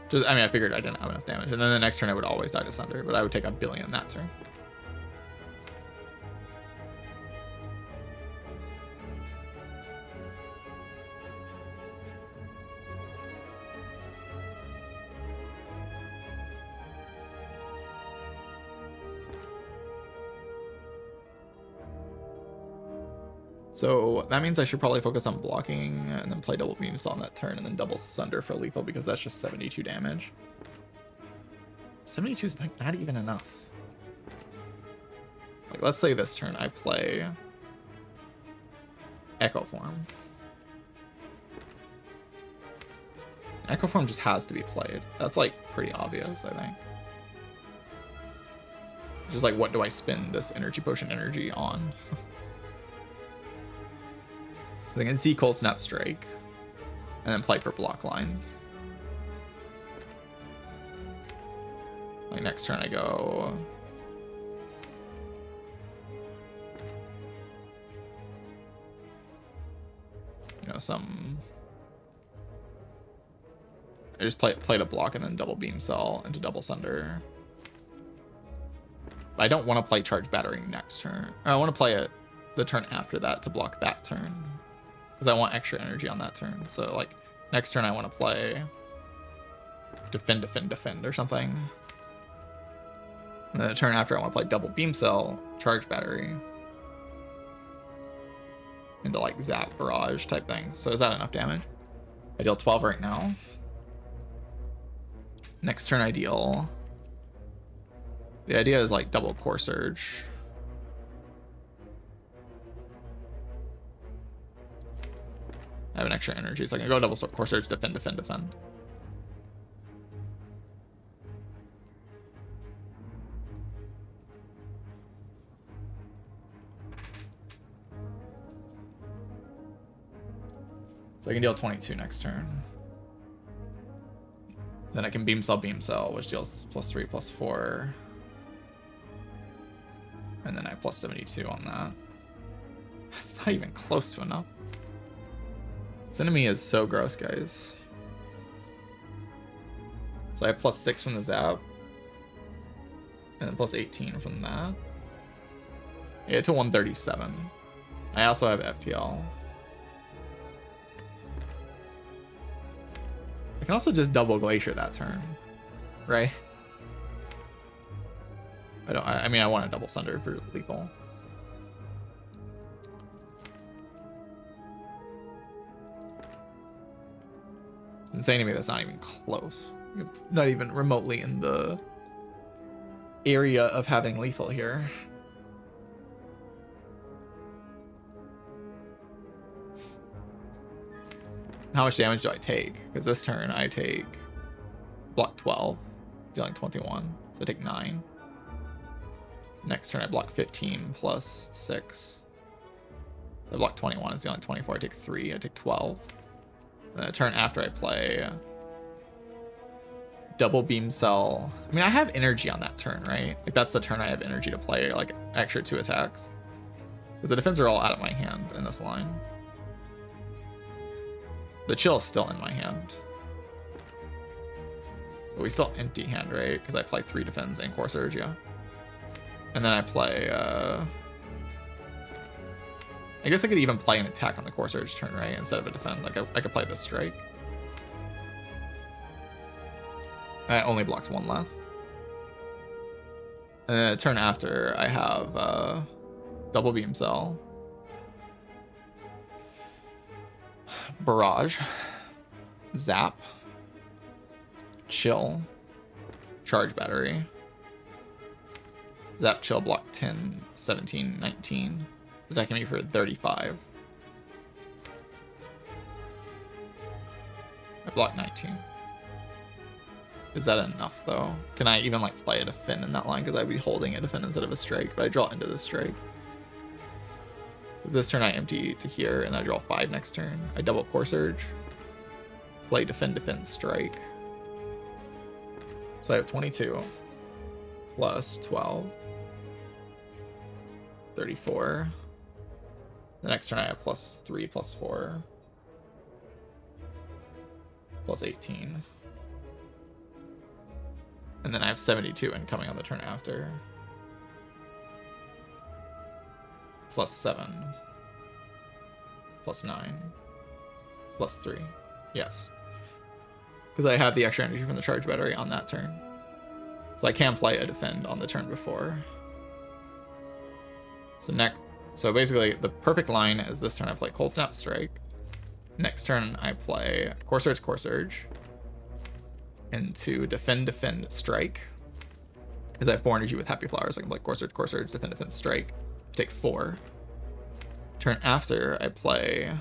Just, I mean, I figured I didn't have enough damage. And then the next turn I would always die to Sunder, but I would take a billion that turn. So that means I should probably focus on blocking and then play double beam saw on that turn and then double Sunder for lethal because that's just 72 damage. 72 is like not even enough. Like let's say this turn I play Echo Form. Echo Form just has to be played. That's like pretty obvious, I think. Just like what do I spin this energy potion energy on? I can see Cold Snap Strike, and then play for block lines. Like next turn I go... You know, some... I just play to block and then double Beam Cell into double Sunder. I don't want to play Charge Battery next turn. I want to play it the turn after that to block that turn. Because I want extra energy on that turn. So, like, next turn I want to play defend or something. And then the turn after I want to play double Beam Cell, Charge Battery. Into, like, Zap, Barrage type thing. So is that enough damage? I deal 12 right now. Next turn I deal... The idea is, like, double Core Surge. I have an extra energy, so I can go double Core Surge, defend. So I can deal 22 next turn. Then I can Beam Cell, which deals plus 3, plus 4. And then I have plus 72 on that. It's not even close to enough. This enemy is so gross, guys. So I have plus 6 from the Zap. And then plus 18 from that. Yeah, to 137. I also have FTL. I can also just double Glacier that turn. Right? I mean, I want a double Sunder for lethal. Insane to me that's not even close. You're not even remotely in the area of having lethal here. How much damage do I take? Because this turn I take block 12, dealing 21, so I take 9. Next turn I block 15 plus 6. So I block 21, it's dealing 24, I take 3, I take 12. The turn after I play double Beam Cell. I mean, I have energy on that turn, right? Like that's the turn I have energy to play like extra 2 attacks. Because the defense are all out of my hand in this line. The chill is still in my hand. But we still empty hand, right? Because I play 3 defends and Core Surge, yeah. And then I play, I guess I could even play an attack on the Core Surge turn, right? Instead of a defend. Like, I could play this strike. That only blocks 1 less. And then a turn after, I have, double beam cell. Barrage. Zap. Chill. Charge battery. Zap, chill, block 10, 17, 19. Attacking me for 35. I block 19. Is that enough, though? Can I even, like, play a defend in that line? Because I'd be holding a defend instead of a strike, but I draw into this strike. Because this turn I empty to here, and I draw 5 next turn. I double Core Surge. Play defend, defend, strike. So I have 22 plus 12. 34. The next turn I have plus 3 plus 4. Plus 18. And then I have 72 incoming on the turn after. Plus 7. Plus 9. Plus 3. Yes. Because I have the extra energy from the charge battery on that turn. So I can play a defend on the turn before. So basically, the perfect line is this turn I play Cold Snap Strike. Next turn I play Core Surge. Into defend, strike. Because I have 4 energy with Happy Flowers. I can play Core Surge, defend, strike. Take 4. Turn after, I play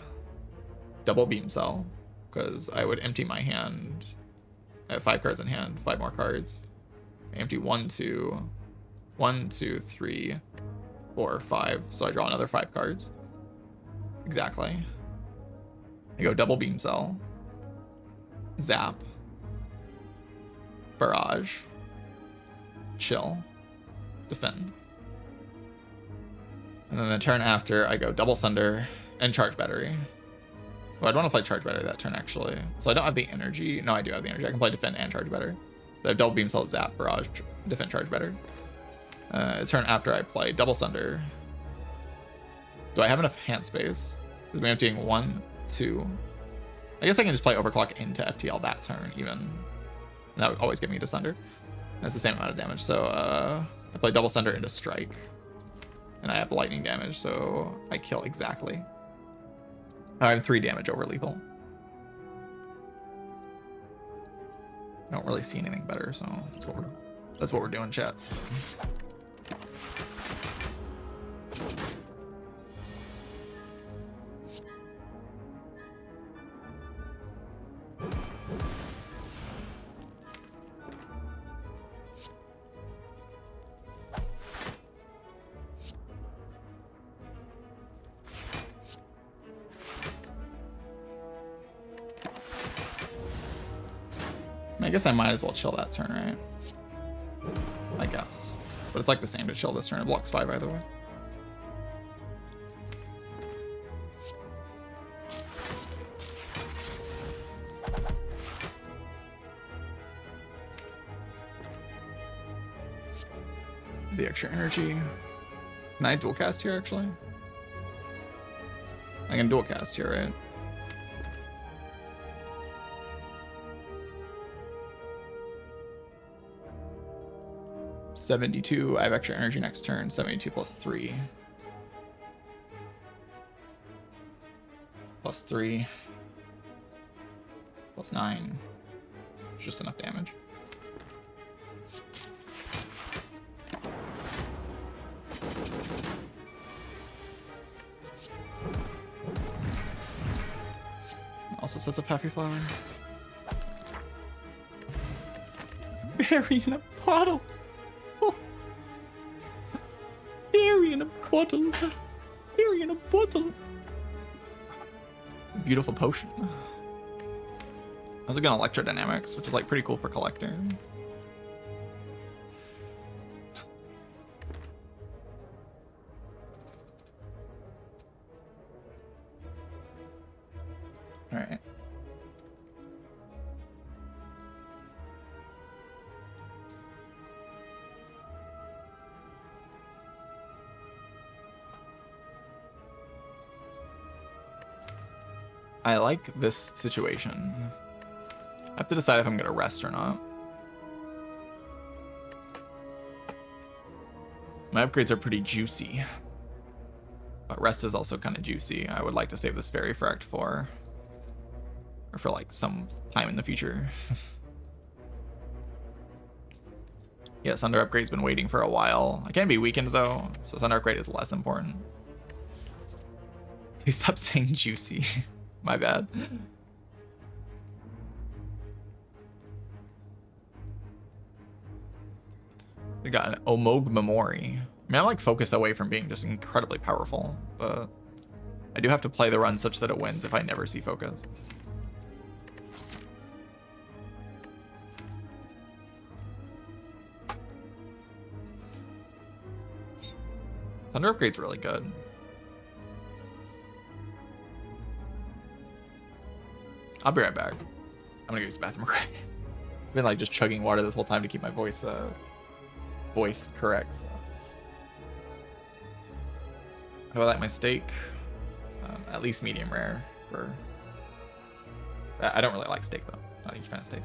double beam cell. Because I would empty my hand. I have 5 cards in hand, 5 more cards. I empty 1, 2, 3, 4, 5. So I draw another 5 cards. Exactly. I go double beam cell. Zap. Barrage. Chill. Defend. And then the turn after, I go double Sunder and charge battery. Well, I'd want to play charge battery that turn, actually. So I don't have the energy. No, I do have the energy. I can play defend and charge battery. I have double beam cell, zap, barrage, defend, charge battery. A turn after, I play double Sunder. Do I have enough hand space? Because I'm emptying 1, 2. I guess I can just play overclock into FTL that turn, even. That would always get me to Sunder. That's the same amount of damage. So I play double Sunder into strike. And I have lightning damage, so I kill exactly. I have 3 damage over lethal. I don't really see anything better, so that's what we're doing, chat. I guess I might as well chill that turn, right? I guess. But it's like the same to chill this turn. It blocks 5 either way. The extra energy. Can I dual cast here, actually? I can dual cast here, right? $72. I have extra energy next turn. 72 plus 3. Plus 3. Plus 9. It's just enough damage. Also sets up Happy Flower. Berry in a bottle. Oh. Berry in a bottle. Berry in a bottle. Beautiful potion. I was gonna Electrodynamics, which is like pretty cool for collector. Alright. I like this situation. I have to decide if I'm gonna rest or not. My upgrades are pretty juicy, but rest is also kind of juicy. I would like to save this fairy for Act 4, or for like some time in the future. Yeah, Sunder Upgrade's been waiting for a while. I can't be weakened though, so Sunder Upgrade is less important. Please stop saying juicy. My bad. We got an Omog Memori. I mean, I'm like focused away from being just incredibly powerful, but I do have to play the run such that it wins if I never see focus. Thunder Upgrade's really good. I'll be right back. I'm gonna go use the bathroom. I've been like just chugging water this whole time to keep my voice correct. So. How do I like my steak? At least medium rare. I don't really like steak though. Not a huge fan of steak.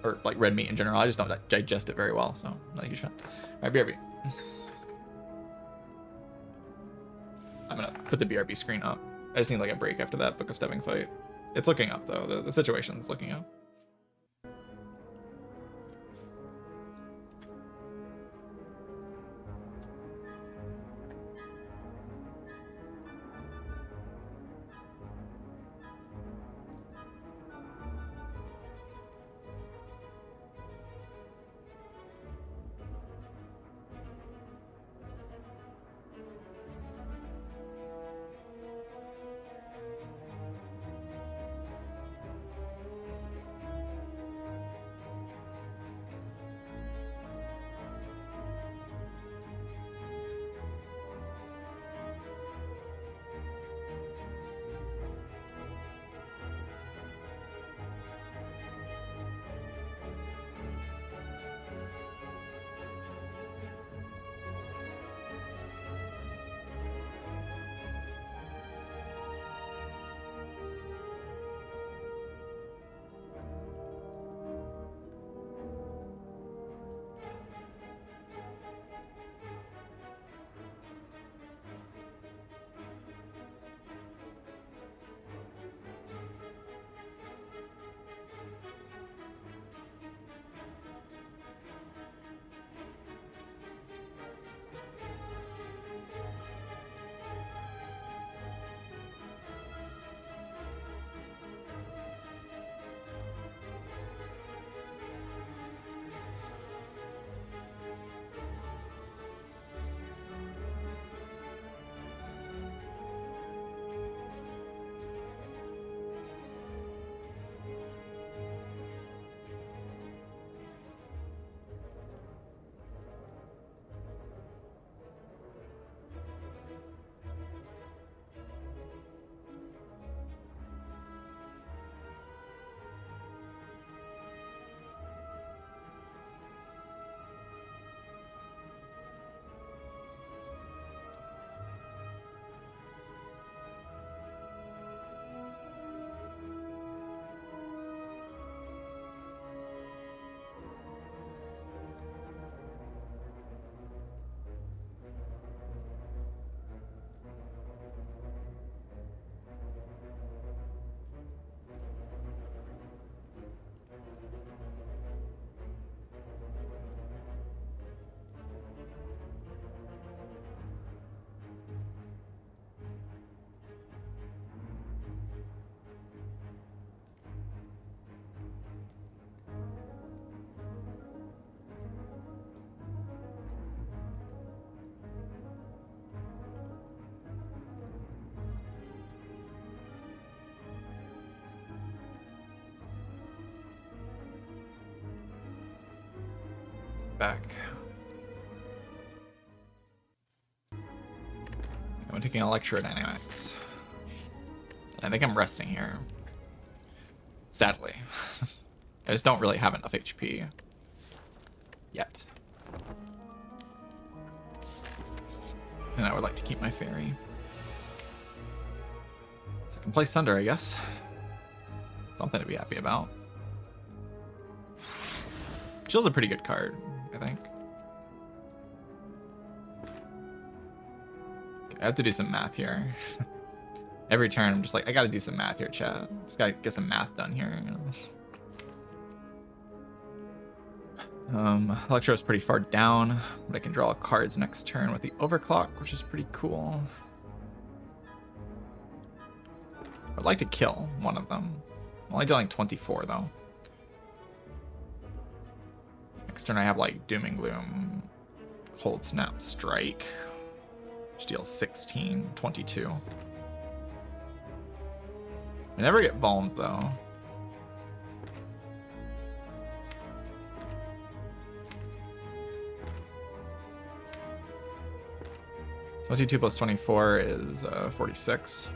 Or like red meat in general. I just don't digest it very well, so not a huge fan. Alright, BRB. I'm gonna put the BRB screen up. I just need like a break after that Book of Stepping fight. It's looking up though. The situation's looking up. Back. I'm taking electrodynamics. I think I'm resting here. Sadly. I just don't really have enough HP yet. And I would like to keep my fairy. So Can play Sunder, I guess. Something to be happy about. Shield's a pretty good card, I think. Okay, I have to do some math here. Every turn, I'm just like, I gotta do some math here, chat. Just gotta get some math done here. Electro's pretty far down, but I can draw cards next turn with the overclock, which is pretty cool. I'd like to kill one of them. I'm only dealing 24 though. Next turn I have like Doom and Gloom, Cold Snap, Strike, which deals 16, 22. I never get Vulmed though. (22 plus 24 is 46.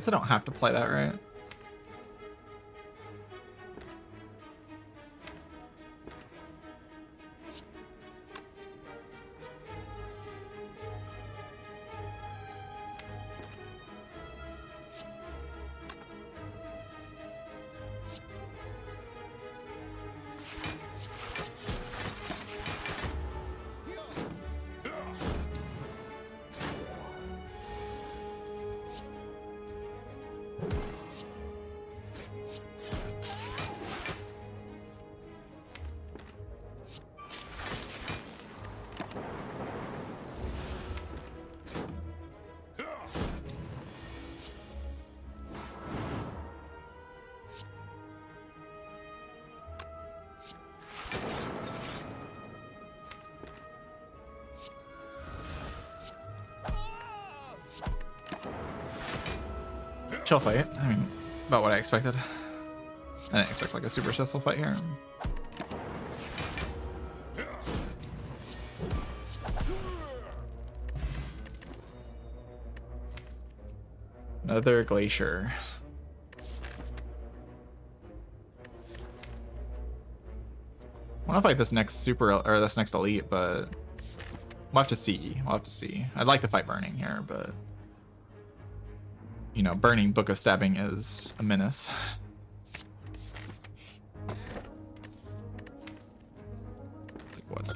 I don't have to play that, right? Chill fight. I mean, about what I expected. I didn't expect like a super successful fight here. Another Glacier. I want to fight this next super or this next elite, but we'll have to see. We'll have to see. I'd like to fight Burning here, but you know, Burning Book of Stabbing is a menace. It's like what's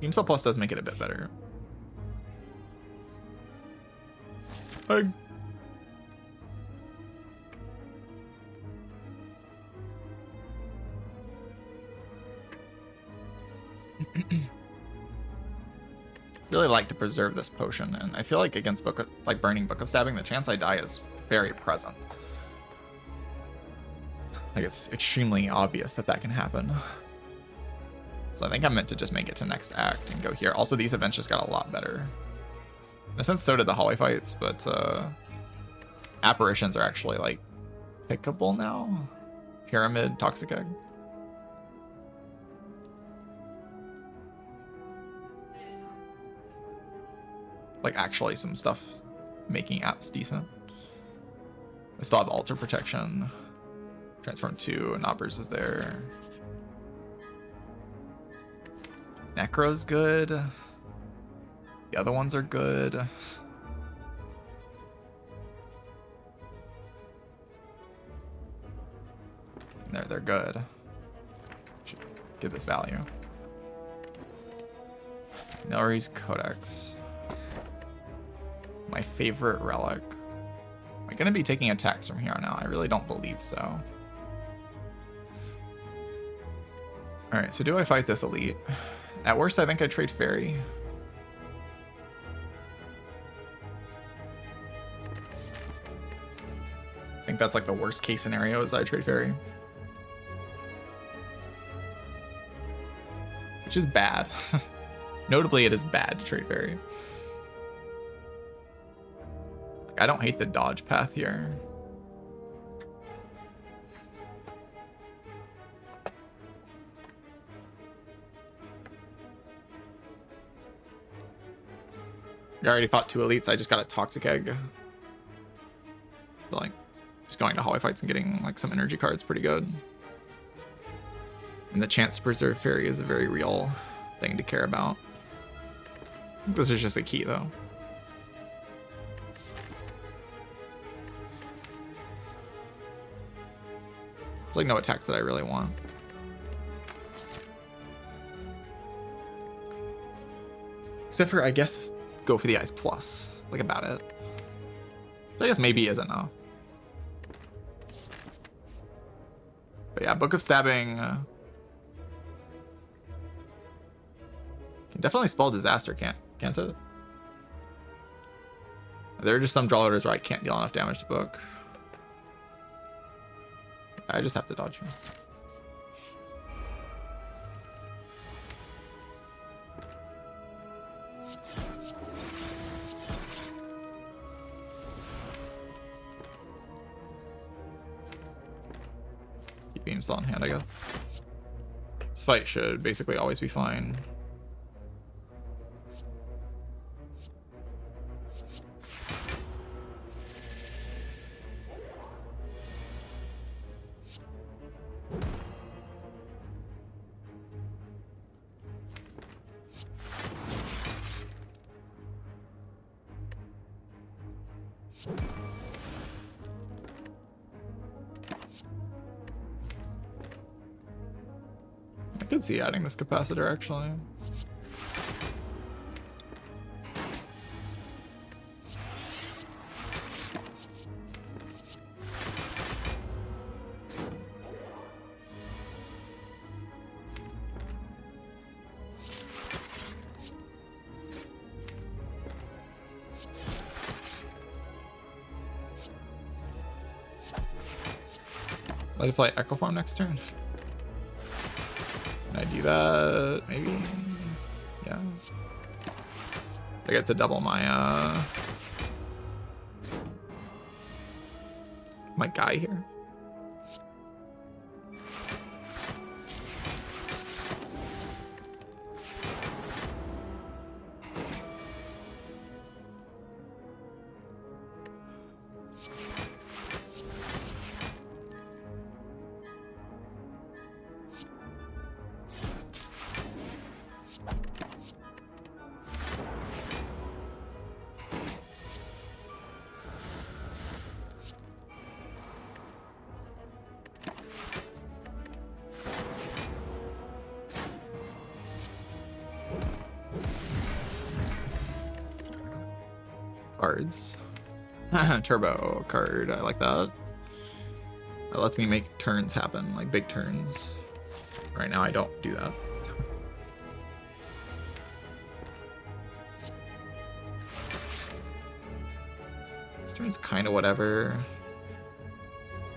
Beam Cell Plus does make it a bit better. Hug. Really like to preserve this potion, and I feel like against Burning Book of Stabbing, the chance I die is very present. Like it's extremely obvious that that can happen. So I think I'm meant to just make it to next act and go here. Also, these events just got a lot better. In a sense, so did the hallway fights, but apparitions are actually like pickable now. Pyramid, Toxic Egg. Like actually some stuff making apps decent. I still have Altar Protection. Transform 2, Knobbers is there. Necro's good. The other ones are good. They're good. Should get this value. Nelry's Codex. My favorite relic. Am I going to be taking attacks from here on out? I really don't believe so. Alright, so do I fight this elite? At worst, I think I trade Fairy. I think that's like the worst case scenario is I trade Fairy. Which is bad. Notably, it is bad to trade Fairy. I don't hate the dodge path here. I already fought 2 elites. I just got a toxic egg. So, like, just going to hallway fights and getting like some energy cards pretty good. And the chance to preserve fairy is a very real thing to care about. This is just a key though. It's like no attacks that I really want. Except for, I guess, go for the eyes plus. Like about it. So I guess maybe is enough. But yeah, Book of Stabbing can definitely spell disaster, can't it? There are just some draw orders where I can't deal enough damage to book. I just have to dodge him. Keep beam still in hand, I guess. This fight should basically always be fine. I could see adding this capacitor actually. Let it play Echo Form next turn. Can I do that? Maybe? Yeah. I get to double my my guy here. Cards. Turbo card. I like that. That lets me make turns happen, like big turns. Right now I don't do that. This turn's kind of whatever.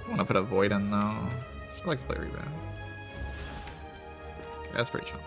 I want to put a void in though. I like to play rebound. Okay, that's pretty chill.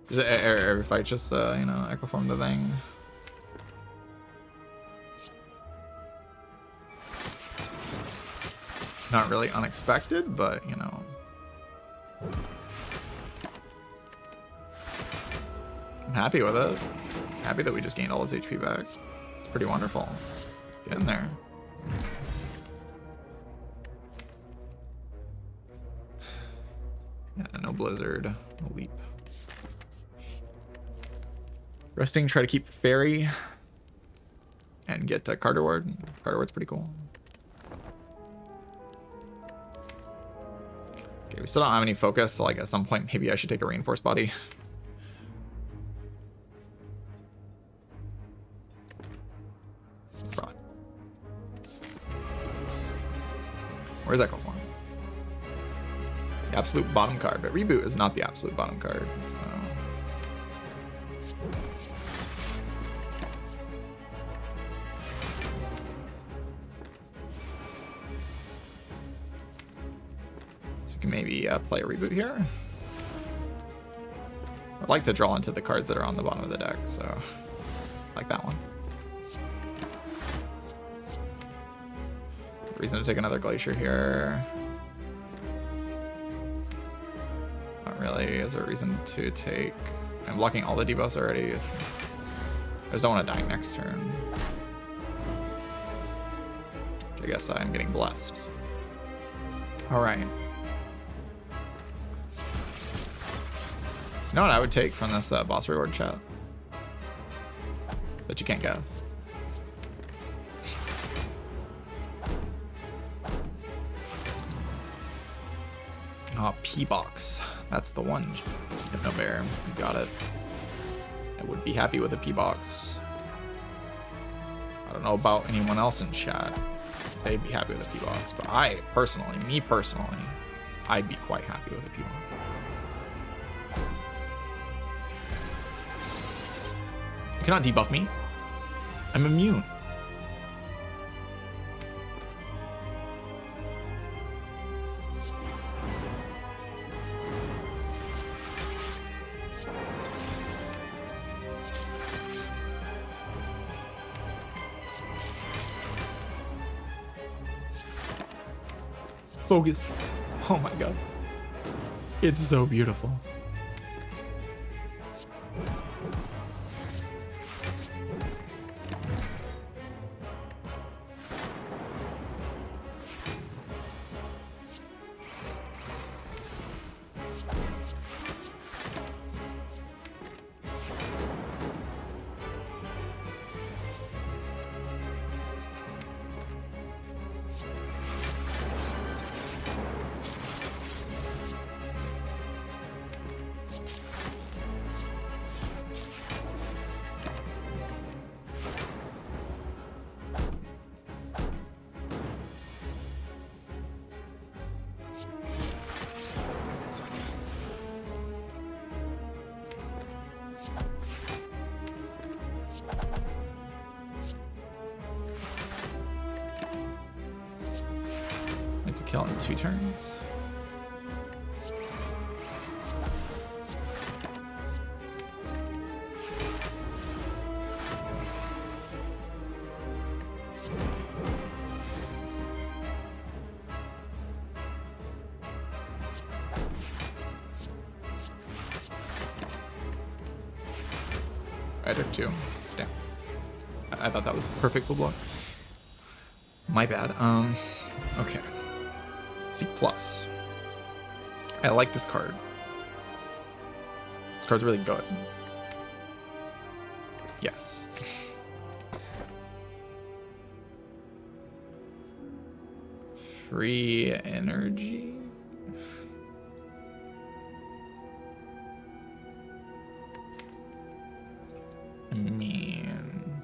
Just every fight, just you know, Echo Form the thing. Not really unexpected, but you know. I'm happy with it. Happy that we just gained all his HP back. It's pretty wonderful. Get in there. blizzard. No leap. Resting, try to keep fairy. And get Carter Ward. Carter Ward's pretty cool. Okay, we still don't have any focus, so like at some point maybe I should take a reinforced body. Fraud. Where's Echo Form? The absolute bottom card, but Reboot is not the absolute bottom card, so... We can maybe play a Reboot here. I'd like to draw into the cards that are on the bottom of the deck, so like that one. Reason to take another Glacier here. Not really. Is there a reason to take... I'm blocking all the debuffs already. I just don't want to die next turn. I guess I'm getting blessed. Alright. You know what I would take from this boss reward chat? But you can't guess. Oh, P-Box. That's the one. Hypno Bear. You got it. I would be happy with a P-Box. I don't know about anyone else in chat. They'd be happy with a P-Box. But I, personally, me personally, I'd be quite happy with a P-Box. You cannot debuff me. I'm immune. Focus. Oh my god. It's so beautiful. Kill in 2 turns. I took 2. Damn. I thought that was a perfect block. My bad. Okay. C+. I like this card. This card's really good. Yes. Free energy. I mean,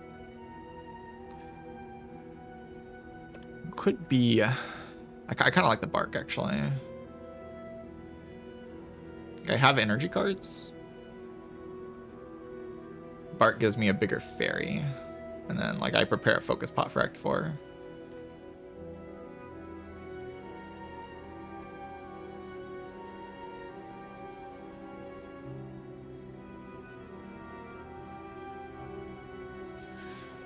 could be. I kind of like the Bark, actually. I have energy cards. Bark gives me a bigger fairy. And then, like, I prepare a focus pot for Act 4.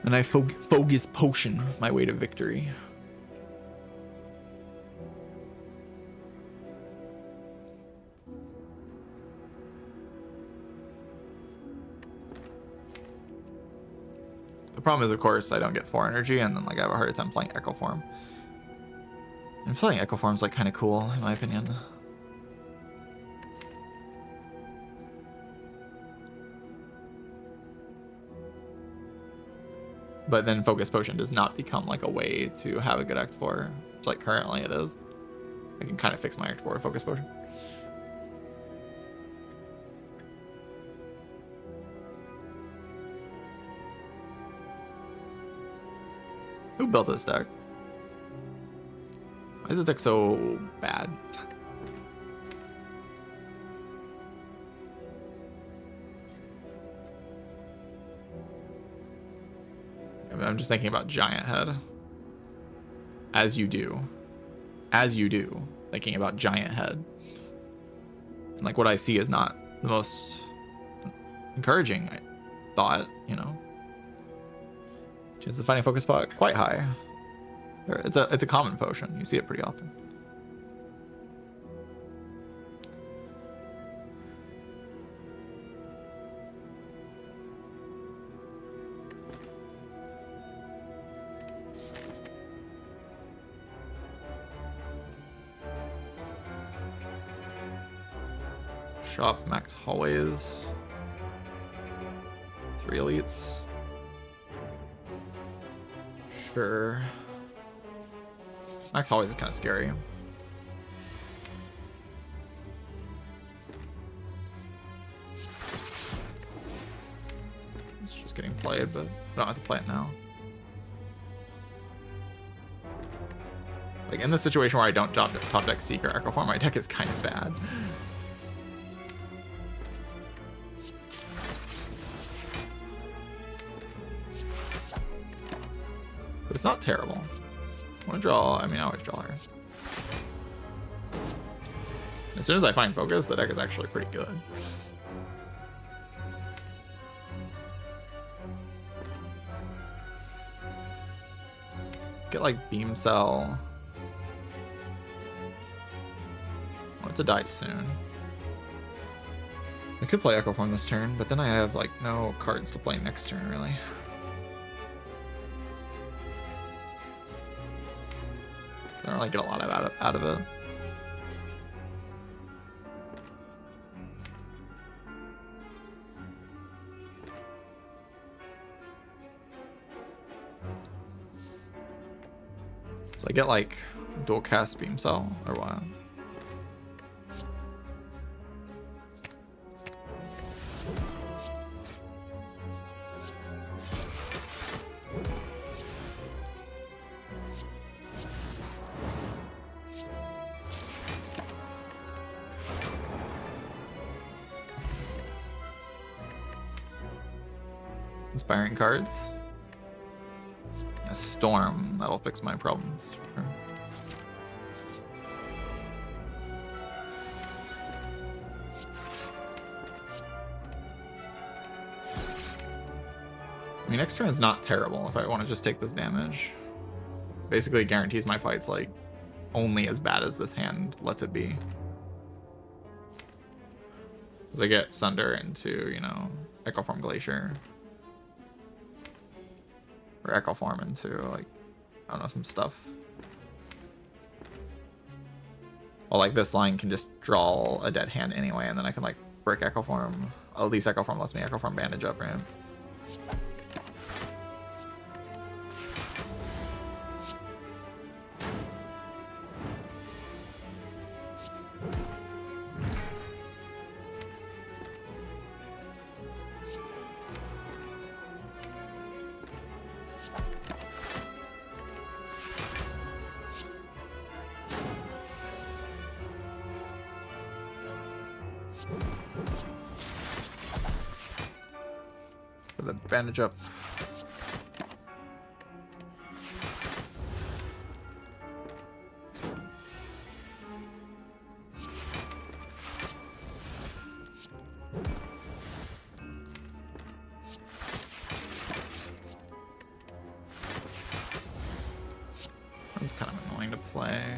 And I focus potion my way to victory. The problem is, of course, I don't get 4 energy, and then like I have a harder time playing Echo Form. And playing Echo Form is like kind of cool, in my opinion. But then Focus Potion does not become like a way to have a good X4, which like currently it is. I can kind of fix my X4 with Focus Potion. Who built this deck? Why is this deck so bad? I'm just thinking about Giant Head. As you do. As you do. Thinking about Giant Head. And like what I see is not the most encouraging thought, you know. Chances of finding Focus Pot quite high. It's a common potion. You see it pretty often. Shop max hallways. 3 elites. Sure. Max hallways is kind of scary. It's just getting played, but I don't have to play it now. Like in the situation where I don't top deck Seek or Echo Form, my deck is kind of bad. But it's not terrible. I want to draw, I mean, I always draw here. As soon as I find Focus, the deck is actually pretty good. Get like Beam Cell. I want it to die soon. I could play Echo Form this turn, but then I have like no cards to play next turn, really. I don't really get a lot out of it. So I get like dual cast Beam Cell or what? Inspiring cards. A storm, that'll fix my problems. Sure. I mean, next turn is not terrible if I want to just take this damage. Basically, it guarantees my fight's like only as bad as this hand lets it be. Because I get Sunder into, you know, Echo Form Glacier. Or Echo Form into, like, I don't know, some stuff. Well, like, this line can just draw a dead hand anyway, and then I can, like, brick Echo Form. At least Echo Form lets me Echo Form Bandage up, right? With a bandage up. That's kind of annoying to play.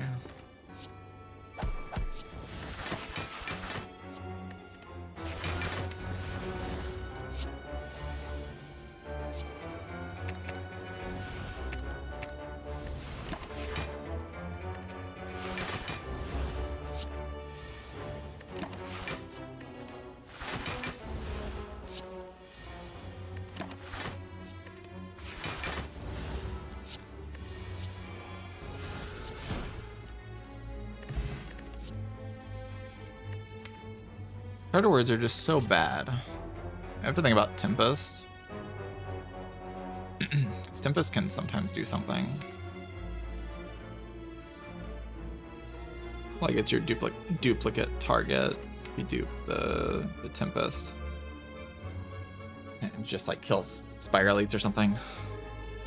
Charter words are just so bad. I have to think about Tempest. Because Tempest can sometimes do something. Like it's your duplicate target. You dupe the Tempest. And it just like kills Spire Elites or something.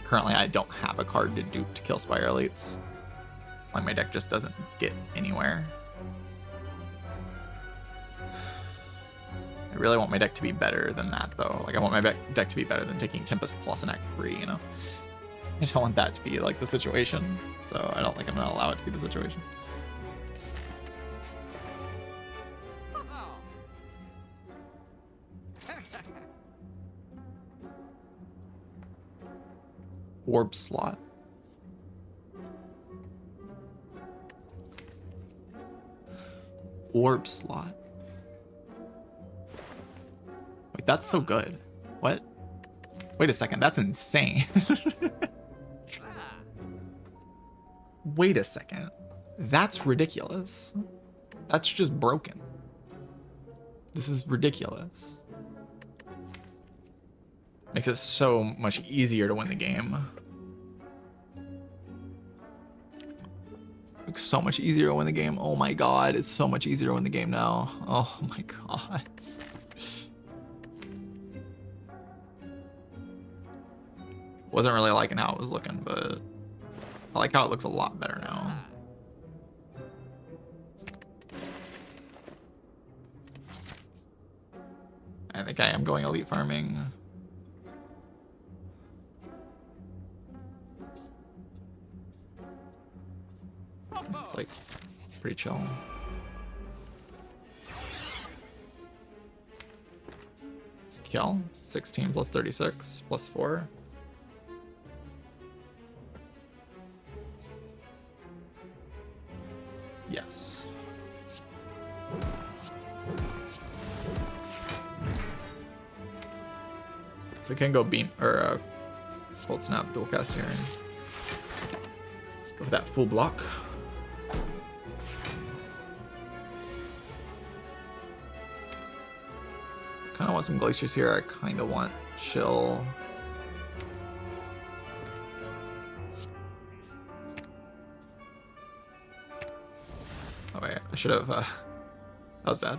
Currently I don't have a card to dupe to kill Spire Elites. Like my deck just doesn't get anywhere. I really want my deck to be better than that though. Like I want my deck to be better than taking Tempest plus an Act 3, you know? I don't want that to be like the situation. So I don't think I'm gonna allow it to be the situation. Orb slot. Orb slot. Wait, that's so good. What? Wait a second, that's insane. Wait a second. That's ridiculous. That's just broken. This is ridiculous. Makes it so much easier to win the game. Makes so much easier to win the game. Oh my god, it's so much easier to win the game now. Oh my god. Wasn't really liking how it was looking, but I like how it looks a lot better now. I think I am going elite farming. It's like pretty chill. It's kill 16 plus 36 plus 4. Yes. So we can go beam or cold snap dual cast here and go for that full block. Kind of want some glaciers here. I kind of want chill. Oh wait, I should have. That was bad.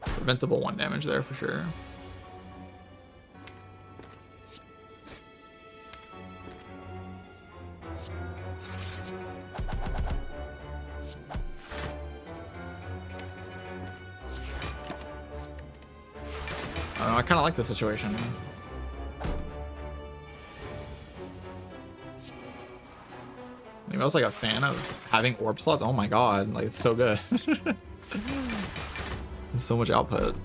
Preventable 1 damage there for sure. I kind of like the situation. Maybe I was like a fan of having orb slots. Oh my god, like it's so good. There's so much output.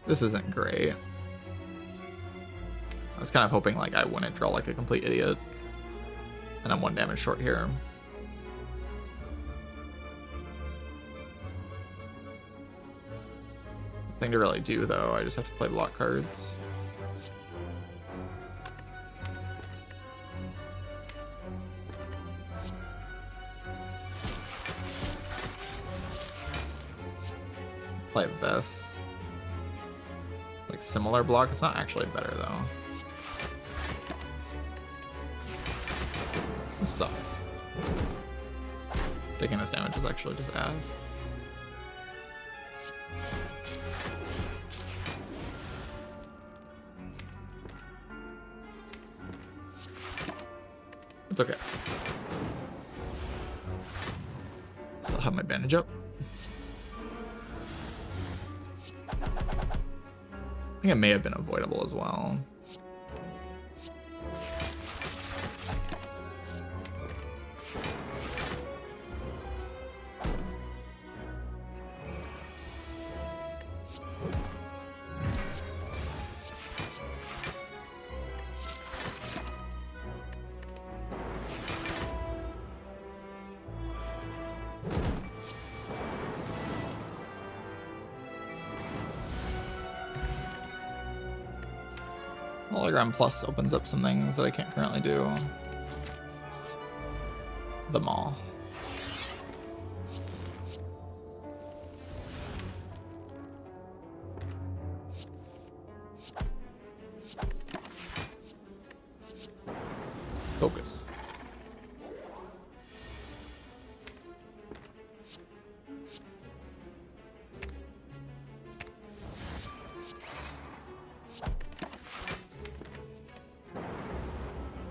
This isn't great. I was kind of hoping like I wouldn't draw like a complete idiot. And I'm 1 damage short here. Thing to really do though, I just have to play block cards. Play this. Like similar block, it's not actually better though. This sucks. Taking this damage is actually just ass. It's okay. Still have my bandage up. I think it may have been avoidable as well. Hologram Plus opens up some things that I can't currently do. The mall. Focus.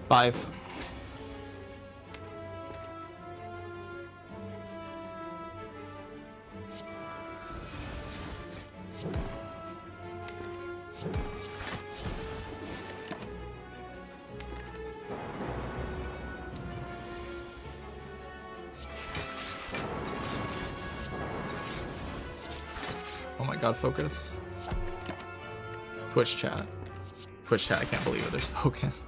Five. Oh my god, focus. Twitch chat. Twitch chat, I can't believe it, there's focus.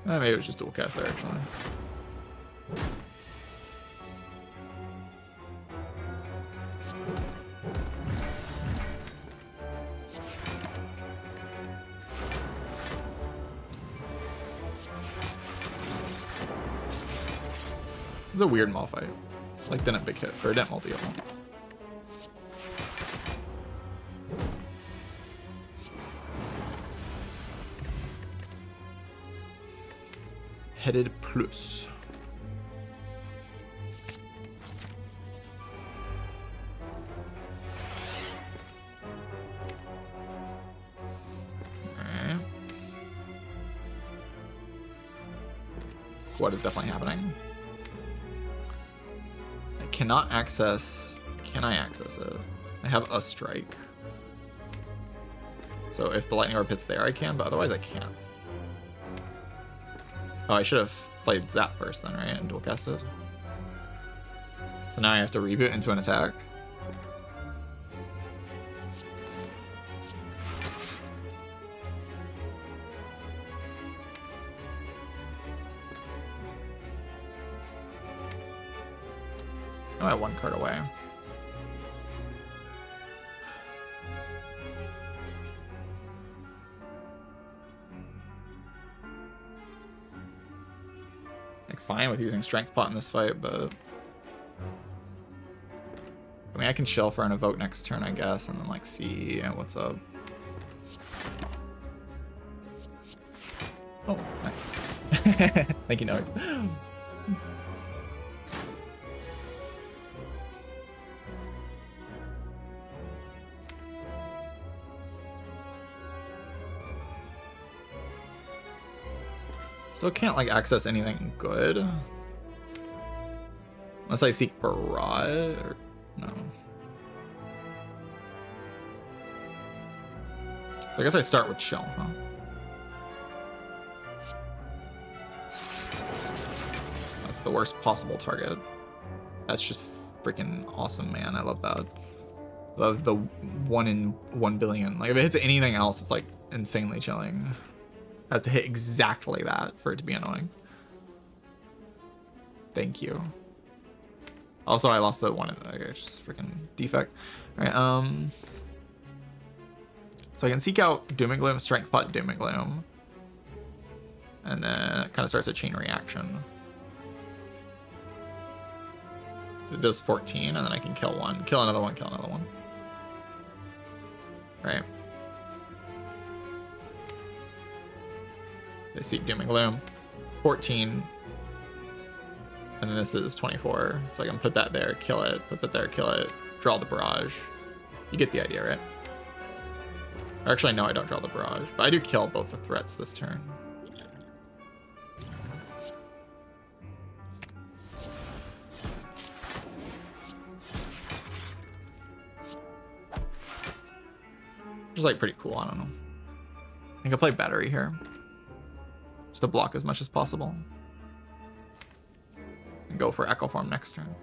Maybe it was just dual cast there, actually. It's a weird mall fight. Like, didn't big hit, or didn't multi-hit once. Headed plus. Alright. What is definitely happening? I cannot access. Can I access it? I have a strike. So if the lightning orb hits there, I can, but otherwise I can't. Oh, I should have played Zap first then, right? And dual casted. So now I have to reboot into an attack. I'm at one card away. Fine with using Strength Pot in this fight, but I mean I can chill for an evoke next turn, I guess, and then like see what's up. Oh, nice. Thank you, Nox. Still can't like access anything good. Unless I seek Barrage or no. So I guess I start with chill, huh? That's the worst possible target. That's just freaking awesome, man. I love that. Love the 1 in 1 billion. Like if it hits anything else, it's like insanely chilling. Has to hit exactly that for it to be annoying. Thank you. Also, I lost the one. Okay, just freaking defect. All right. So I can seek out Doom and Gloom, Strength Pot, Doom and Gloom, and then it kind of starts a chain reaction. It does 14, and then I can kill one, kill another one, kill another one. Right. I seek Doom and Gloom, 14, and then this is 24, so I can put that there, kill it, put that there, kill it, draw the barrage. You get the idea, right? Actually, no, I don't draw the barrage, but I do kill both the threats this turn. Which is like pretty cool, I don't know. I can play battery here. To block as much as possible and go for Echo Form next turn.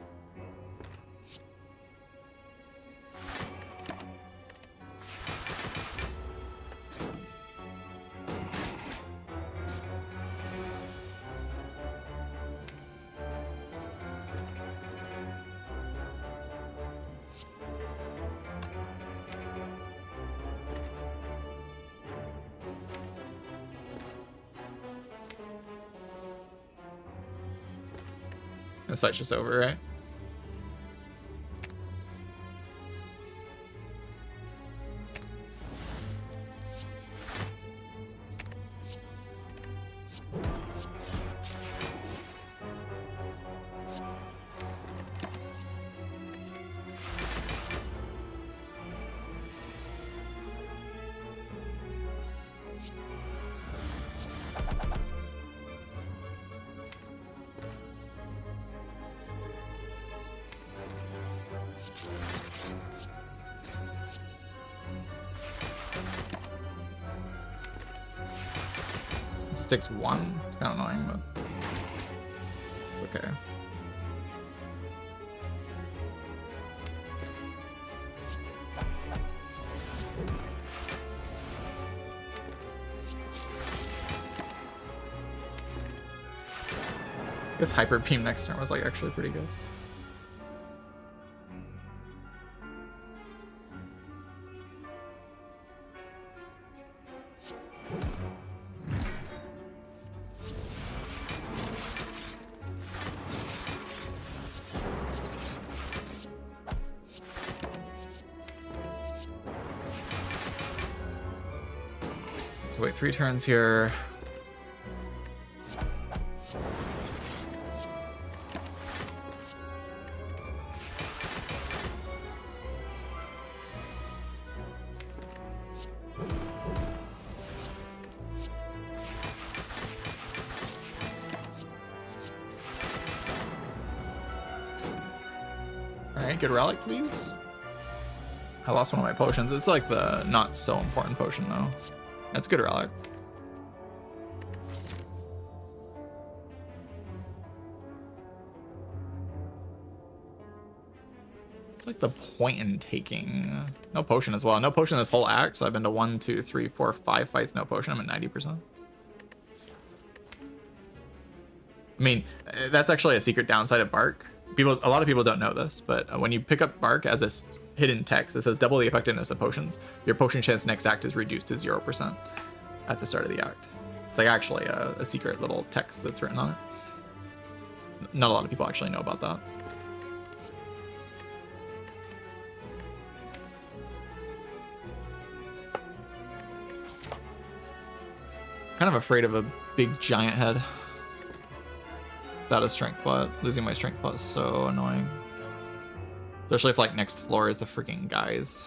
this fight's just over, right? Sticks one. It's kind of annoying, but it's okay. I guess Hyper Beam next turn was like actually pretty good. So wait 3 turns here. Alright, good relic, please. I lost one of my potions. It's like the not so important potion though. That's good relic. It's like the point in taking. No potion as well. No potion this whole act. So I've been to 1, 2, 3, 4, 5 fights. No potion. I'm at 90%. I mean, that's actually a secret downside of Bark. A lot of people don't know this, but when you pick up Bark as a hidden text that says double the effectiveness of potions, your potion chance next act is reduced to 0% at the start of the act. It's like actually a secret little text that's written on it. Not a lot of people actually know about that. Kind of afraid of a big giant head. Without a strength plus, losing my strength plus, so annoying. Especially if like next floor is the freaking guys.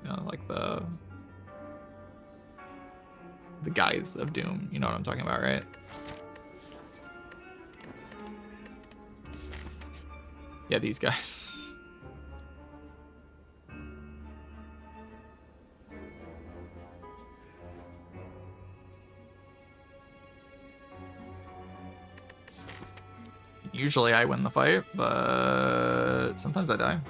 You know, like the guys of Doom. You know what I'm talking about, right? Yeah, these guys. Usually I win the fight, but sometimes I die.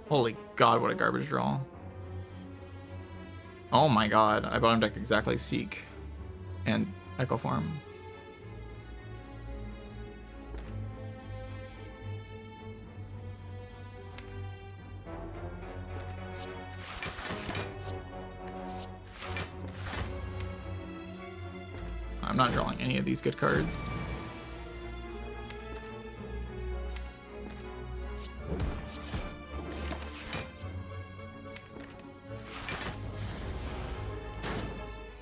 Holy god, what a garbage draw. Oh my god, I bottom deck exactly Seek and Echo Farm. I'm not drawing any of these good cards.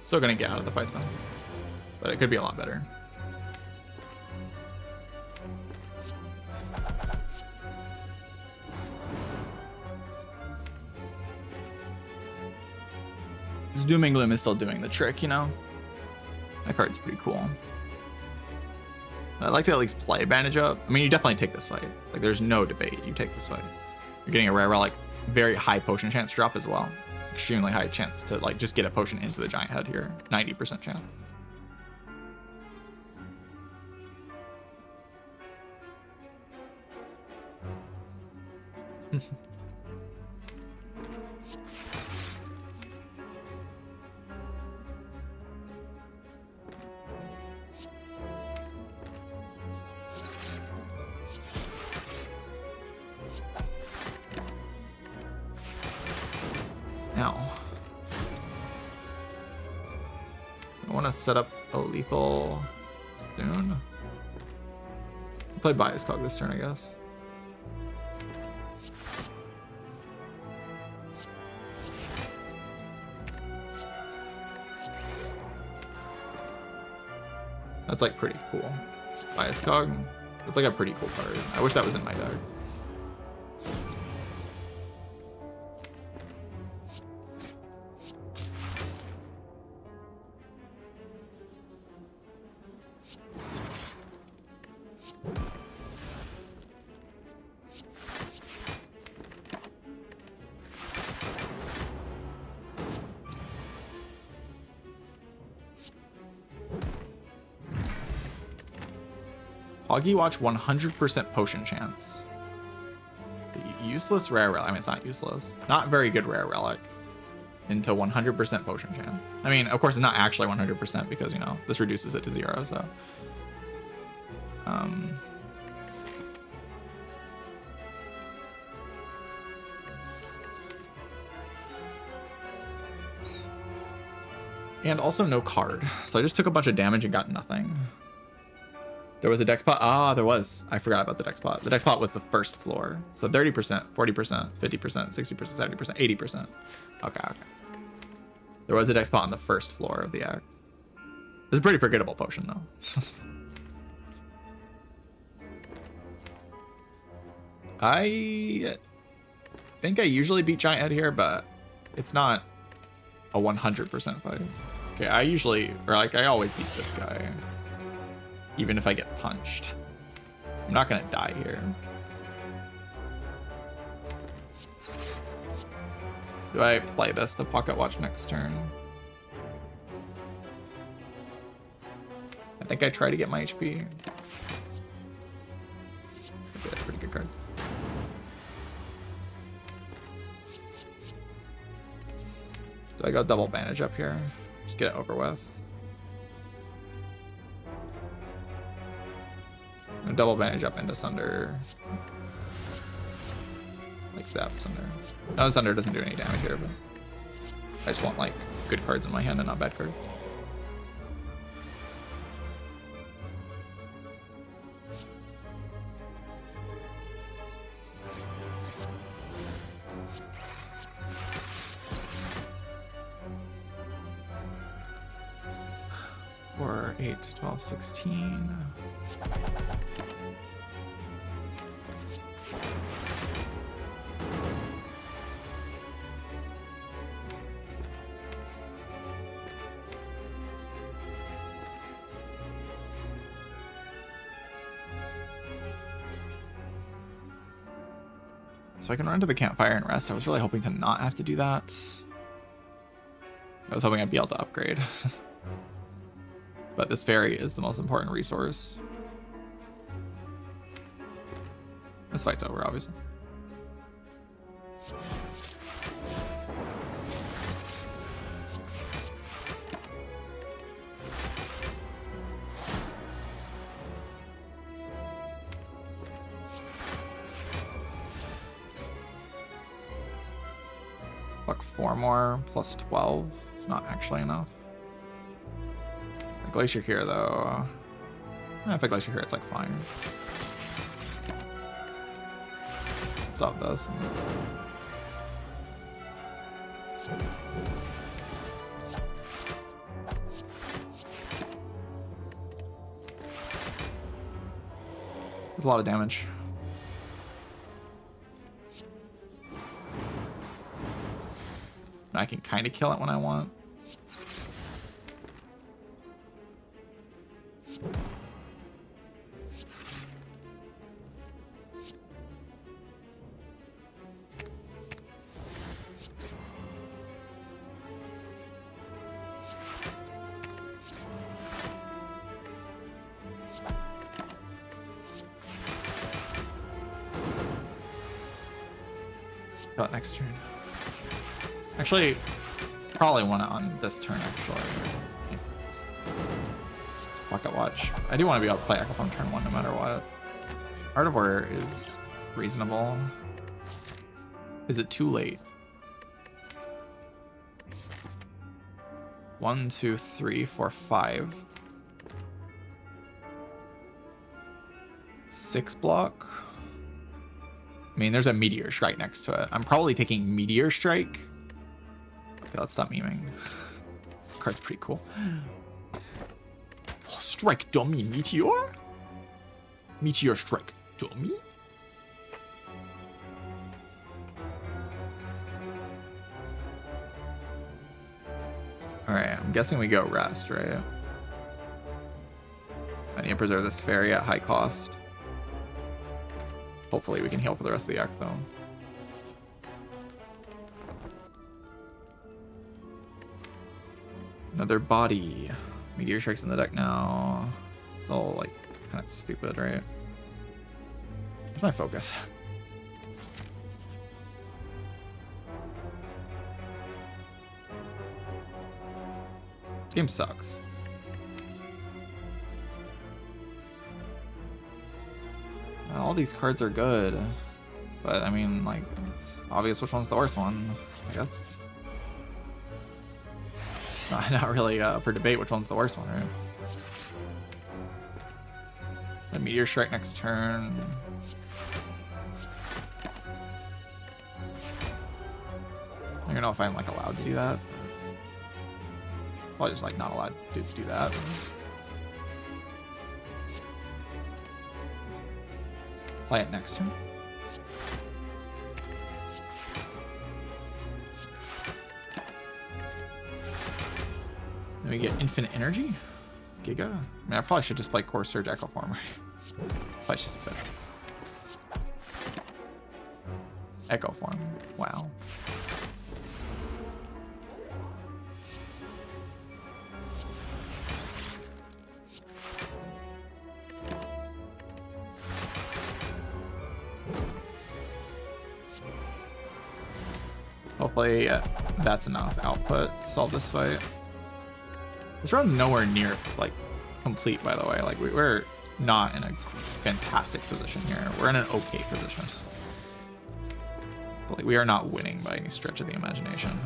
Still gonna get out of the fight though, but it could be a lot better. This Doom and Gloom is still doing the trick, you know? That card's pretty cool. I'd like to at least play Bandage Up. I mean, you definitely take this fight. Like, there's no debate. You take this fight. You're getting a rare relic, very high potion chance drop as well. Extremely high chance to, like, just get a potion into the giant head here. 90% chance. now. I want to set up a lethal soon. Play Bias Cog this turn, I guess. That's like pretty cool. Bias Cog. That's like a pretty cool card. I wish that was in my deck. Hoggy Watch 100% potion chance. The useless rare relic. I mean, it's not useless. Not very good rare relic. Into 100% potion chance. I mean, of course, it's not actually 100% because, you know, this reduces it to 0, so. And also no card. So I just took a bunch of damage and got nothing. There was a deck spot. Ah, there was. I forgot about the deck spot. The deck spot was the first floor. So 30%, 40%, 50%, 60%, 70%, 80%. Okay. There was a deck spot on the first floor of the act. It's a pretty forgettable potion, though. I think I usually beat Giant Head here, but it's not a 100% fight. Okay, I always beat this guy. Even if I get punched. I'm not gonna die here. Do I play this to Pocket Watch next turn? I think I try to get my HP. Okay, that's a pretty good card. Do I go double bandage up here? Just get it over with. Double bandage up into Sunder. Like Zap Sunder. No, Sunder doesn't do any damage here, but I just want like good cards in my hand and not bad cards. Or 8, 12, 16. So I can run to the campfire and rest. I was really hoping to not have to do that. I was hoping I'd be able to upgrade. But this fairy is the most important resource. This fight's over, obviously. Fuck, 4 more plus 12. It's not actually enough. Glacier here, though. If I Glacier here, it's like fine. Stop this. There's a lot of damage. I can kind of kill it when I want. Got next turn. Actually, probably want it on this turn, actually. Yeah. Pocket Watch. I do want to be able to play Echo on turn 1 no matter what. Art of Warrior is reasonable. Is it too late? 1, 2, 3, 4, 5. 6 block. I mean, there's a Meteor Strike next to it. I'm probably taking Meteor Strike. Okay, let's stop memeing. Card's pretty cool. Oh, strike dummy Meteor? Meteor Strike dummy? Alright, I'm guessing we go rest, right? I need to preserve this fairy at high cost. Hopefully we can heal for the rest of the act, though. Another body. Meteor Strike's in the deck now. It's all, like, kind of stupid, right? Where's my focus? This game sucks. All these cards are good, but I mean, like, it's obvious which one's the worst one, I guess. It's not really up for debate which one's the worst one, right? The Meteor Strike next turn. I don't even know if I'm, like, allowed to do that. Probably just, like, not allowed to do that. Play it next turn. Then we get Infinite Energy. Giga. I mean, I probably should just play Core Surge Echo Form, right? It's probably just a bit. Echo Form. Wow. Hopefully that's enough output to solve this fight. This run's nowhere near, like, complete, by the way. Like, we're not in a fantastic position here. We're in an okay position. But, like, we are not winning by any stretch of the imagination.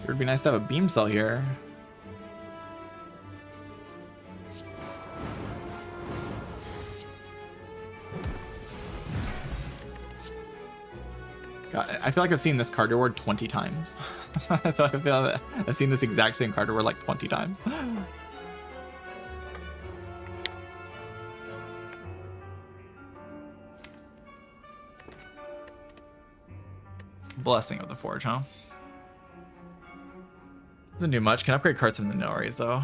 It would be nice to have a beam cell here. God, I feel like I've seen this card reward 20 times. I feel like I've seen this exact same card reward like 20 times. Blessing of the Forge, huh? Doesn't do much. Can upgrade cards from the Nories, though.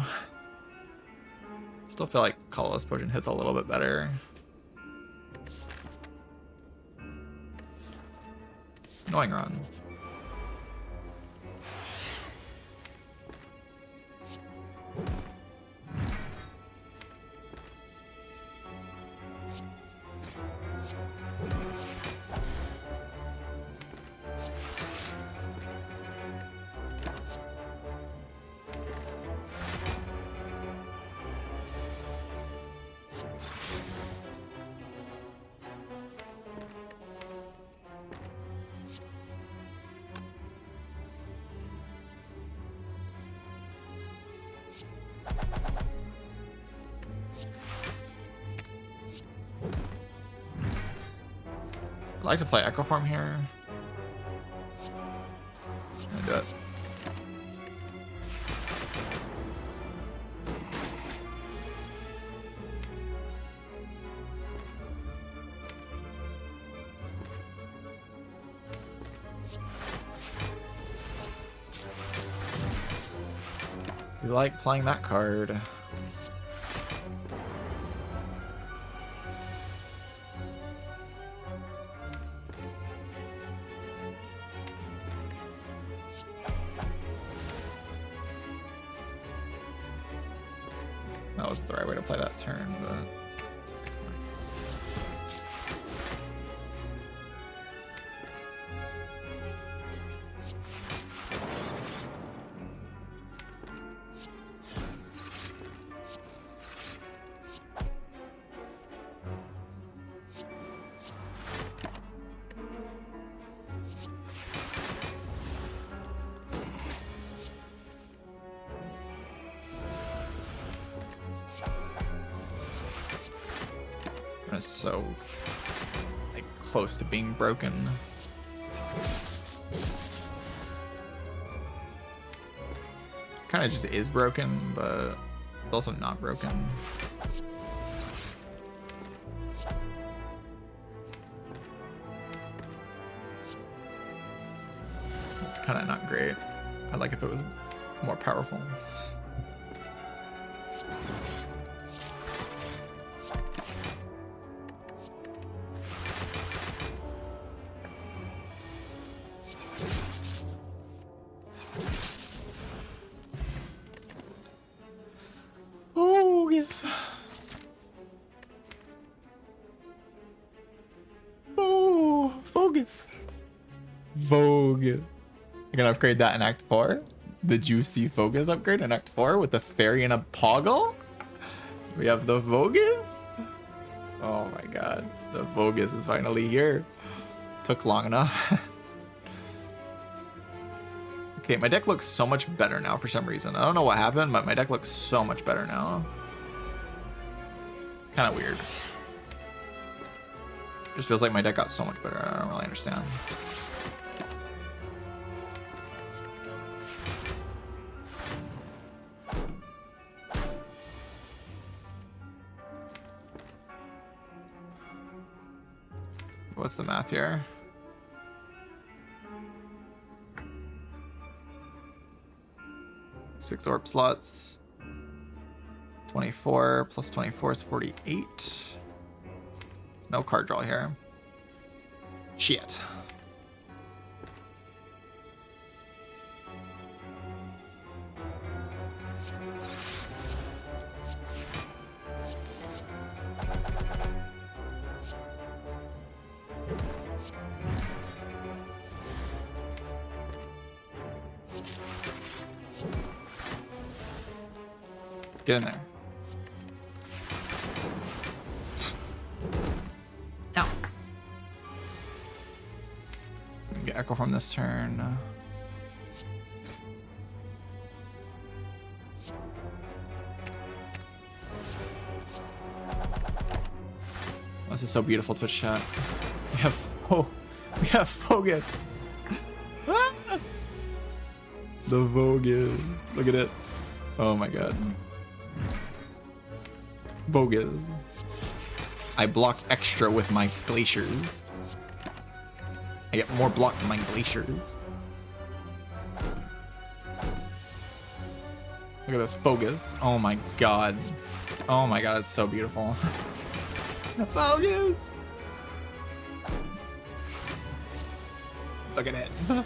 Still feel like Colorless Potion hits a little bit better. Annoying run. I'd like to play Echo Form here. I'm gonna do it. You like playing that card. That was the right way to play that turn, but... It's so like close to being broken. Kind of just is broken, but it's also not broken. It's kind of not great. I'd like if it was more powerful. Vogue. I can upgrade that in Act 4. The juicy Focus upgrade in Act 4 with the fairy and a Poggle. We have the Vogus. Oh my god. The Vogus is finally here. Took long enough. Okay, my deck looks so much better now for some reason. I don't know what happened, but my deck looks so much better now. It's kind of weird. Just feels like my deck got so much better. I don't really understand. What's the math here? Six orb slots. 24 plus 24 is 48. No card draw here. Shit. Get in there. Ow. Get Echo from this turn. This is so beautiful, Twitch chat. We have Vogus. The Vogus. Look at it. Oh my god. Vogus. I block extra with my glaciers. I get more block than my glaciers. Look at this Vogus. Oh my god. Oh my god, it's so beautiful. Vogus. Look at it.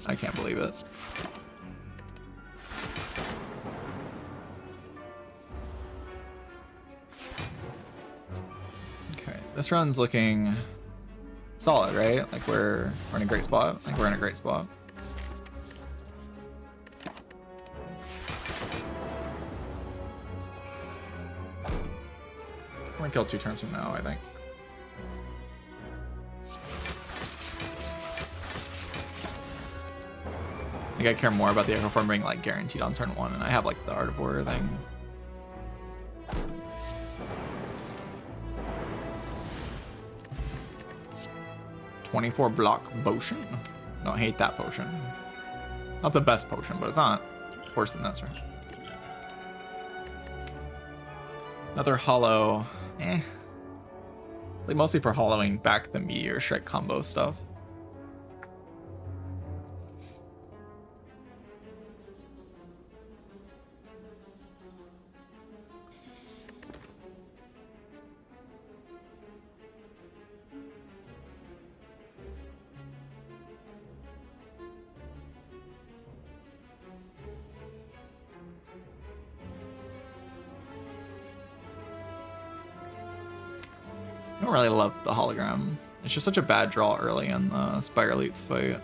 I can't believe it. Okay, this run's looking solid, right? Like we're in a great spot. I'm gonna kill 2 turns from now, I think. I think I care more about the Echo Form being like guaranteed on turn 1, and I have like the Art of War thing. $24 block potion. Don't hate that potion. Not the best potion, but it's not worse than this, right? Another hollow. Like mostly for hollowing back the Meteor Strike combo stuff. I don't really love the hologram. It's just such a bad draw early in the Spire Elites fight.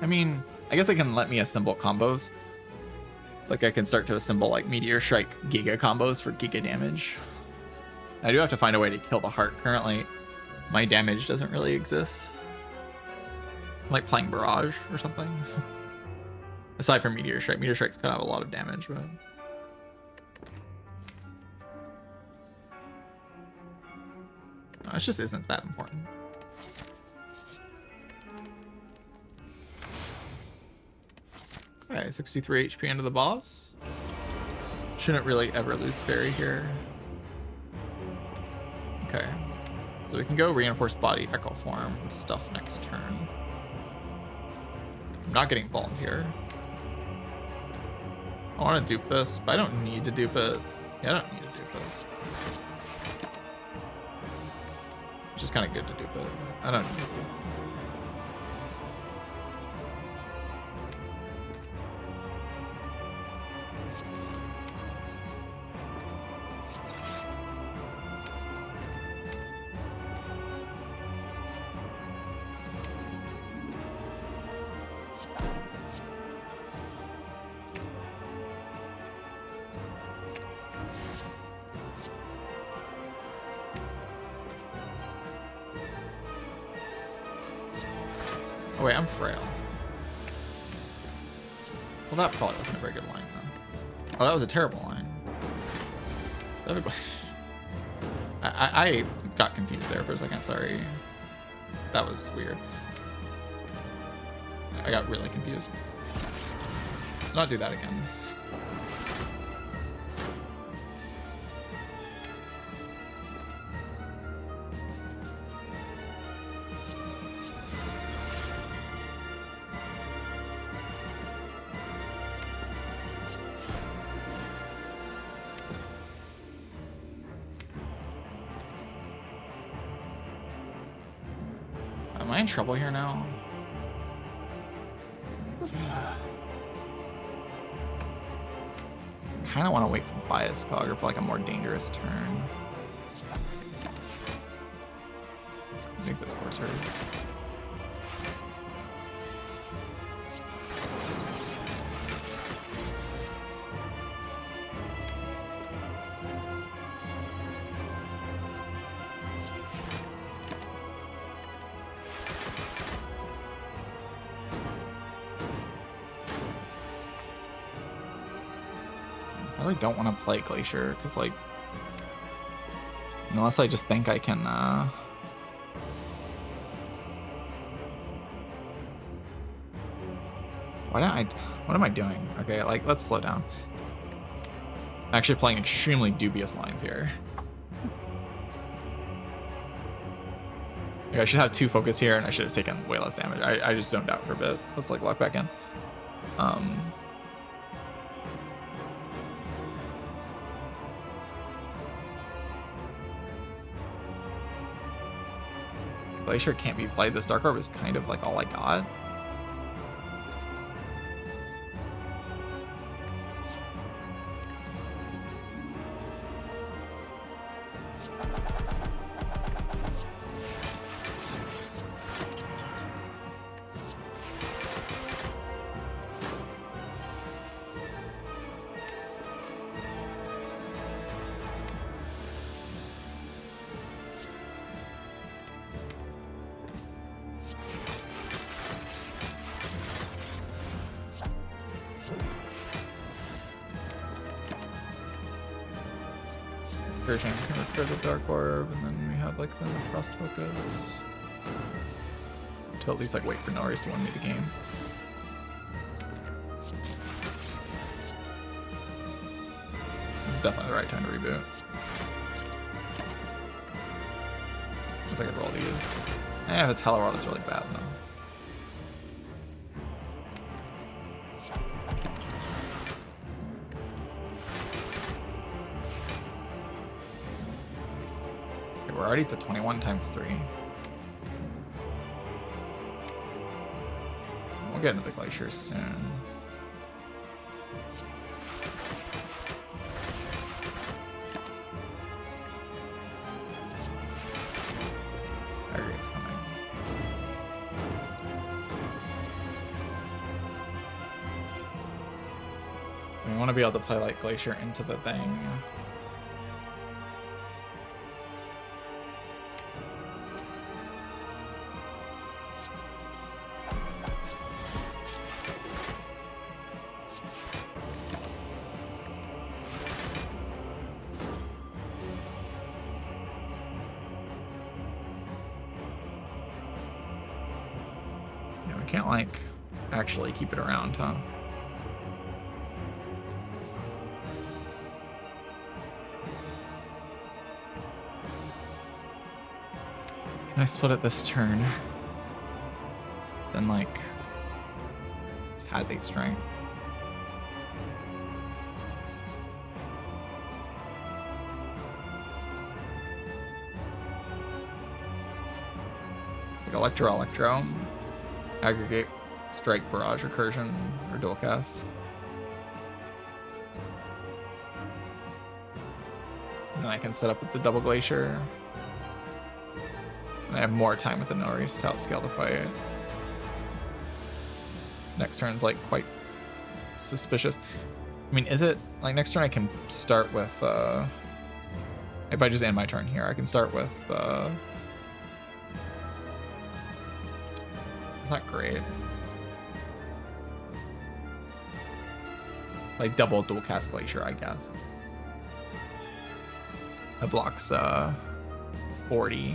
I mean, I guess it can let me assemble combos. Like I can start to assemble like Meteor Strike Giga combos for Giga damage. I do have to find a way to kill the heart. Currently, my damage doesn't really exist. I'm like playing Barrage or something. Aside from Meteor Strike. Meteor Strike's kind of a lot of damage, but... No, it just isn't that important. Okay, 63 HP into the boss. Shouldn't really ever lose Fairy here. Okay. So we can go Reinforced Body, Echo Form, stuff next turn. I'm not getting Volunteer. I want to dupe this, but I don't need to dupe it. Yeah, I don't need to dupe it. It's just kind of good to dupe it. I don't need to. Oh wait, I'm frail. Well, that probably wasn't a very good line, though. Oh, that was a terrible line. I got confused there for a second, sorry. That was weird. I got really confused. Let's not do that again. Am I in trouble here now? Kind of want to wait for Bias Cog or for like a more dangerous turn. I think this horse hurt. I really don't want to play Glacier, because, like, unless I just think I can, why don't I, what am I doing? Okay, like, let's slow down. I'm actually playing extremely dubious lines here. Like, I should have 2 focus here, and I should have taken way less damage. I just zoned out for a bit. Let's, like, lock back in. Glacier can't be played. This Dark Orb is kind of like all I got. Version for the Dark Orb, and then we have like the Frost Focus to at least like wait for Norris to win me the game. This is definitely the right time to reboot. Looks like I could roll these. If it's Hello World, it's really bad though. We're already to 21 times 3. We'll get into the glaciers soon. we want to be able to play like Glacier into the thing. Yeah, we can't like actually keep it around, huh? Can I split it this turn? Then like it has 8 strength. It's like Electro, Aggregate, Strike, Barrage, Recursion, or Dual Cast. And then I can set up with the double Glacier. And I have more time with the Norris to outscale the fight. Next turn's like quite suspicious. I mean, is it like next turn I can start with if I just end my turn here, I can start with it's not great. Like double dual cast Glacier, I guess. That blocks 40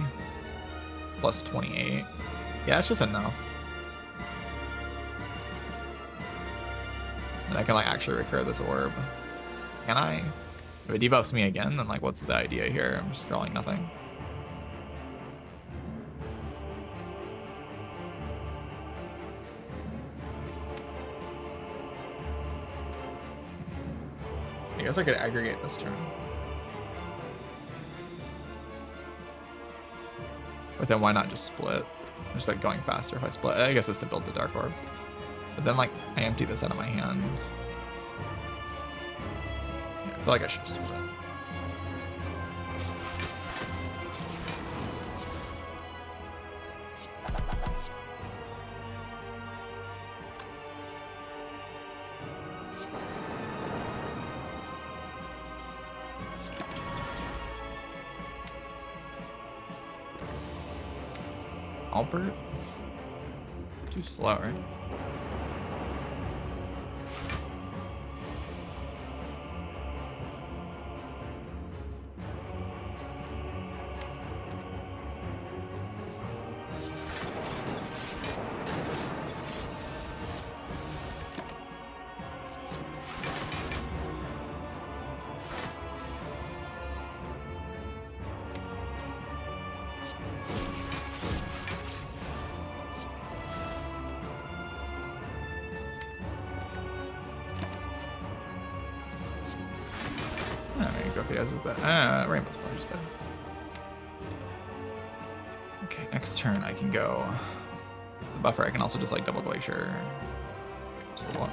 plus 28. Yeah, it's just enough. And I can like actually recur this orb. Can I? If it debuffs me again, then like what's the idea here? I'm just drawing nothing. I guess I could aggregate this turn. But then why not just split? I'm just like going faster if I split. I guess it's to build the Dark Orb. But then like I empty this out of my hand. Yeah, I feel like I should split. Albert? Too slow, right? Rainbow Splash is better. Okay, next turn I can go the buffer. I can also just like double Glacier. Just a lot.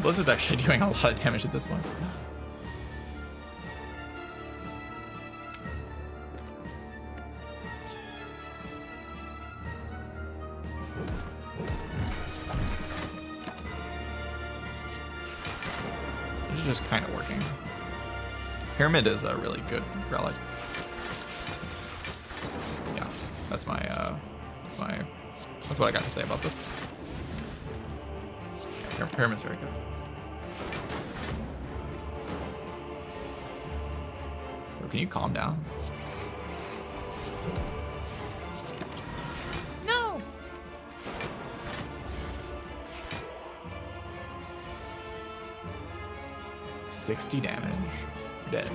Blizzard's actually doing a lot of damage at this point. This is just kind of working. Pyramid is a really good relic. Yeah, that's what I got to say about this. Yeah, Pyramid's very good. Can you calm down? No. 60 damage. Dead.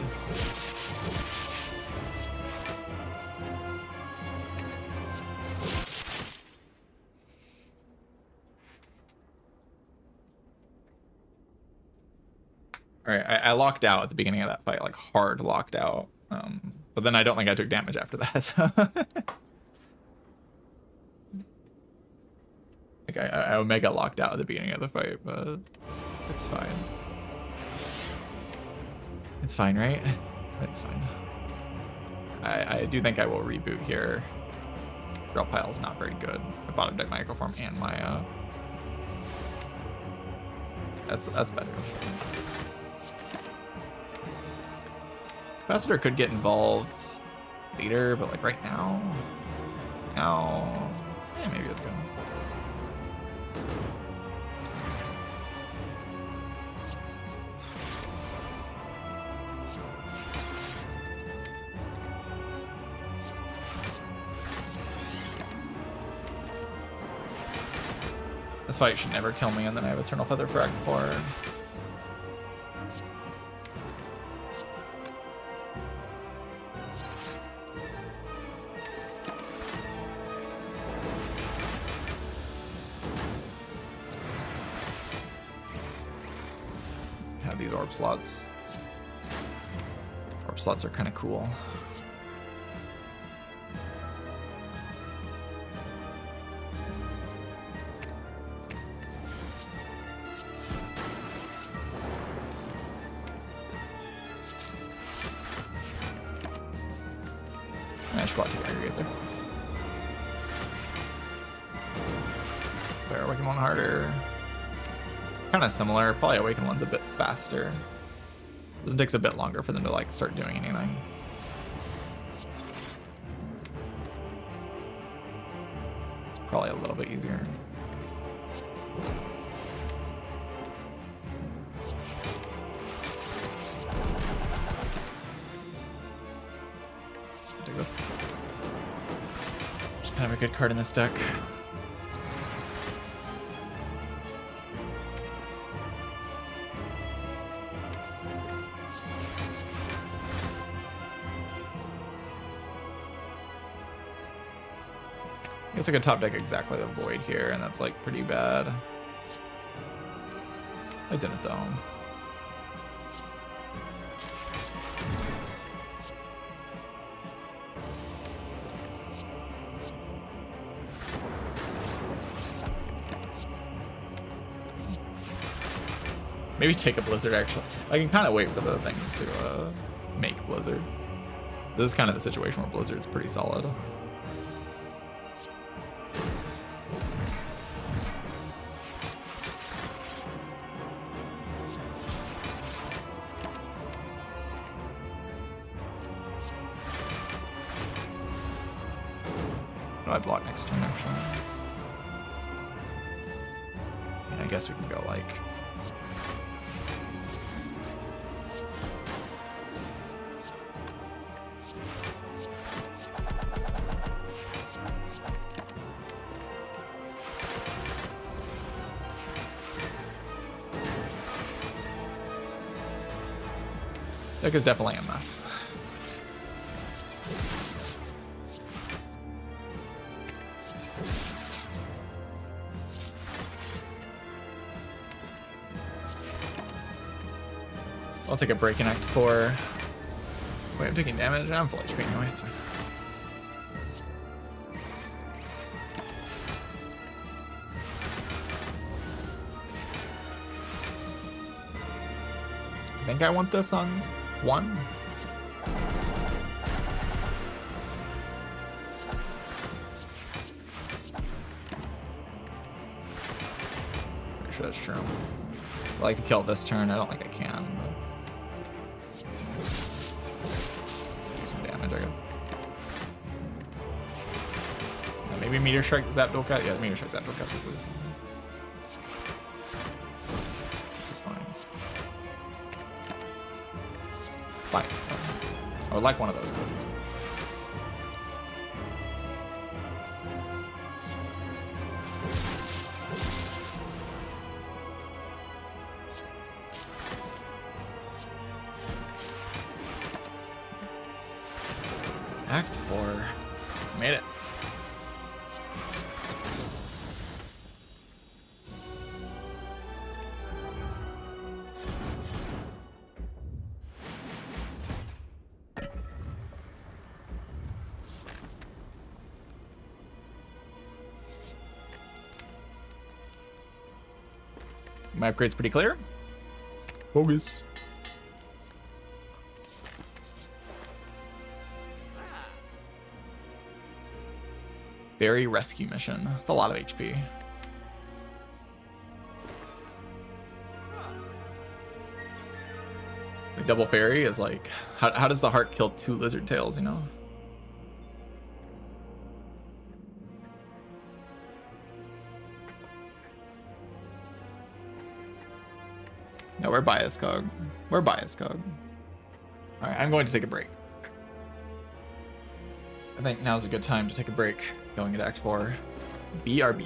All right, I locked out at the beginning of that fight, like hard locked out. But then I don't think I took damage after that. So. I Like I Omega locked out at the beginning of the fight, but it's fine. It's fine, right? It's fine. I do think I will reboot here. Drop pile is not very good. My bottom deck microform and my that's better. That's better. Capacitor could get involved later, but like right now, yeah, maybe it's good. This fight should never kill me, and then I have Eternal Feather for Act 4. Have these orb slots. Orb slots are kind of cool. I should probably take aggregate there. Better Awaken one harder. Kind of similar. Probably Awaken one's a bit faster. It takes a bit longer for them to like start doing anything. It's probably a little bit easier. Take this. Just kind of a good card in this deck. I guess I could top deck exactly the Void here, and that's like pretty bad. I didn't though. Maybe take a Blizzard actually. I can kind of wait for the thing to make Blizzard. This is kind of the situation where Blizzard's pretty solid. I block next turn actually. And I guess we can go like deck is definitely a mess. I'll take a break in Act 4. Wait, I'm taking damage? I'm full HP anyway, it's fine. I think I want this on 1. Pretty sure that's true. I like to kill this turn. I don't think I can. But... do some damage, I guess. Yeah, maybe Meteor Strike Zap Dual Cut? Yeah, Meteor Strike Zap Dual Cut. This is fine. Fine. I would like one of those cards. Act 4. Made it. My upgrade's pretty clear. Focus. Berry rescue mission. It's a lot of HP. The double fairy is like, how does the heart kill 2 lizard tails, you know? No, we're bias cog. We're bias cog. Alright, I'm going to take a break. I think now's a good time to take a break going into Act 4. BRB.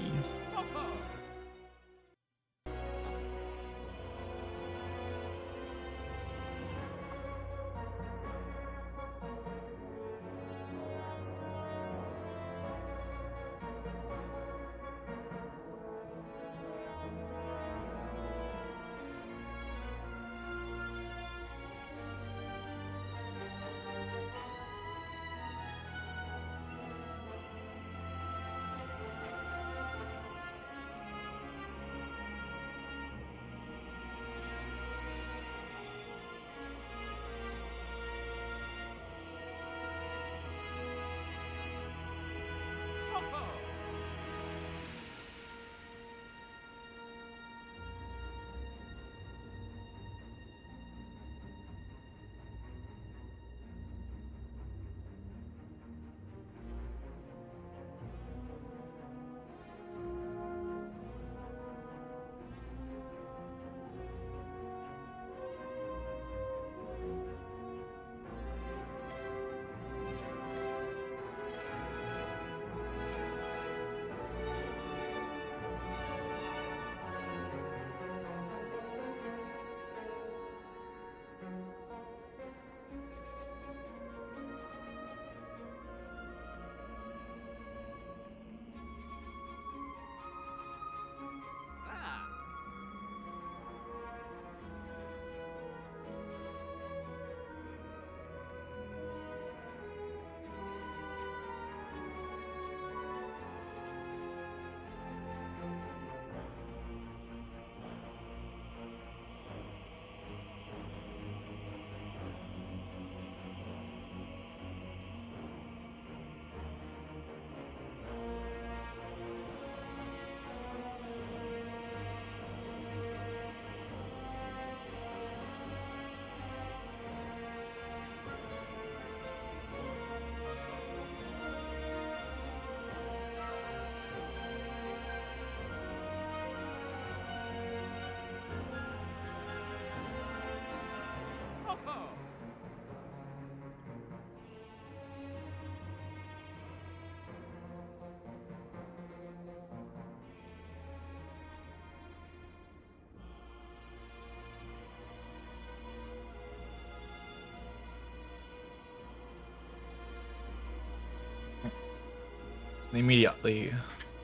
The immediately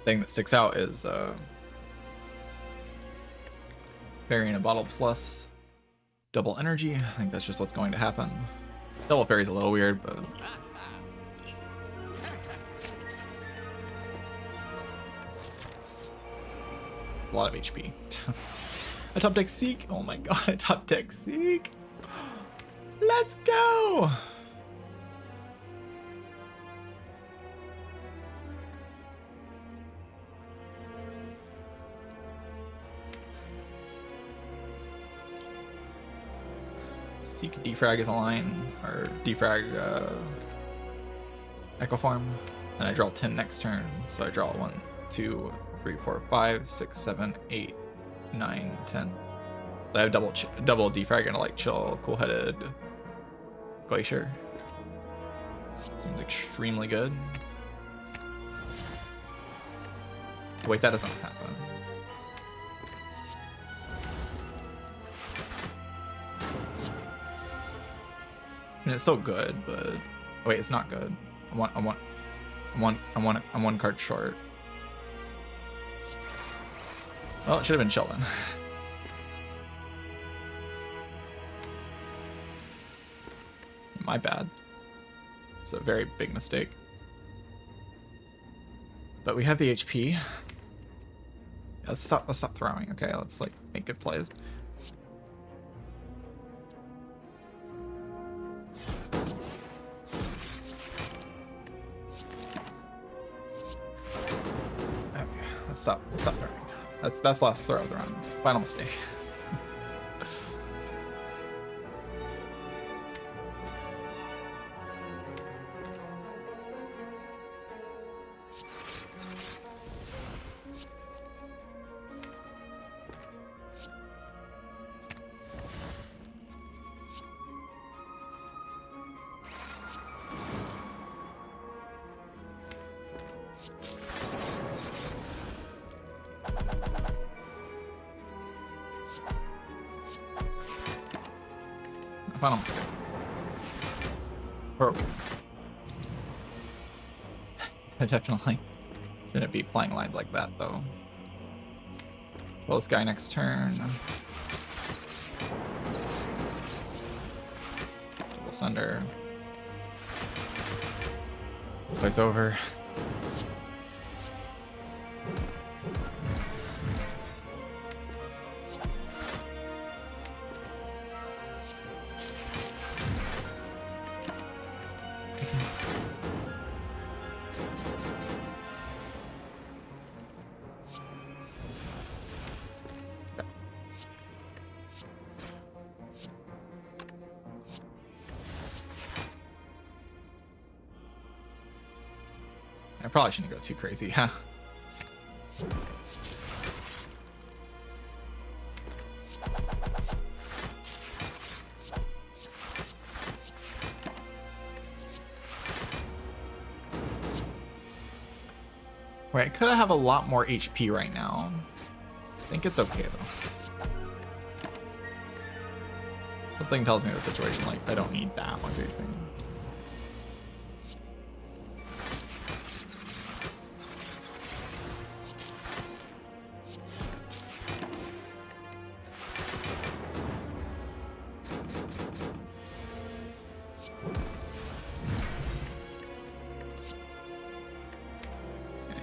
thing that sticks out is fairy in a bottle plus double energy. I think that's just what's going to happen. Double fairy's a little weird, but it's a lot of HP. A top deck Seek. Oh my god, a top deck Seek. Let's go. Seek defrag is a line, or defrag Echo Farm, and I draw 10 next turn. So I draw 1, 2, 3, 4, 5, 6, 7, 8, 9, 10. So I have double defrag and a light chill, cool-headed Glacier. Seems extremely good. Wait, that doesn't happen. I mean, it's still good, but wait, it's not good. I'm one card short. Well, it should have been chill then. My bad. It's a very big mistake. But we have the HP. Let's stop throwing. Okay, let's like make good plays. Okay, let's stop throwing. That's last throw of the round. Final mistake. Final mistake. Or I definitely shouldn't be playing lines like that though. Well, this guy next turn. Double sender. This fight's over. I probably shouldn't go too crazy, huh? Right, could I have a lot more HP right now? I think it's okay though. Something tells me the situation, like, I don't need that much HP.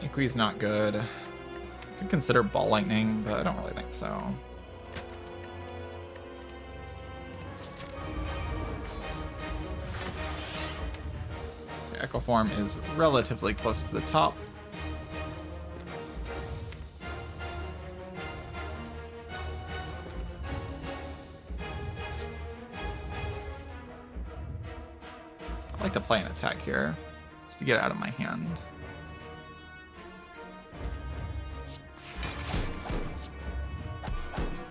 Iqui's not good. I could consider Ball Lightning, but I don't really think so. Okay, Echo Form is relatively close to the top. I like to play an attack here, just to get it out of my hand.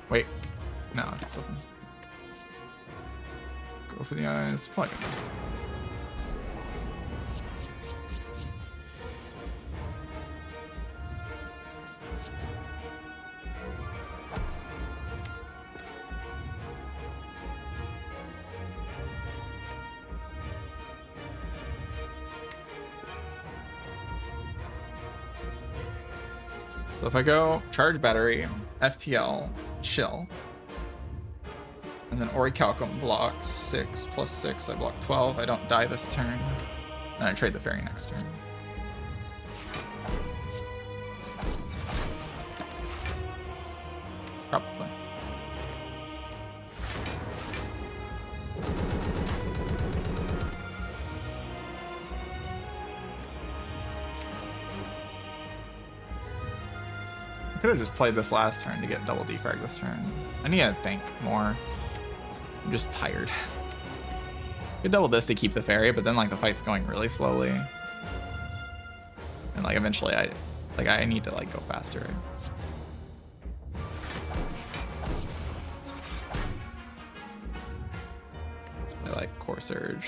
Wait, no, it's still... Go for the eyes, probably good. So if I go charge battery, FTL, chill, and then Orichalcum blocks 6 plus 6, I block 12. I don't die this turn. Then I trade the fairy next turn. Probably. I could have just played this last turn to get double defrag this turn. I need to think more. I'm just tired. Could double this to keep the fairy, but then like the fight's going really slowly. And like eventually I need to like go faster. I like Core Surge.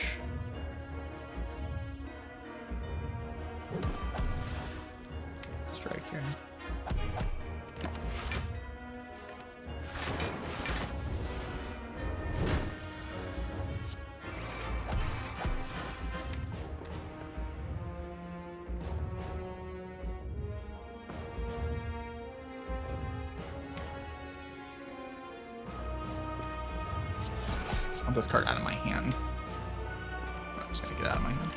Strike here. I want this card out of my hand. I'm just gonna get it out of my hand.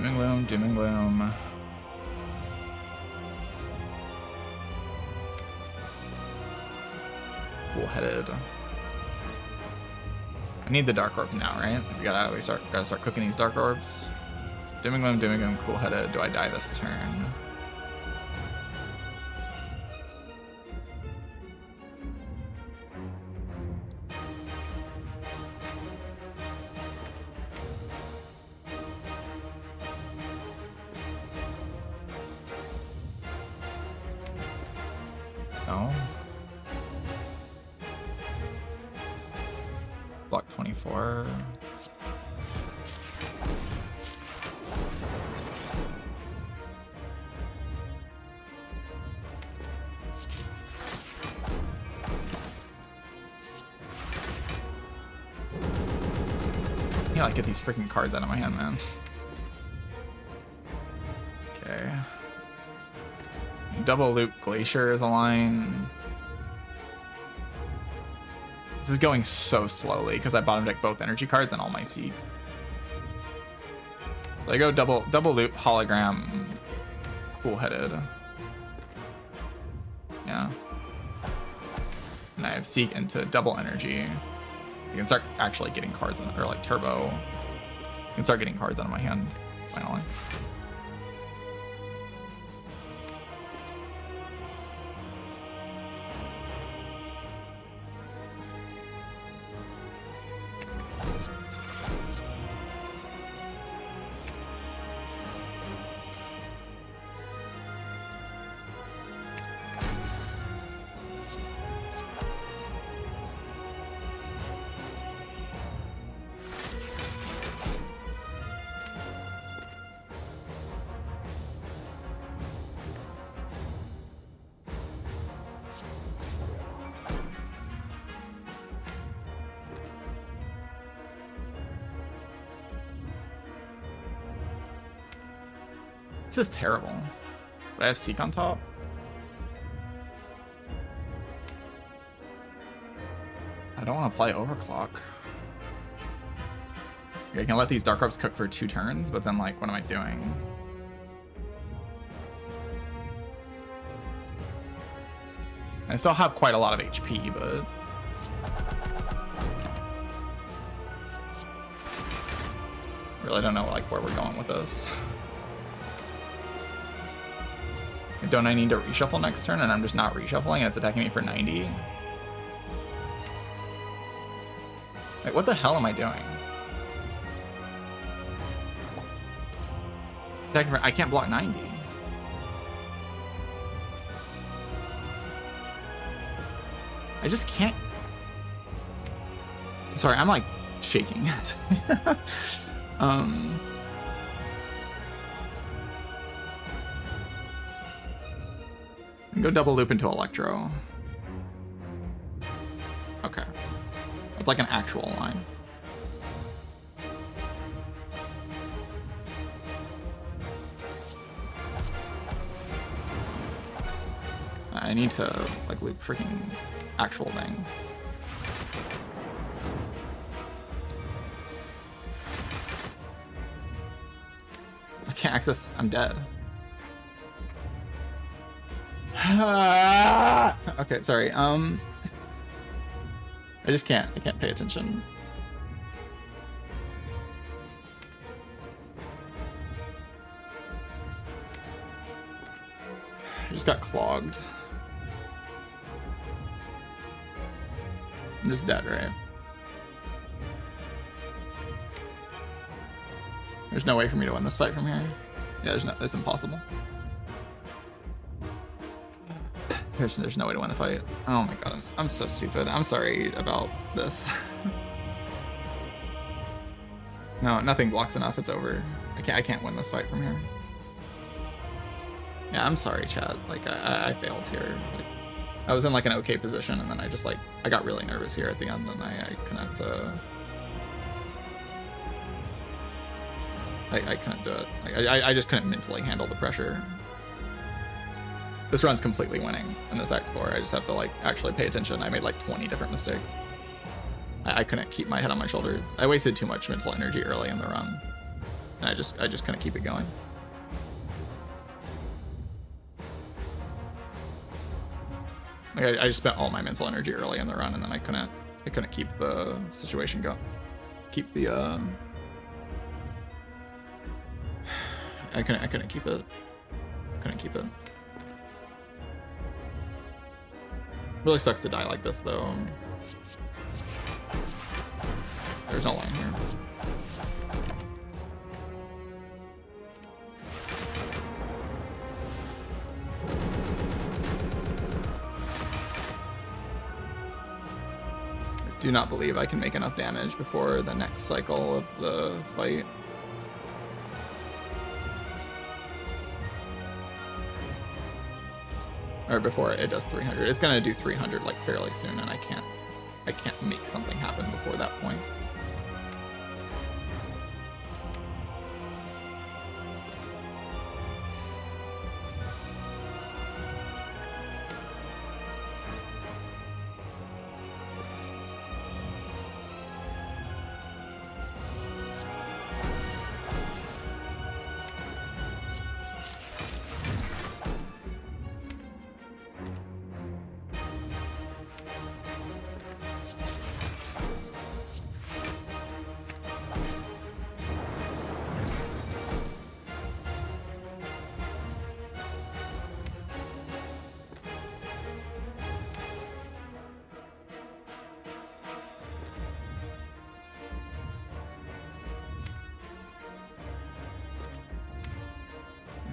Doom and gloom, doom and gloom. Cool-headed. I need the dark orb now, right? We gotta start cooking these dark orbs. So doom and gloom, cool-headed. Do I die this turn? No. Block 24. Yeah, I get these freaking cards out of my hand, man. Okay. Double loop Glacier is a line. This is going so slowly because I bottom deck both energy cards and all my seeds. So I go double loop hologram, cool-headed. Yeah. And I have Seek into double energy. You can start actually getting cards, or like turbo. You can start getting cards out of my hand, finally. This is terrible. But I have Seek on top. I don't want to play Overclock. I can let these Dark Orbs cook for 2 turns, but then, like, what am I doing? I still have quite a lot of HP, but... really don't know, like, where we're going with this. Don't I need to reshuffle next turn, and I'm just not reshuffling, and it's attacking me for 90? Like, what the hell am I doing? Attacking for, I can't block 90. I just can't. Sorry, I'm like shaking. Go double loop into Electro. Okay. That's like an actual line. I need to like loop freaking actual things. I can't access, I'm dead. Okay, sorry. I just can't. I can't pay attention. I just got clogged. I'm just dead, right? There's no way for me to win this fight from here. Yeah, it's impossible. There's no way to win the fight. Oh my god, I'm so stupid. I'm sorry about this. No, nothing blocks enough. It's over. I can't win this fight from here. Yeah, I'm sorry, chat. Like I failed here. Like I was in like an okay position, and then I just like I got really nervous here at the end, and I couldn't. I couldn't do it. Like, I just couldn't mentally handle the pressure. This run's completely winning in this X4. I just have to like actually pay attention. I made like 20 different mistakes. I couldn't keep my head on my shoulders. I wasted too much mental energy early in the run. And I just kind of keep it going. Like I just spent all my mental energy early in the run, and then I couldn't keep the situation go. Keep the I couldn't keep it. Couldn't keep it. Really sucks to die like this though. There's no line here. I do not believe I can make enough damage before the next cycle of the fight. Or before it does 300. It's gonna do 300 like fairly soon, and I can't make something happen before that point.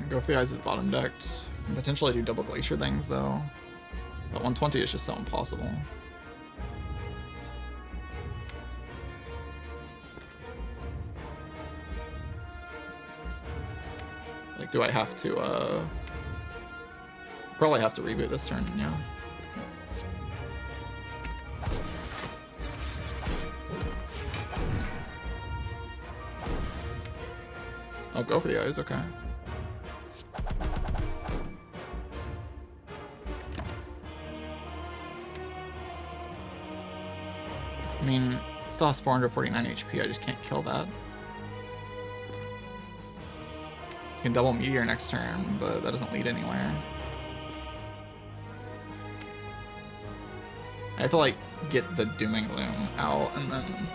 Go if the eyes is bottom decked. Potentially do double glacier things though. But 120 is just so impossible. Like, do I have to probably have to reboot this turn, yeah. I'll go for the eyes, okay. I mean, it still has 449 HP, I just can't kill that. I can double Meteor next turn, but that doesn't lead anywhere. I have to, like, get the Dooming Loom out, and then...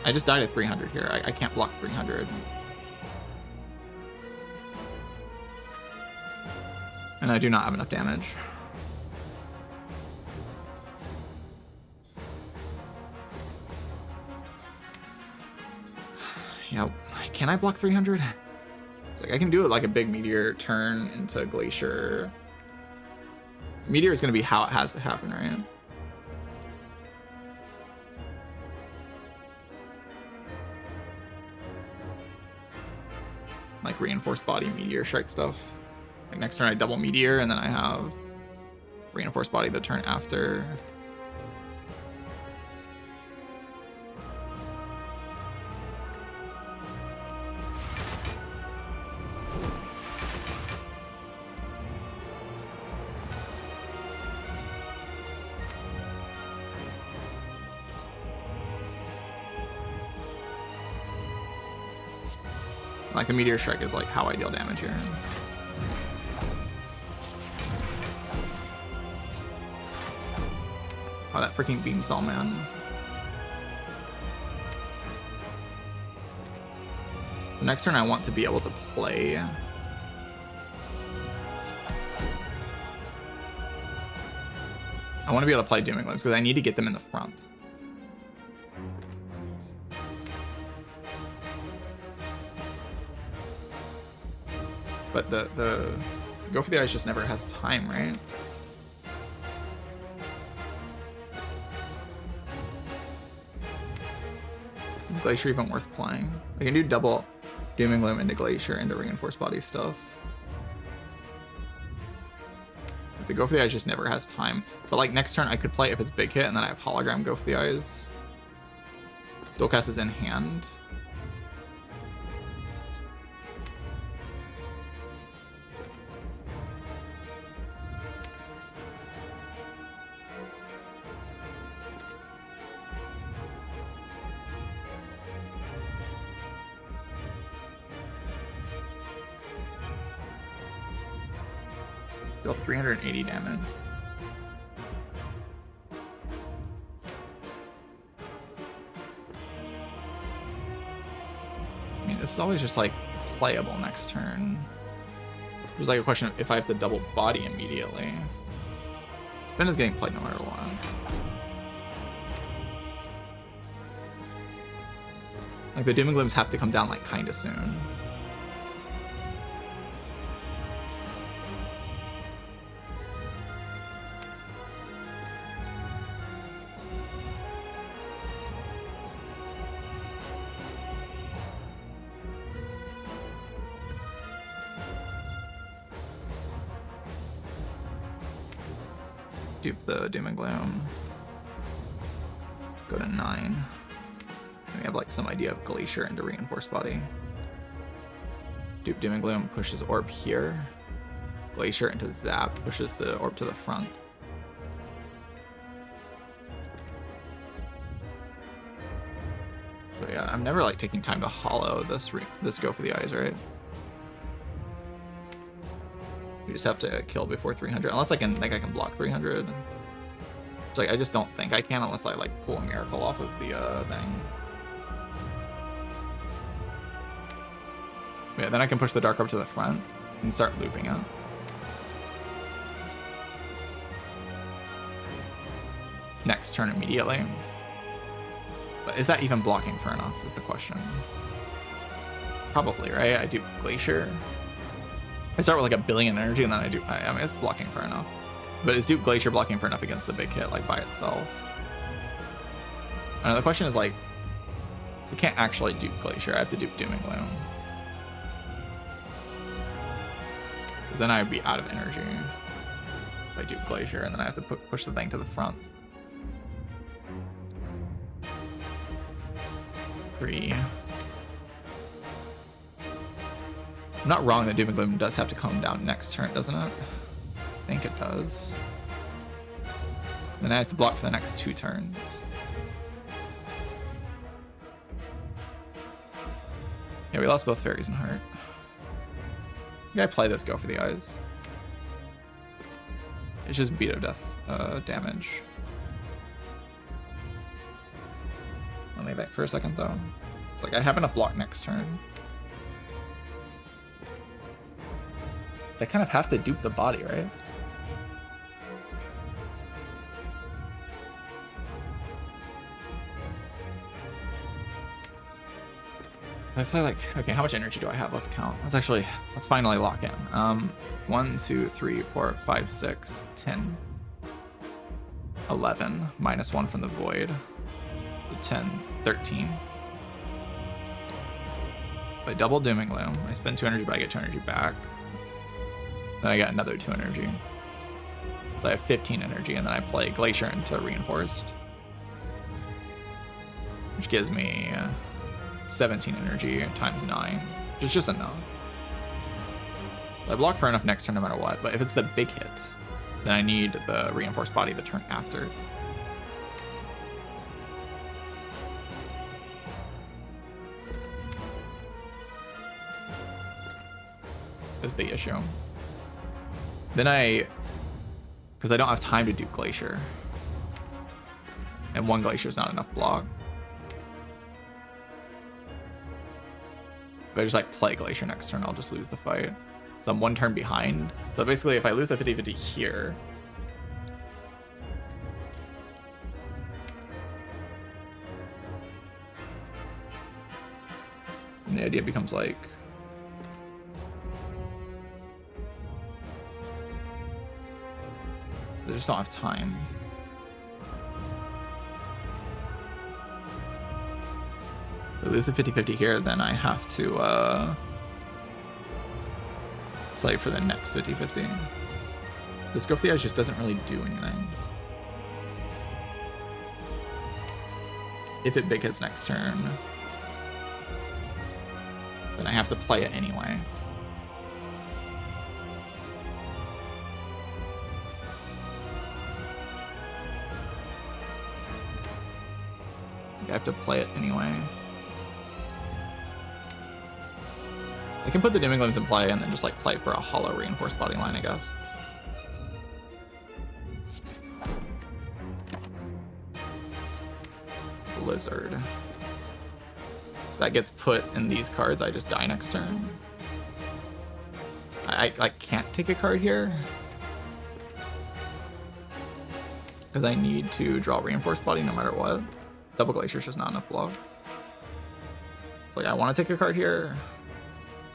I just died at 300 here. I can't block 300. And I do not have enough damage. Yep. Can I block 300? It's like I can do it like a big Meteor turn into Glacier. Meteor is going to be how it has to happen, right? Like Reinforced Body, Meteor Strike stuff. Like next turn I double Meteor, and then I have Reinforced Body the turn after. Like the Meteor Strike is like how I deal damage here. Oh, that freaking Beam Cell, man. The next turn I want to be able to play. I want to be able to play Dooming Looms because I need to get them in the front. But the Go for the Eyes just never has time, right? Glacier even worth playing? I can do double Dooming Loom into Glacier into Reinforced Body stuff. The Go for the Eyes just never has time. But like next turn I could play if it's big hit, and then I have Hologram Go for the Eyes. Dualcast is in hand. Still 380 damage. I mean, this is always just like playable next turn. There's like a question of if I have to double body immediately. Ben is getting played no matter what. Like the Doom and Glooms have to come down like kinda soon. Dupe the Doom and Gloom. Go to 9. And we have like some idea of Glacier into Reinforced Body. Dupe Doom and Gloom pushes Orb here. Glacier into Zap pushes the Orb to the front. So yeah, I'm never like taking time to hollow this Go for the Eyes, right? You just have to kill before 300, unless I can block 300. It's like I just don't think I can unless I like pull a miracle off of the thing. Yeah, then I can push the Dark Orb to the front and start looping it. Next turn immediately. But is that even blocking for enough is the question. Probably, right? I do Glacier. I start with like 1 billion energy and then I mean, it's blocking for enough. But is Dupe Glacier blocking for enough against the big hit, like by itself? And the question is like, so I can't actually dupe Glacier, I have to dupe Doom and Gloom. Because then I'd be out of energy if I dupe Glacier, and then I have to push the thing to the front. 3. I'm not wrong that Doom and Gloom does have to come down next turn, doesn't it? I think it does. Then I have to block for the next 2 turns. Yeah, we lost both Fairies and Heart. Yeah, I play this Go for the Eyes. It's just beat of death damage. Let me back for a second though. It's like I have enough block next turn. I kind of have to dupe the body, right? I play like, okay, how much energy do I have? Let's count. Let's finally lock in. 1, 2, 3, 4, 5, 6, 10, 11, -1 from the void. So 10, 13. If I double Doom and Gloom, I spend 2 energy, but I get 2 energy back. Then I got another 2 energy. So I have 15 energy, and then I play Glacier into Reinforced, which gives me 17 energy times 9, which is just enough. So I block for enough next turn no matter what, but if it's the big hit, then I need the Reinforced Body the turn after. Is the issue. Then because I don't have time to do Glacier, and 1 Glacier is not enough block. If I just like play Glacier next turn, I'll just lose the fight. So I'm 1 turn behind. So basically, if I lose a 50-50 here, and the idea becomes like, I just don't have time. If I lose a 50-50 here, then I have to play for the next 50-50. This Go for the Eyes just doesn't really do anything. If it big hits next turn, then I have to play it anyway. I have to play it anyway. I can put the Doom and Glooms in play and then just like play for a hollow Reinforced Body line, I guess. Blizzard. That gets put in these cards, I just die next turn. I can't take a card here. Because I need to draw Reinforced Body no matter what. Double Glacier's just not enough blow. It's like, I want to take a card here.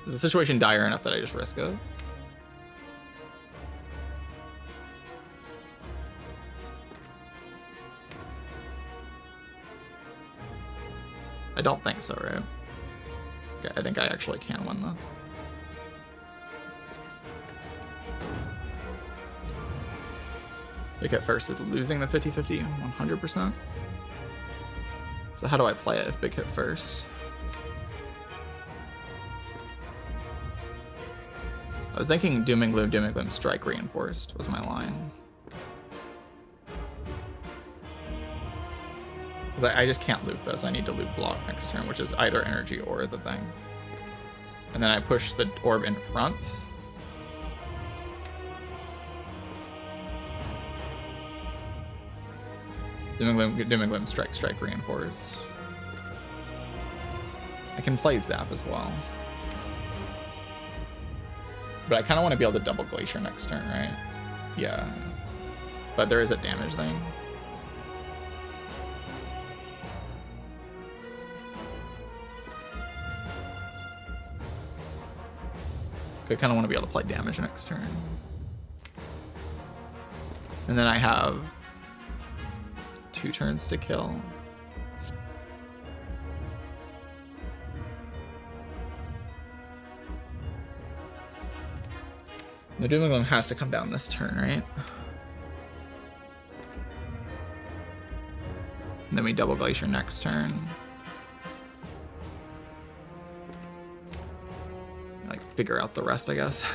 Is the situation dire enough that I just risk it? I don't think so, right? Okay, I think I actually can win this. Big Hit First is losing the 50-50 100%. So how do I play it if Big Hit First? I was thinking Doom and Gloom, Strike Reinforced was my line. Because I just can't loop this. I need to loop block next turn, which is either energy or the thing. And then I push the orb in front. Doom and Gloom, Strike Reinforced. I can play Zap as well. But I kind of want to be able to double Glacier next turn, right? Yeah. But there is a damage thing. I kind of want to be able to play damage next turn. And then I have 2 turns to kill. The Doom and Gloom has to come down this turn, right? And then we double Glacier next turn. Like, figure out the rest, I guess.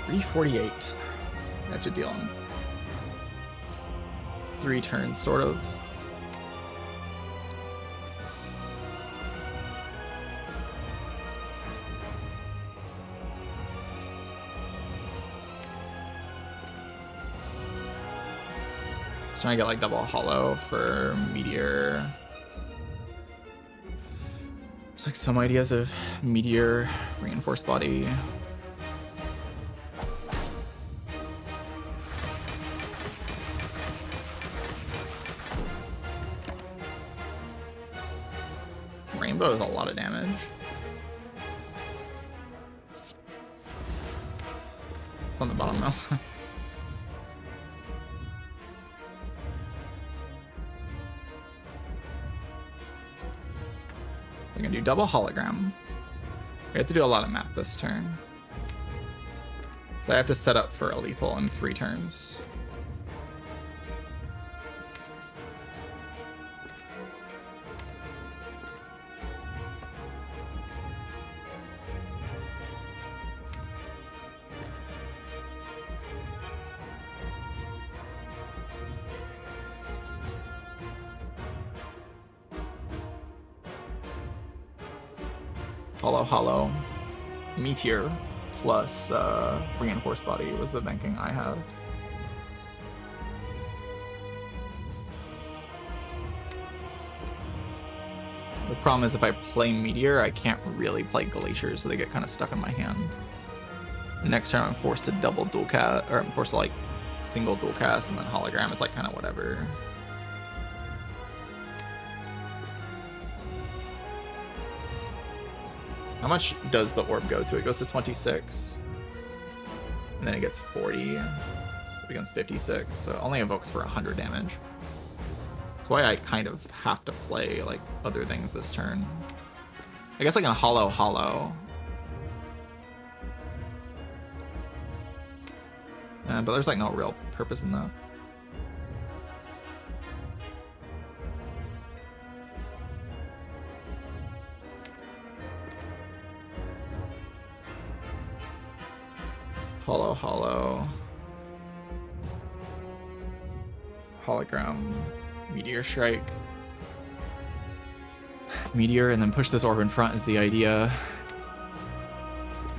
$348. I have to deal in 3 turns, sort of. So I get like double hollow for Meteor. There's like some ideas of Meteor, Reinforced Body. Rainbow is a lot of damage. It's on the bottom now. We're gonna do double hologram. We have to do a lot of math this turn. So I have to set up for a lethal in 3 turns. Hollow, Meteor plus Reinforced Body was the thinking I had. The problem is if I play Meteor, I can't really play Glacier, so they get kind of stuck in my hand. Next turn I'm forced to double dual cast, or I'm forced to like single dual cast and then hologram. It's like kind of whatever. How much does the orb go to? It goes to 26. And then it gets 40. It becomes 56. So it only evokes for 100 damage. That's why I kind of have to play like other things this turn. I guess I can hollow. But there's like no real purpose in that. Hollow, hollow. Hologram. Meteor strike. Meteor, and then push this orb in front is the idea.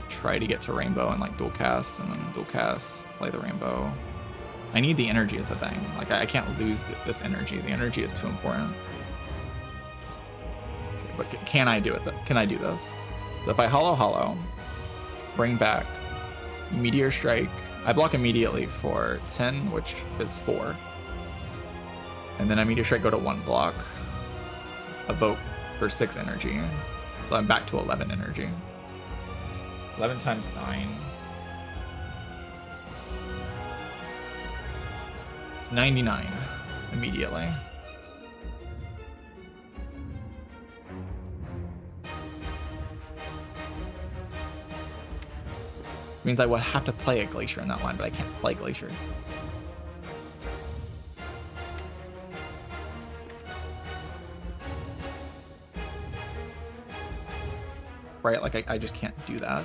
Try to get to rainbow and like dual cast, and then dual cast, play the rainbow. I need the energy is the thing. Like I can't lose this energy. The energy is too important. But can I do it? Can I do this? So if I hollow hollow, bring back meteor strike. I block immediately for 10, which is 4. And then I meteor strike, go to 1 block. Evoke for 6 energy. So I'm back to 11 energy. 11 times 9. It's 99 immediately. Means I would have to play a Glacier in that line, but I can't play Glacier. Right, like I just can't do that.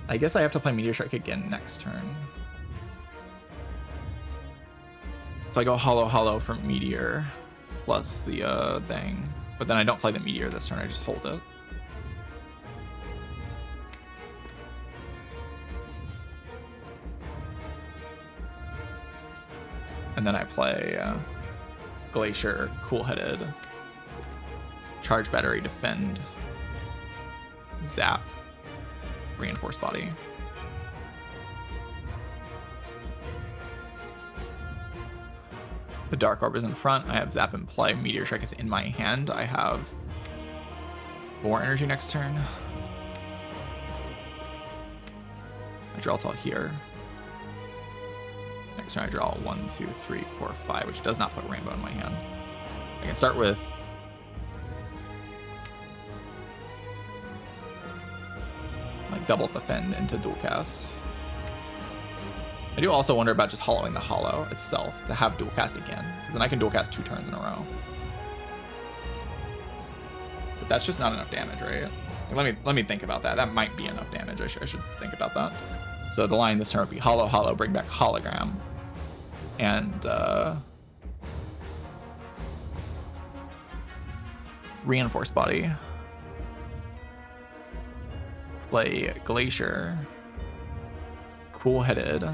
I guess I have to play Meteor Strike again next turn. So I go hollow hollow for Meteor plus the thing. But then I don't play the Meteor this turn, I just hold it. And then I play Glacier, Cool-Headed, Charge Battery, Defend, Zap, Reinforce Body. The Dark Orb is in front. I have Zap in play. Meteor Strike is in my hand. I have 4 energy next turn. I draw till here. Next turn I draw 1, 2, 3, 4, 5, which does not put Rainbow in my hand. I can start with like double defend into dual cast. I do also wonder about just hollowing the hollow itself to have dual cast again, because then I can dual cast 2 turns in a row. But that's just not enough damage, right? Let me think about that. That might be enough damage. I should think about that. So the line this turn would be hollow hollow, bring back hologram, and reinforce body. Play Glacier, Cool-Headed,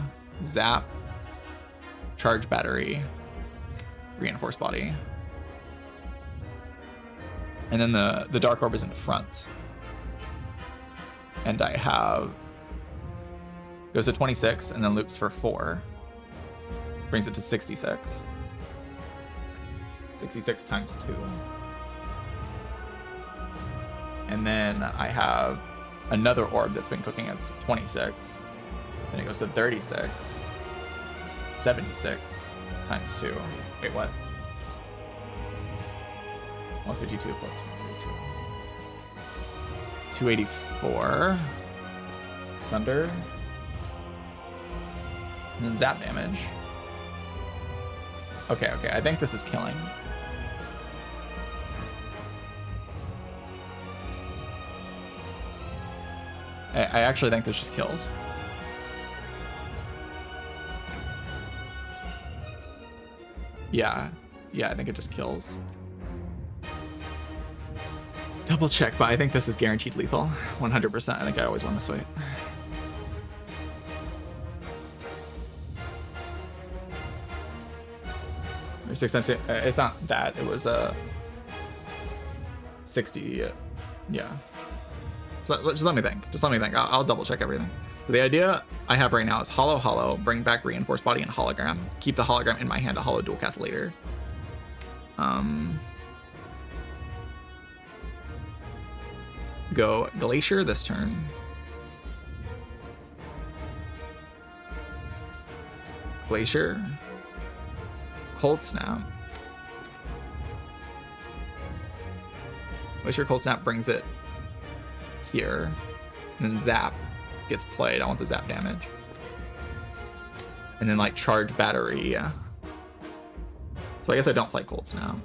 Zap, Charge Battery, Reinforce Body. And then the Dark Orb is in front. And I have... Goes to 26 and then loops for 4. Brings it to 66. 66 times 2. And then I have another orb that's been cooking as 26. Then it goes to 36. 76 times 2. Wait, what? 152 plus 152. 284. Sunder. And then zap damage. Okay, I think this is killing. I actually think this just kills. Yeah, I think it just kills. Double check, but I think this is guaranteed lethal. 100%. I think I always win this fight. Or 6 times 2. It's not that. It was 60. Yeah. So just let me think. I'll double check everything. So the idea I have right now is hollow hollow, bring back reinforced body and hologram. Keep the hologram in my hand to hollow dual cast later. Go Glacier this turn. Glacier. Cold Snap. Glacier Cold Snap brings it here. And then Zap gets played. I want the Zap damage. And then like Charge Battery. Yeah. So I guess I don't play Cold Snap.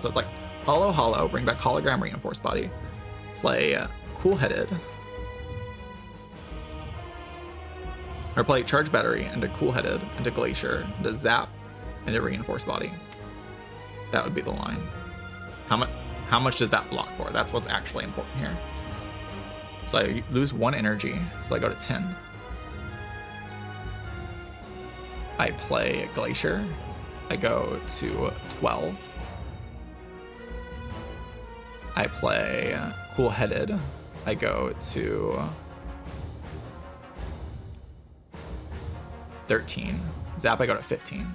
So it's like hollow hollow, bring back hologram, reinforced body. Play cool-headed. Or play charge battery into cool-headed, into glacier, into zap, into reinforced body. That would be the line. How much does that block for? That's what's actually important here. So I lose 1 energy, so I go to 10. I play glacier. I go to 12. I play cool-headed. I go to 13. Zap, I go to 15.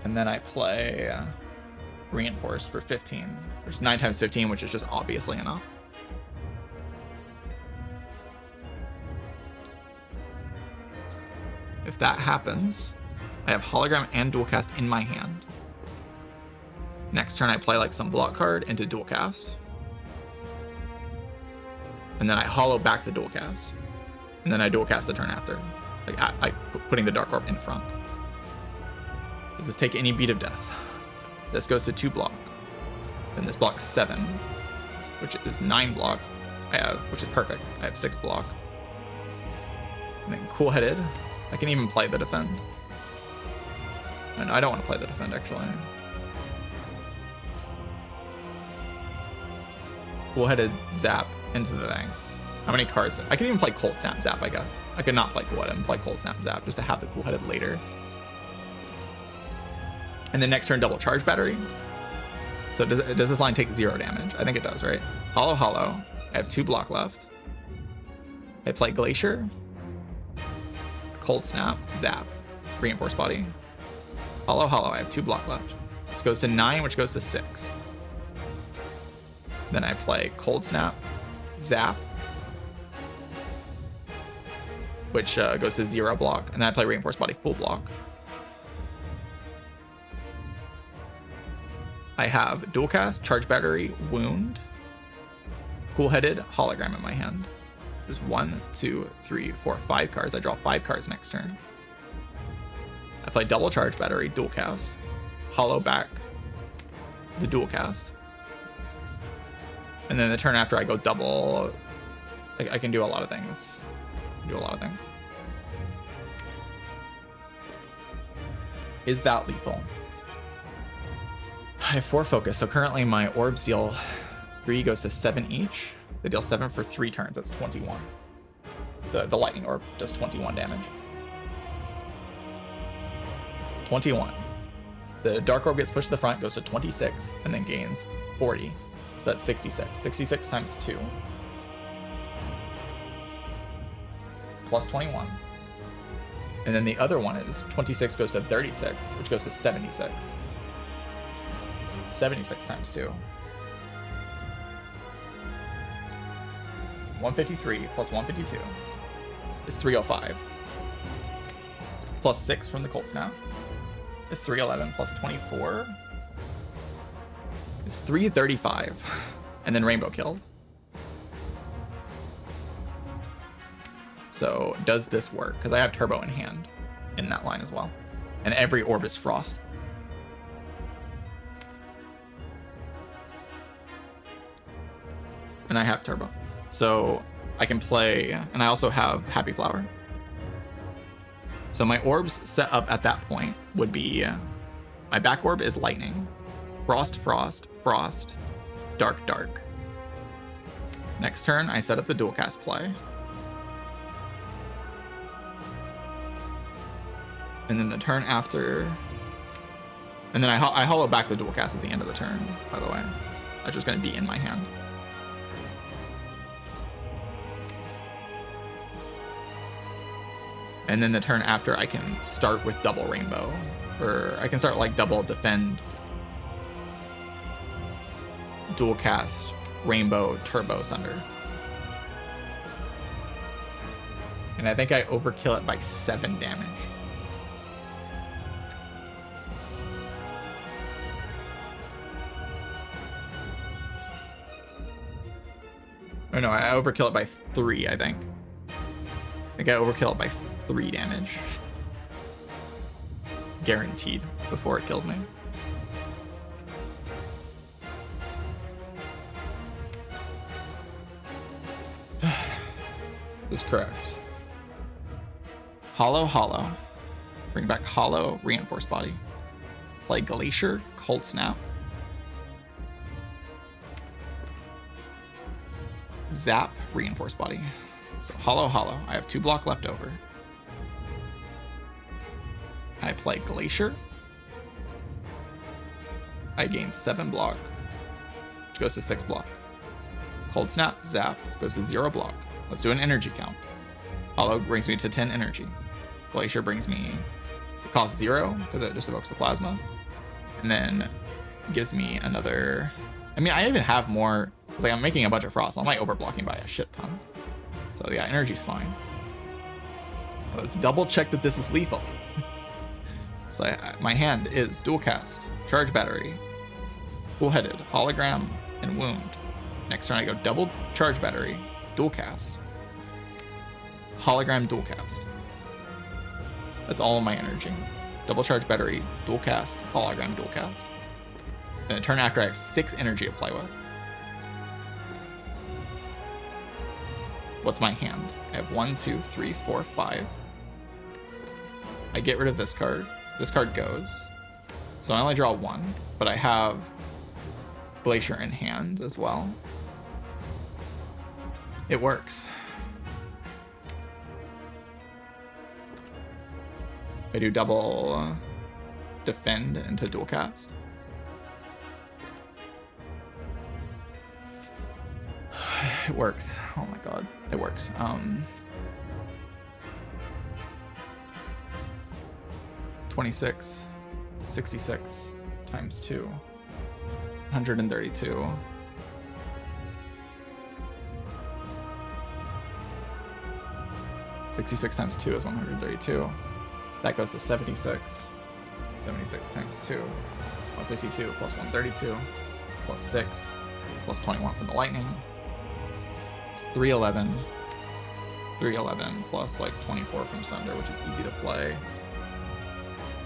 And then I play reinforced for 15. There's 9 times 15, which is just obviously enough. If that happens, I have hologram and dual cast in my hand. Next turn, I play like some block card into dual cast. And then I hollow back the dual cast. And then I dual cast the turn after. Like I putting the Dark Orb in front. Does this take any beat of death? This goes to 2 block. Then this blocks 7, which is 9 block. I have, which is perfect. I have 6 block. And then cool-headed. I can even play the defend. And I don't want to play the defend actually. Cool-headed zap into the thing. How many cards? I can even play cold snap zap, I guess. I could not play cool-headed and play cold snap zap just to have the cool-headed later. And then next turn, double charge battery. So does this line take 0 damage? I think it does, right? Hollow, hollow. I have 2 block left. I play glacier. Cold snap, zap, reinforced body. Hollow, hollow. I have 2 block left. This goes to 9, which goes to 6. Then I play cold snap, zap, which goes to 0 block. And then I play reinforced body full block. I have dual cast, charge battery, wound, cool-headed, hologram in my hand. There's 1, 2, 3, 4, 5 cards. I draw 5 cards next turn. I play double charge battery, dual cast, hollow back the dual cast. And then the turn after I go double. I can do a lot of things. Is that lethal? I have 4 focus, so currently my orbs deal 3 goes to 7 each. They deal 7 for 3 turns, that's 21. The lightning orb does 21 damage. 21. The dark orb gets pushed to the front, goes to 26, and then gains 40. So that's 66. 66 times 2. Plus 21. And then the other one is 26 goes to 36, which goes to 76. 76 times 2. 153 plus 152 is 305. Plus 6 from the cold snap is 311 plus 24 is 335. And then rainbow kills. So does this work? Because I have turbo in hand in that line as well. And every orb is frost. And I have turbo. So I can play, and I also have Happy Flower. So my orbs set up at that point would be, my back orb is lightning, frost, frost, frost, dark, dark. Next turn, I set up the dual cast play. And then the turn after, and then I hollow back the dual cast at the end of the turn, by the way. That's just going to be in my hand. And then the turn after, I can start with double rainbow, or I can start like double defend, dual cast, rainbow, turbo, sunder. And I think I overkill it by 7 damage. Oh no, I overkill it by 3, I think. I think I overkill it by 3 damage. Guaranteed before it kills me. That's correct. Hollow, hollow. Bring back hollow, reinforced body. Play Glacier, Cold Snap. Zap, reinforced body. So hollow, hollow. I have 2 block left over. I play Glacier. I gain 7 block, which goes to 6 block. Cold Snap, Zap, goes to 0 block. Let's do an energy count. Hollow brings me to 10 energy. Glacier brings me, it costs 0 because it just evokes the plasma. And then gives me another, I mean, I even have more, because like I'm making a bunch of frost. I might overblocking by a shit ton. So yeah, energy's fine. Let's double check that this is lethal. So my hand is dual cast, charge battery, full-headed, hologram, and wound. Next turn I go double charge battery, dual cast, hologram, dual cast. That's all of my energy. Double charge battery, dual cast, hologram, dual cast. Then a turn after I have 6 energy to play with. What's my hand? I have 1, 2, 3, 4, 5. I get rid of this card. This card goes. So I only draw 1, but I have Glacier in hand as well. It works. I do double defend into dual cast. It works. Oh my god, it works. 26, 66 times 2, 132. $66 times 2 is 132. That goes to 76. 76 times 2, 152 plus 132 plus 6 plus 21 from the lightning. It's 311. 311 plus like 24 from Sunder, which is easy to play.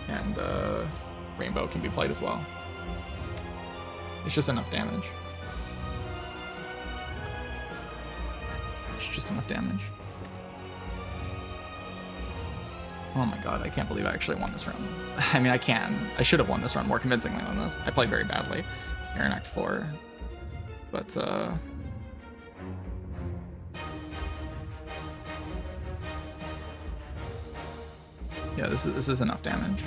And Rainbow can be played as well. It's just enough damage. It's just enough damage. Oh my god, I can't believe I actually won this run. I mean, I can. I should have won this run more convincingly than this. I played very badly here in Act 4. But, yeah, this is enough damage.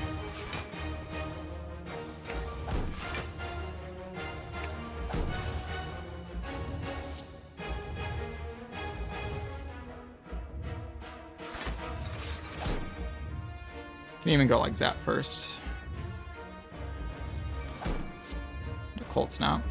Can even go like Zap first. Cold Snap.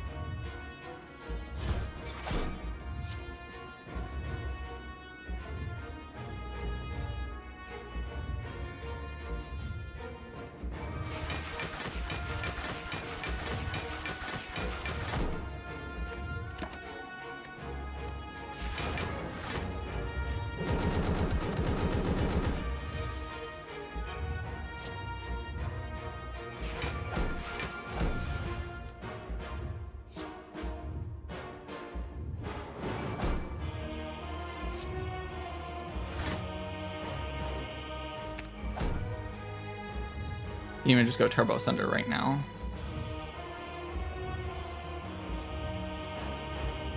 You can just go Turbo Sunder right now.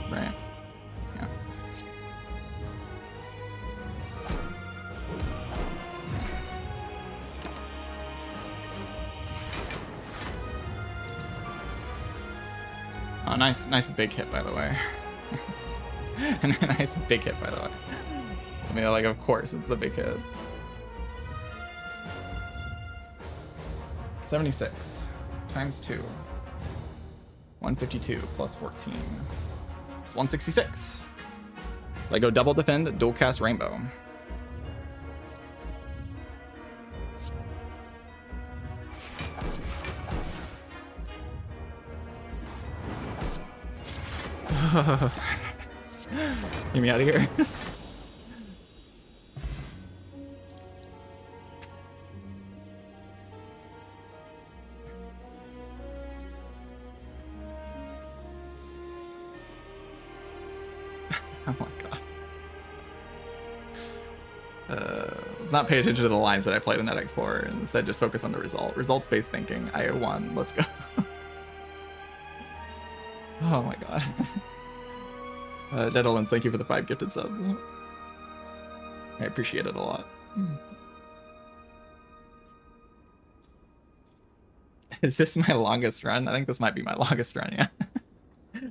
Right. Yeah. Oh, nice big hit, by the way. Nice big hit, by the way. I mean, like, of course, it's the big hit. 76 times 2, 152 plus 14. It's 166. I go double defend, dual cast Rainbow. Get me out of here. Oh my god. Let's not pay attention to the lines that I played in that X4, and instead just focus on the result. Results-based thinking. I won. Let's go. Oh my god. Dedalins, thank you for the 5 gifted subs. I appreciate it a lot. Is this my longest run? I think this might be my longest run, yeah.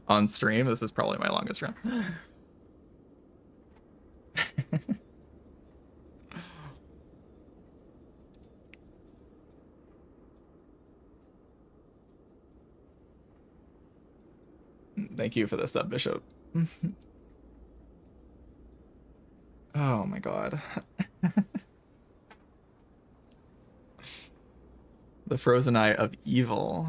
On stream, this is probably my longest run. Thank you for the sub, Bishop. Oh my god. The frozen eye of evil.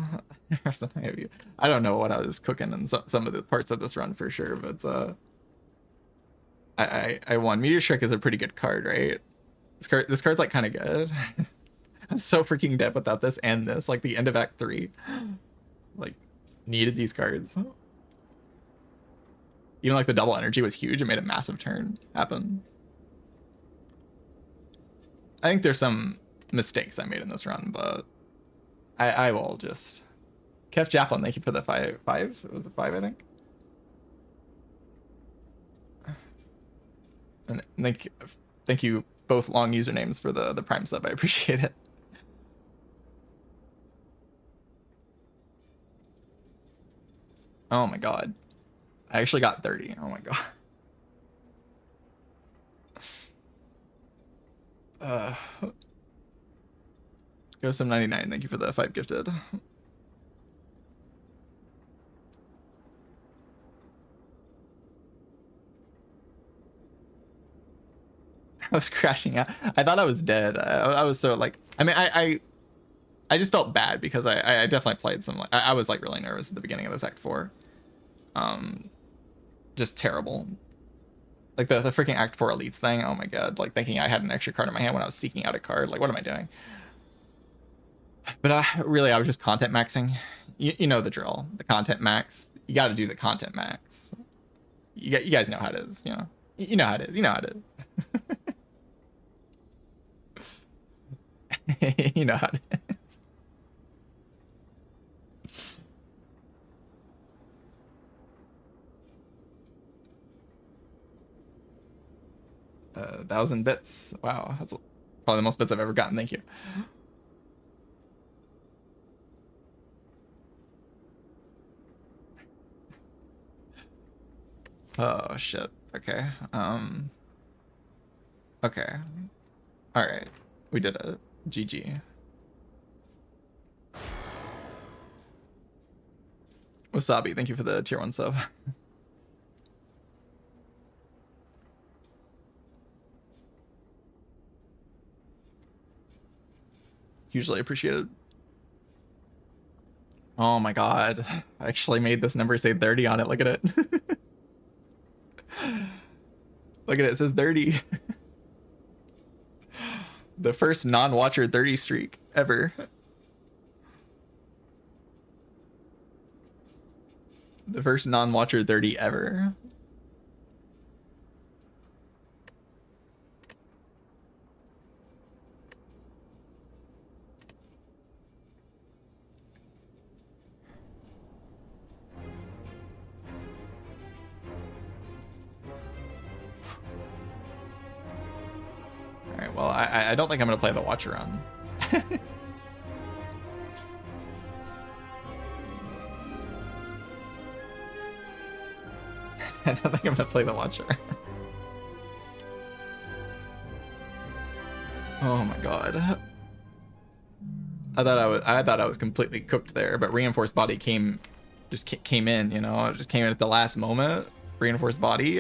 Frozen eye of evil. I don't know what I was cooking in some of the parts of this run for sure, but I won. Meteor Shrek is a pretty good card, right? This card's like kind of good. I'm so freaking dead without this and this, like the end of Act 3. Like, needed these cards. Even like the double energy was huge. It made a massive turn happen. I think there's some mistakes I made in this run, but I will just... Kev Chaplin, thank you for the 5. It was a 5, I think. And thank you both long usernames for the Prime sub. I appreciate it. Oh my god. I actually got 30. Oh my god. Go some 99. Thank you for the 5 gifted. I was crashing out. I thought I was dead. I was so like, I mean, I just felt bad because I definitely played some, like, I was like really nervous at the beginning of this Act 4. Just terrible. Like the freaking Act 4 elites thing. Oh my god. Like thinking I had an extra card in my hand when I was seeking out a card. Like, what am I doing? But really, I was just content maxing. You know the drill. The content max. You got to do the content max. You guys know how it is. You know. You know how it is. You know how it is. You know how it is. 1,000 bits. Wow, that's probably the most bits I've ever gotten. Thank you. Oh shit. Okay. Okay. All right. We did it. GG. Wasabi, thank you for the tier 1 sub. Hugely appreciated. Oh my god. I actually made this number say 30 on it. Look at it. Look at it. It says 30. The first non-watcher 30 streak ever. The first non-watcher 30 ever. Alright, well, I don't think I'm going to play the watcher run. I don't think I'm gonna play the watcher. Oh my god. I thought I was completely cooked there, but reinforced body came in, you know, it just came in at the last moment. Reinforced body,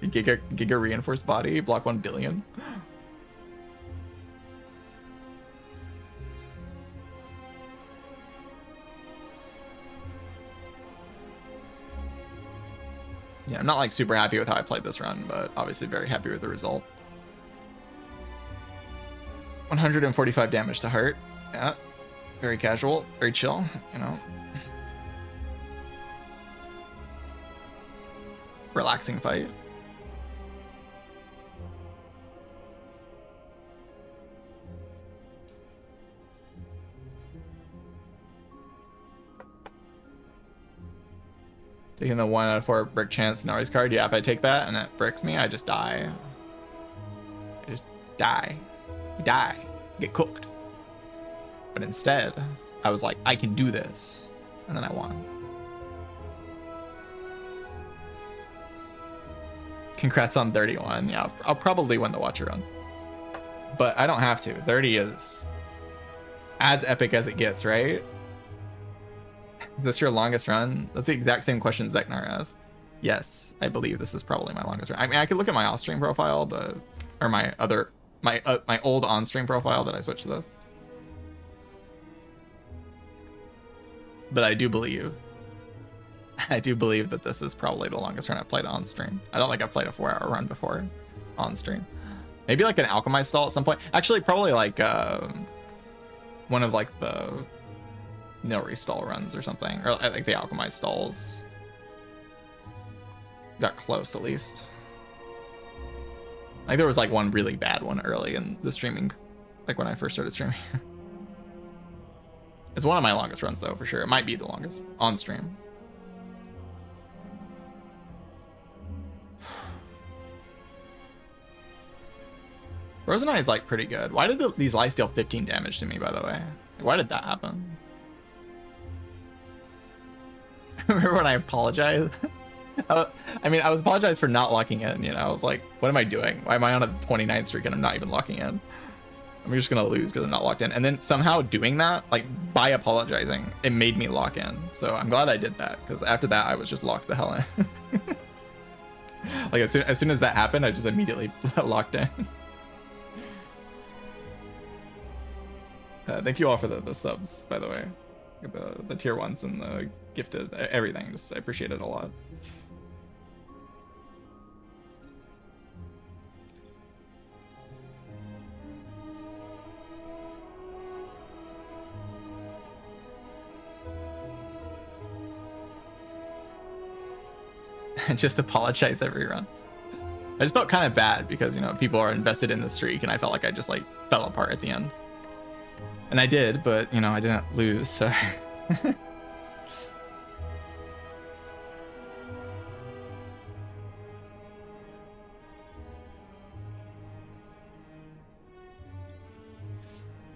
Giga reinforced body, block 1 billion. Yeah, I'm not like super happy with how I played this run, but obviously very happy with the result. 145 damage to heart. Yeah, very casual, very chill, you know. Relaxing fight. Taking the 1 out of 4 brick chance Nari's card. Yeah, if I take that and it bricks me, I just die. I just die. You die. You get cooked. But instead, I was like, I can do this. And then I won. Congrats on 31. Yeah, I'll probably win the Watcher run. But I don't have to. 30 is as epic as it gets, right? Is this your longest run? That's the exact same question Zeknar asked. Yes, I believe this is probably my longest run. I mean, I could look at my off-stream profile, but or my old on-stream profile that I switched to this. But I do believe that this is probably the longest run I've played on stream. I don't think I've played a 4-hour run before on stream. Maybe like an alchemized stall at some point. Actually, probably like one of like the Nilri stall runs or something, or like the alchemized stalls. Got close at least. Like there was like one really bad one early in the streaming, like when I first started streaming. It's one of my longest runs though, for sure. It might be the longest on stream. Frozen Eye is like pretty good. Why did these lies deal 15 damage to me, by the way? Why did that happen? Remember when I apologized? I mean, I was apologized for not locking in, you know? I was like, what am I doing? Why am I on a 29 streak and I'm not even locking in? I'm just gonna lose because I'm not locked in. And then somehow doing that, like by apologizing, it made me lock in. So I'm glad I did that, because after that I was just locked the hell in. Like as soon as that happened, I just immediately locked in. Thank you all for the subs, by the way. The tier 1s and the gifted, everything. Just I appreciate it a lot. Just apologize every run. I just felt kind of bad because, you know, people are invested in the streak and I felt like I just like fell apart at the end. And I did, but you know, I didn't lose, so.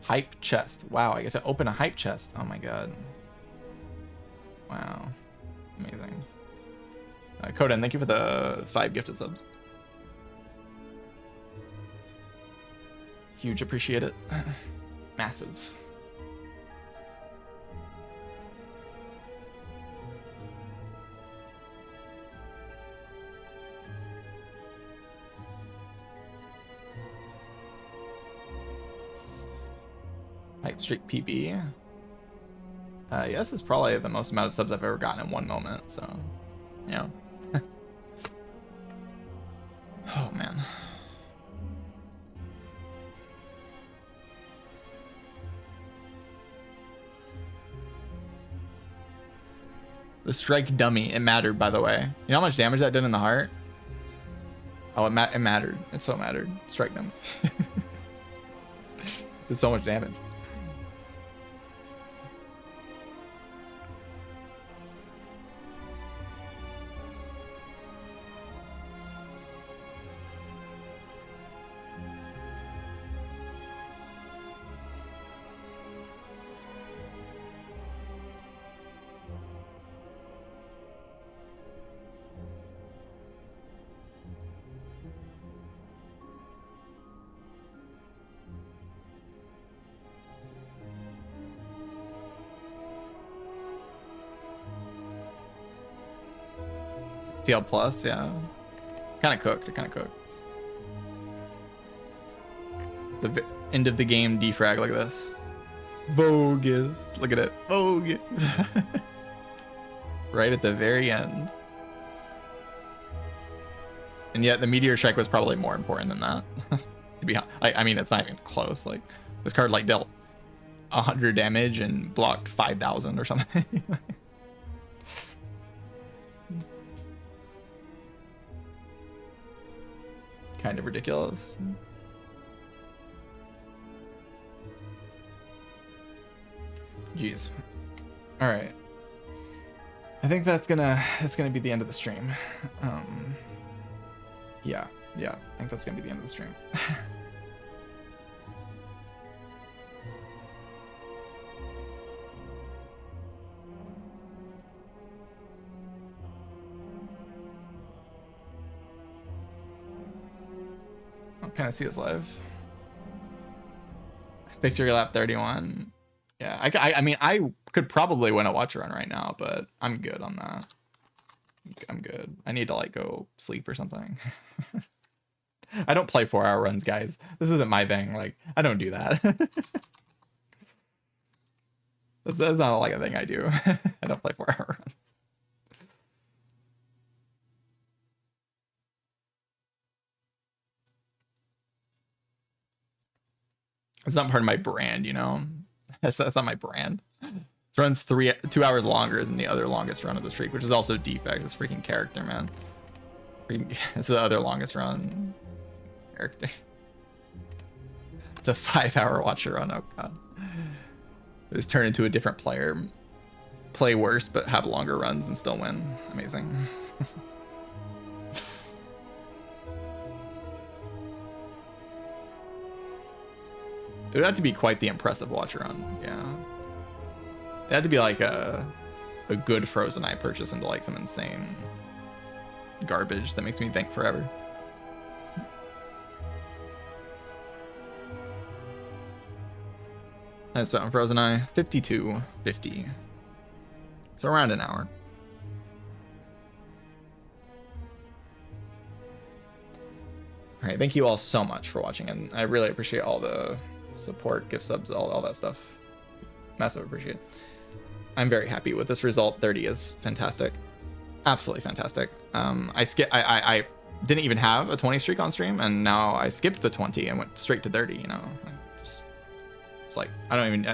Hype chest. Wow, I get to open a hype chest. Oh my god. Wow. Amazing. Koden, thank you for the 5 gifted subs. Huge, appreciate it. Massive. Hype streak PB. Yeah, this is probably the most amount of subs I've ever gotten in one moment, so yeah. Oh man. The strike dummy, it mattered, by the way. You know how much damage that did in the heart? Oh, it mattered. It so mattered. Strike dummy. Did so much damage. TL plus, yeah. Kind of cooked. The end of the game defrag like this. Bogus. Look at it. Bogus. Right at the very end. And yet the meteor strike was probably more important than that. To be honest, I mean, it's not even close. Like this card like dealt 100 damage and blocked 5,000 or something. Kind of ridiculous. Jeez. All right. I think that's gonna be the end of the stream. Yeah, I think that's gonna be the end of the stream. Can I see his live? Victory lap 31. Yeah, I mean, I could probably win a watch run right now, but I'm good on that. I'm good. I need to like go sleep or something. I don't play 4-hour runs, guys. This isn't my thing. Like, I don't do that. that's not like a thing I do. I don't play 4-hour runs. It's not part of my brand, you know? That's not my brand. This run's 2 hours longer than the other longest run of the streak, which is also Defect. This freaking character, man. It's the other longest run character. It's a 5-hour watcher run. Oh god. Just turn into a different player, play worse, but have longer runs and still win. Amazing. It would have to be quite the impressive watch run, yeah. It had to be like a good Frozen Eye purchase into like some insane garbage that makes me think forever. I spent on Frozen Eye 52.50. So around an hour. All right, thank you all so much for watching, and I really appreciate all the support, gift subs, all that stuff. Massive appreciate. I'm very happy with this result. 30 is fantastic, absolutely fantastic. I didn't even have a 20 streak on stream, and now I skipped the 20 and went straight to 30. You know, it's like I don't even